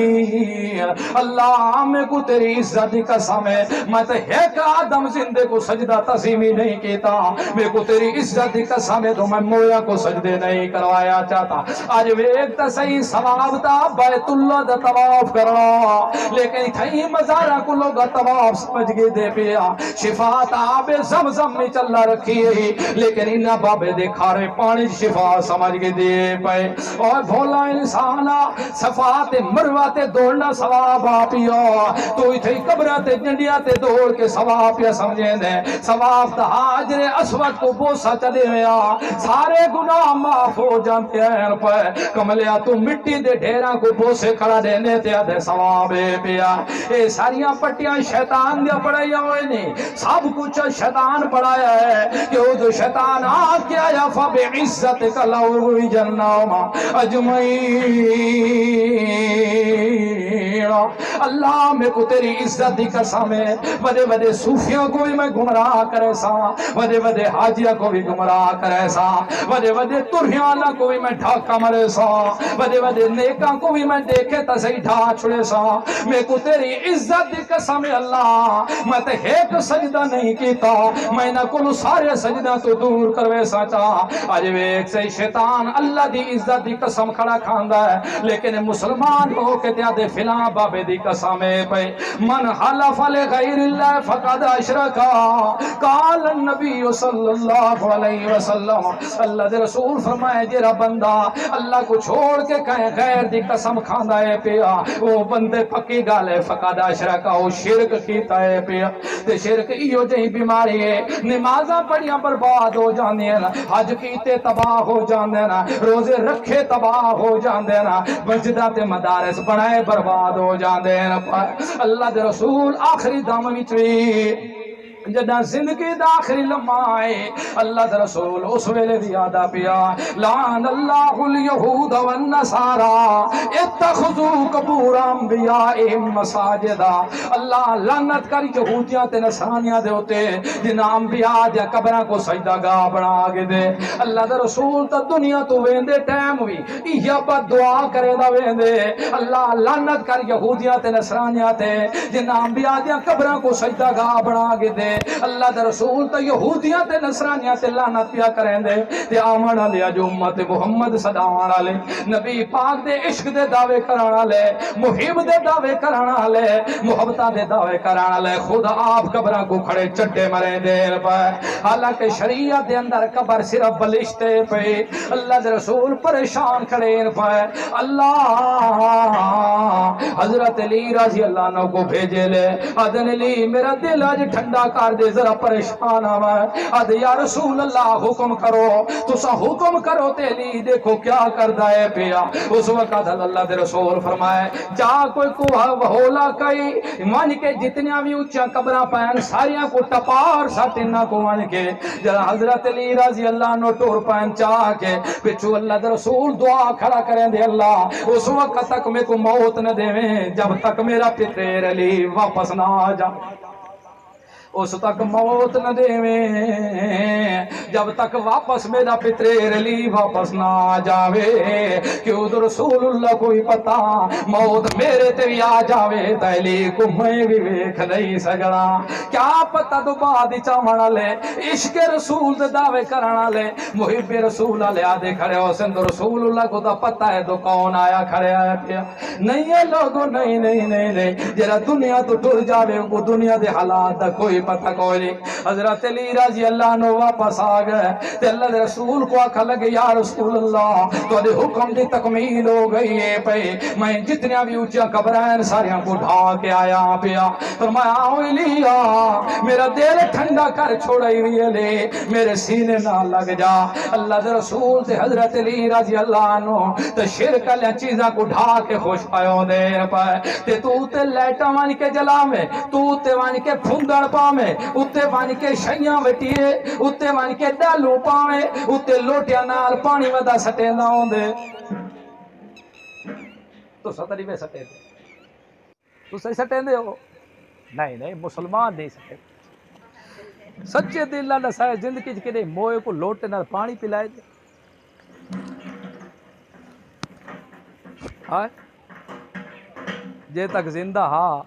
اللہ میں کو تیری عزت کی قسم ہے میں تو ایک آدم زندے کو سجدہ تسلیمی نہیں کیتا میں کو تیری عزت کی قسم ہے تو میں مویا کو سجدے نہیں کروایا چاہتا آج وہ ایک تا صحیح ثواب تا بیت اللہ دا طواف کرنا لیکن تھئی مزارہ کو لوگا طواف سمجھ گئے دے پیا شفاعت آب زمزم میں چلا رکھی ہے لیکن انہا بابے دے کھارے پانی شفا سمجھ گئے دے پائے اور بھولا انسانا صفات مروات دوڑنا ثواب آپیا تو تھئی قبرات جنڈیات دوڑ کے ثواب پیا سمجھیں دے ثواب تا حاجر اسود کو بوسا چلے ہویا سارے گناہ معاف ہو جانتے ہیں پر کملیا تو مٹی دے ڈھیرہ کو بوسے کھڑا دینے تے آدھے ثواب پیا اے ساریاں پٹیاں شیطان دیا پڑھایا ہوئے نہیں سب کچھ شیطان پڑھایا ہے کہ وہ جو شیطان آگ کیا یا فَبِعِزَّتِكَ لَأُغْوِيَنَّهُمْ أَجْمَعِينَ اللہ میں کو تیری عزت دی قسم ہے بڑے بڑے صوفیوں کو بھی میں گمراہ کرے سا بڑے بڑے حاجیہ کو بھی گمراہ کرے سا بڑے بڑے ترہیانا کو بھی میں ڈھاکہ مرے سا بڑے بڑے نیکاں کو بھی میں دیکھے تا صحیح ڈھا چھڑے سا میں کو تیری عزت دی قسم ہے اللہ میں تے ایک سجدہ نہیں کیتا میں نہ کلو سارے سجدہ تو دور کروے سا چاہ آج وہ ایک سے شیطان اللہ دی عزت دی قسم کھڑا کھاندہ ہے لیکن مسلمان ہو کے تیا دے فلاں بابے دی قسم ہے پہ من حلف لغیر اللہ فقد اشرکا قال النبی صلی اللہ علیہ وسلم اللہ دے رسول فرمائے جیرا بندہ اللہ کو چھوڑ کے کہیں غیر دی قسم کھاندہ ہے پیا وہ بندے پکی گالے فقد اشرکا وہ شرک کیتا ہے پیا تے شرک ایو جہی بیماری ہے نمازاں پڑھیاں برباد ہو جاندے ہیں حج کیتے تباہ ہو جاندے نا روزے رکھے تباہ ہو جاندے نا مسجدات مدارس بنائے برباد ہو جاندے نا اللہ دے رسول آخری دم وچ جدہ زندگی دا آخری لمحہ آئے اللہ دا رسول اس ویلے بھی آدھا پیا لعن اللہ الیہود والنصارى اتخذوا قبور انبیائہم مساجدا اللہ لعنت کر یہودیاں تے نصرانیاں دے ہوتے جنہاں انبیاء دیا قبرہ کو سجدہ گاہ بنا آگے دے اللہ دا رسول تا دنیا تو ویندے ٹائم ہوئی یا بد دعا کرے دا ویندے اللہ لعنت کر یہودیاں تے نصرانیاں تے جنہاں انبیاء دیا قبرہ کو سجدہ گاہ بنا آگے دے اللہ دا رسول تا یہودیاں تے نصرانیاں تے لعنت پیا کریں دے تے آمن لیا جو امت محمد صداوانا لے نبی پاک دے عشق دے دعوے کرانا لے محب دے دعوے کرانا لے محبتہ دے دعوے کرانا لے خود آپ قبرہ کو کھڑے چٹے مرے دیر پہ حالانکہ شریعت دے اندر قبر صرف بلشتے پہ اللہ دے رسول پریشان کھڑے پہ اللہ حضرت علی رضی اللہ عنہ کو بھیجے لے ادن علی میرا دل آج ٹھنڈا کر دے ذرا پریشان آوا اد یا رسول اللہ حکم کرو تسا حکم کرو تے لی دیکھو کیا کردا ہے پیا اس وقت اللہ دے رسول فرمائے جا کوئی کو ہولا کئی مان کے جتنیاں بھی اونچا قبراں پین ساریاں کو ٹپار سٹنا کو مان کے جڑا حضرت علی رضی اللہ عنہ ٹور پین چاہ کے پچھو اللہ دے رسول دعا کھڑا کریں دے اللہ اس وقت تک میں کو موت نہ دیویں جب تک میرا پتر علی واپس نہ آ جا اس تک موت نہ دیویں جب تک واپس میرا پتر علی واپس نہ جاوے کہ ادھر رسول اللہ کوئی پتا موت میرے تے بھی آ جاوے تیلی کو میں بھی ویکھ نہیں سکنا کیا پتا تو بعد چاہنا لے عشق رسول دے دعوے کرنا لے محب رسول لے آدھے کھڑے ہو سند رسول اللہ کو تو پتا ہے تو کون آیا کھڑے آیا پیا نہیں ہے لوگوں نہیں جرا دنیا تو ٹر جاوے وہ دنیا دے حالات دا کوئی کوئی پتہ کوئی نہیں۔ حضرت علی رضی اللہ عنہ واپس آ گئے تے اللہ دے رسول کو آکھا لگے یا رسول اللہ تو دے حکم دی تکمیل ہو گئی ہے پہ میں جتنی بھی اونچا قبرائن ساریاں کو ڈھا کے آیا پیا فرمایا آؤ لیا میرا دل ٹھنڈا کر چھوڑائی ہوئی لے میرے سینے نہ لگ جا۔ اللہ دے رسول تے حضرت علی رضی اللہ عنہ تے شرک والی چیزاں کو ڈھا کے خوش پایو دیر پائے تے تو تے لائٹاں وان کے جلا میں تو تے وان کے پھندڑ پا میں اتے وان کے شیاں وٹیے اتے وان کے ڈالو پاویں اتے لوٹیا نال پانی ودا سٹے نہ ہوندے تو ستری میں سٹے دے تو صحیح سٹے دے ہو نہیں نہیں مسلمان نہیں سٹے سچے دل نال نسائے زندگی کے دے موئے کو لوٹے نال پانی پلائے دے ہاں جے تک زندہ ہاں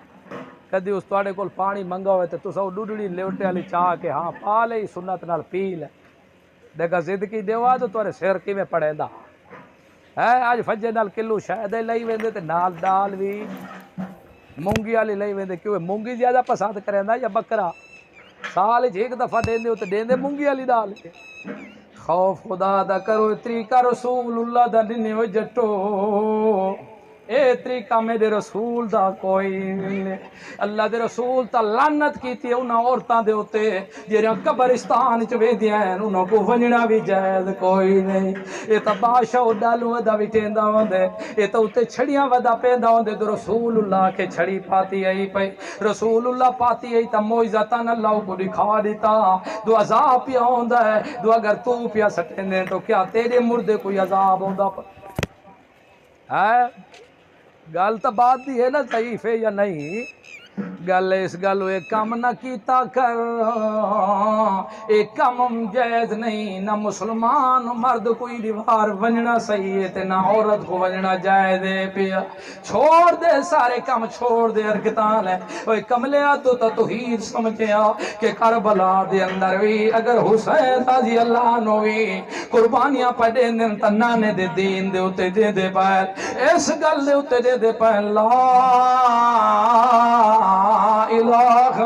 کدی اس توڑے کول پانی منگا ہوئے تے تو سو ڈوڈڑی لوٹے والی چاہ کے ہاں پا لے سنت نال پی لے دیکھا زندگی دیوا تو تورے سر کی میں پڑے دا ہے آج فجے نال کلو شاید لئی ویندے تے نال دال بھی مونگی والی لئی ویندے کیوں مونگی زیادہ پسند کریندا یا بکرا سال ایک دفعہ دیندے ہو تے دیندے مونگی والی دال خوف خدا دا کرو طریقہ رسول اللہ دا دن ہو جٹو اے طریقہ میرے رسول دا کوئی نہیں اللہ دے رسول تا لعنت کیتی ہے انہاں عورتاں دے ہوتے جہاں قبرستان چ ویندیاں ہیں انہاں کو ونجنا بھی جائز کوئی نہیں اے تا بادشاہ ڈالو ودا وٹیندا ہوندے اے تا اوتے چھڑیاں ودا پیندا ہوندے تے رسول اللہ کے چھڑی پاتی آئی پئی رسول اللہ پاتی آئی تا معجزتاں اللہ کو دکھا دیتا دو عذاب پیا ہوندا ہے دو اگر تو پیا سٹیندے تو کیا تیرے مردے کوئی عذاب ہوندا ہے گل تو بات دی ہے نا ضعیف ہے یا نہیں گل اس گل ایک کام نہ کیتا کر ایک کام جائز نہیں نہ مسلمان مرد کوئی دیوار ونجنا صحیح ہے تے نہ عورت کو ونجنا جائز ہے پیا چھوڑ دے سارے کام چھوڑ دے ارکتان ہے اوے کملیا تو توحید سمجھیا کہ کربلا دے اندر بھی اگر حسین رضی اللہ عنہ بھی قربانیاں پڑے دن تے نانے دے دین دے اوتے دے دے پائے اس گل دے اوتے دے دے پائے لا الہ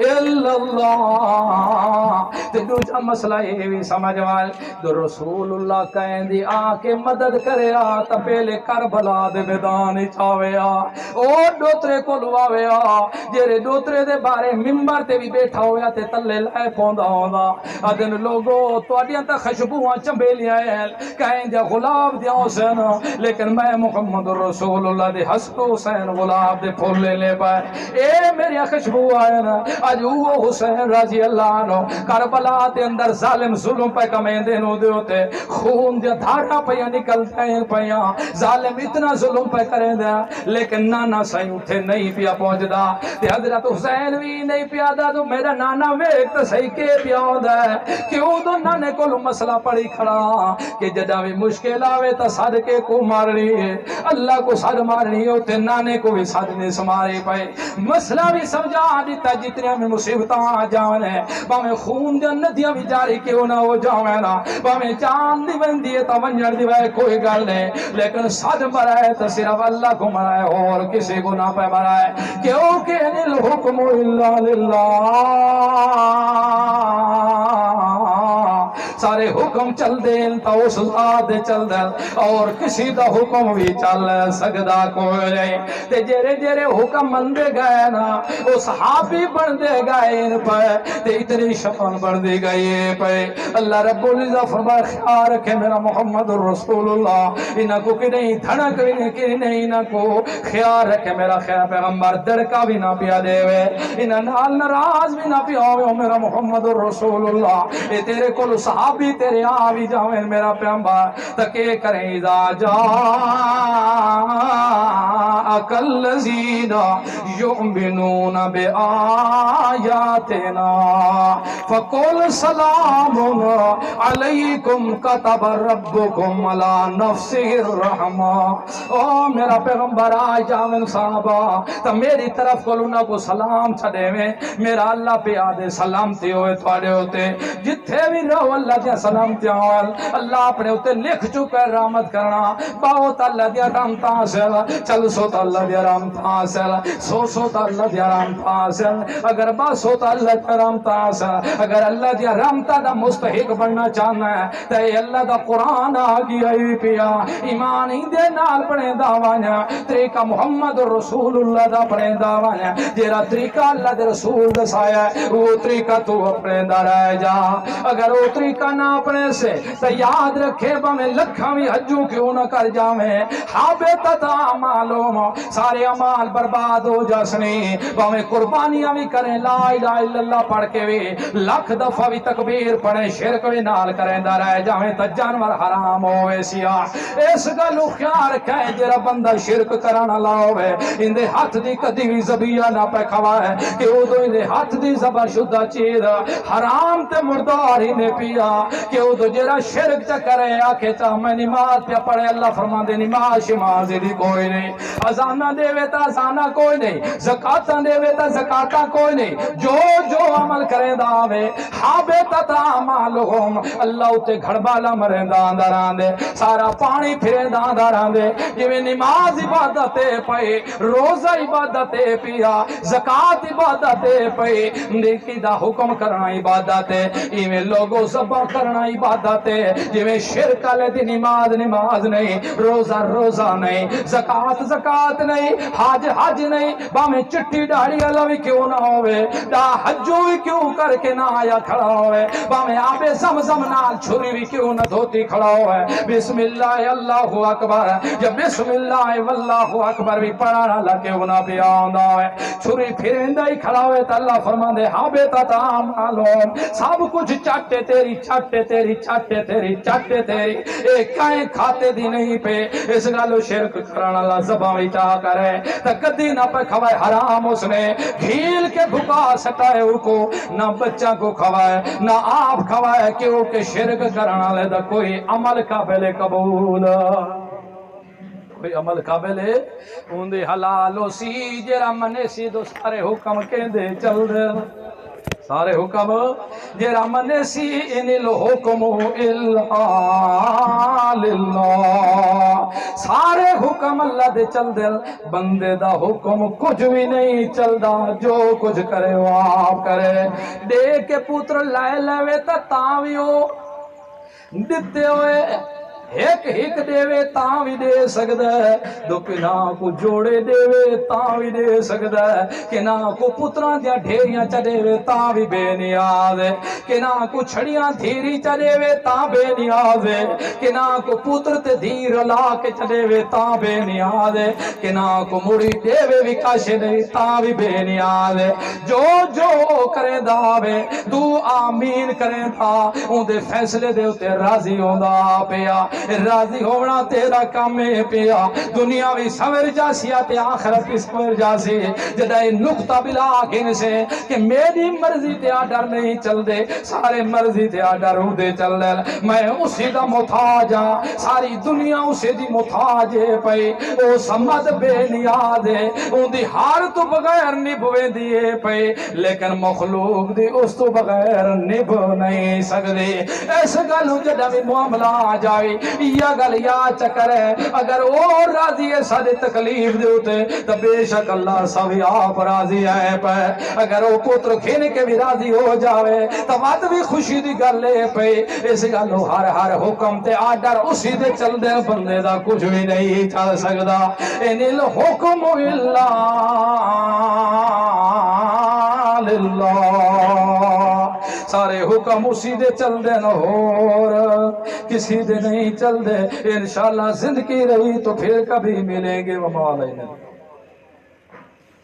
الا اللہ تے دوجا مسئلہ یہ بھی سمجھ وال جو رسول اللہ کہیں دی آکے مدد کرے تا پہلے کربلا دے میدان چاوے او دوترے کو لواوے جیرے دوترے دے بارے ممبر تے بھی بیٹھا ہویا تے تلے لائے پوندا ہوندا ادن لوگو تواڈیاں تے خوشبوواں چنبیلیاں ہیں کہیں دے غلاب دے حسین لیکن میں محمد رسول اللہ دے حسن حسین غلاب دے پھول لے لے پائے اے میری خوشبو آئے نا آج وہ حسین رضی اللہ عنہ کربلا دے اندر ظالم ظلم پہ کمین دینو دے ہوتے خون دے دھارا پہ نکلتے ہیں پہ ظالم اتنا ظلم پہ کریں دے لیکن نانا سائیں اٹھے نہیں پیا پہنچ دا تے حضرت حسین بھی نہیں پیا دا تو میرا نانا ویک تو صحیح کے پیا ہو دا کیوں تو نانے کو مسئلہ پڑی کھڑا کہ جدا بھی مشکل آوے تا صدقے کو مارنی ہے اللہ کو صد مارنی ہوتے نانے کو بھی صد نے سمارے پہ مسئلہ بھی سمجھا دیتا جتنے میں مصیبتاں آ جاؤں ہے باہمیں خون دے ندیاں بھی جاری کیوں نہ ہو جاؤں نا باہمیں چاند دی بندی ہے تا منجر دی بھائی کوئی گل نہیں لیکن صد مرائے تا صرف اللہ کو مرائے اور کسی کو نہ پہ مرائے کیونکہ الحکم الا للہ سارے حکم چل دین تا اس ذات چل دین اور کسی دا حکم بھی چل سکدا کوئی نہیں تے جیرے جیرے حکم مندے گئے نا وہ صحابی بن دے گئے ان پہ تے اتنی شان بن دے گئے پہ اللہ رب العزت فرمائے خیال رکھے میرا محمد رسول اللہ انہاں کو کہ نہیں دھڑک بھی نہیں کہ نہیں انہاں کو خیال رکھے میرا خیر پیغمبر دڑکا بھی نہ پیا دے وے انہاں نال ناراض بھی نہ پیا ہوئے میرا محمد رسول اللہ اے تیرے کول صحابی تیرے آ بھی جاویں میرا پیغمبر تکے کریں اذا جا الذین یؤمنون بآیاتنا فقل سلام علیکم کتب ربکم علی نفسہ الرحمہ او میرا پیغمبر آج جاویں صحابہ تو میری طرف کو انہاں کو سلام چھڑے میں میرا اللہ پہ آدھے سلامتی ہوئے تھوڑے ہوتے جتھے بھی رہو اللہ دیا سلامتی ہوئے اللہ اپنے ہوتے لکھ چکے رحمت کرنا بہت اللہ دیا رحمتاں سے چل سوتا اللہ دی رحمت حاصل، 100 تا اللہ دی رحمت حاصل، اگر 200 تا اللہ دی رحمت حاصل، اگر اللہ دی رحمت دا مستحق بننا چاہنا ہے تے اللہ دا قرآن آگی آئی پیا، ایمان ہی دے نال پڑھیں داوانا، طریقہ محمد رسول اللہ دا پڑھیں داوانا، جیرا طریقہ اللہ دے رسول دسایا ہے وہ طریقہ تو اپنے دا رہ جا، اگر وہ طریقہ نہ اپنے سے تو یاد رکھے بہمیں لکھاں بھی حجوں کیوں نہ کر جاویں، حابطت اعمالہم، سارے اعمال برباد ہو جاسنی، بہمیں قربانیاں بھی کریں، لا الہ الا اللہ پڑھ کے بھی لاکھ دفعہ بھی تکبیر پڑھیں، شرک بھی نال کریں دا رہ جاویں تا جانور حرام ہوئے سیاہ، اس گلو خیال رکھیں جرا بندہ شرک کرانا لاؤے، اندے ہاتھ دی کدی بھی زبیہ نہ پہ کھوائے کہ او دو اندے ہاتھ دی زبا شدہ چیز حرام تے مردار ہی نے پیا، کہ او دو جرا شرک چا کرے آکے چاہ میں نماز پہ پڑھے، اللہ فرما دے نماز شماز دی کوئی نہیں، ازانہ دے ویتا ازانہ کوئی نہیں، زکاة دے ویتا زکاة کوئی نہیں، جو جو عمل کریں داوے حابطت اعمالہم، اللہ اتے گھڑبالا مریں دان دے، سارا پانی پھریں دان دے، جویں نماز عبادتے پئے، روزہ عبادتے پیا، زکاة عبادتے پئے، نیکی دا حکم کرنا عبادتے، ایویں لوگوں زبا کرنا عبادتے، جویں شرک والے دی نماز نہیں، روزہ نہیں، زکاة نہیں، حج نہیں، باہمیں چٹی ڈاڑی اللہ بھی کیوں نہ ہوئے، دا حجو بھی کیوں کر کے نہ آیا کھڑا ہوئے، باہمیں آب زمزم نال چھری بھی کیوں نہ دھوتی کھڑا ہوئے، بسم اللہ اللہ اکبر، جب بسم اللہ واللہ اکبر بھی پڑھانا لگے ہونا بھی آندہ ہے، چھری پھرندہ ہی کھڑا ہوئے تو اللہ فرمان دے حابطت اعمالہم، سب کچھ چاٹے تیری ایک کائیں کھاتے دی نہیں پہ، اس گالو شرک کرانا اللہ زبان بھی چاہ کرے تا کدی نہ پہ کھوائے حرام، اس نے گھیل کے بھکا سٹائے کو، نہ بچہ کو کھوائے نہ آپ کھوائے، کیونکہ شرک کرانا لے دا کوئی عمل قابل قبول، کوئی عمل قابل ہے اندے حلالو سی جرا منے سی دو سارے حکم کے دے چل دے، سارے حکم جرا منے سی ان الحکم الا للہ، سارے حکم اللہ دے چل دے، بندے دا حکم کچھ بھی نہیں چل دا، جو کچھ کرے وہ آپ کرے، دے کے پوتر لائے لے تا تاویو دیتے ہوئے ایک دے وے تاں بھی دے سکتا ہے، دو کنا کو جوڑے دے وے تاں بھی دے سکتا ہے، کنا کو پتران دیا ڈھیریاں چا دے وے تاں بھی بے نیاز ہے، کنا کو چھڑیاں دھیری چا دے وے تاں بے نیاز ہے، کنا کو پتر تے دھیر لا کے چا دے وے تاں بے نیاز ہے، کنا کو مڑی دے وے وکاشے دے تاں بھی بے نیاز ہے، جو جو کرے داوے تو آمین کرے دا، ان دے فیصلے دے اتے راضی ہوندہ پیا، راضی ہونا تیرا کام ہے پیا، دنیا بھی سور جاسی آتے آخرت بھی سور جاسی، جدائی نقطہ بلا آگین سے کہ میری مرضی تے آڈر نہیں چل دے، سارے مرضی تے آڈر ہوں دے چل دے، میں اسی دا محتاج ہاں، ساری دنیا اسی دی محتاج ہے پئی، او سمد بے نیاز ہے، ان دی ہار تو بغیر نبوے دیئے پئی، لیکن مخلوق دی اس تو بغیر نب نہیں سکتے، ایسا گلو جدہ بھی معاملہ آ جائے، یا گل یا چکر ہے، اگر وہ راضی ہے سادے تکلیف دے ہوتے تو بے شک اللہ سبھی آپ راضی ہے پہ، اگر وہ پتر کھینے کے بھی راضی ہو جاوے تو بات بھی خوشی دی گل لے پہ، اس گلو ہر حکم تے آڈر اسی دے چل دے، بندے دا کچھ بھی نہیں چل سکتا، ان الحکم الا للہ، سارے حکم اسی دے چل دے نہ اور کسی دے نہیں چل دے، انشاءاللہ زندگی رہی تو پھر کبھی ملیں گے، وما علینا۔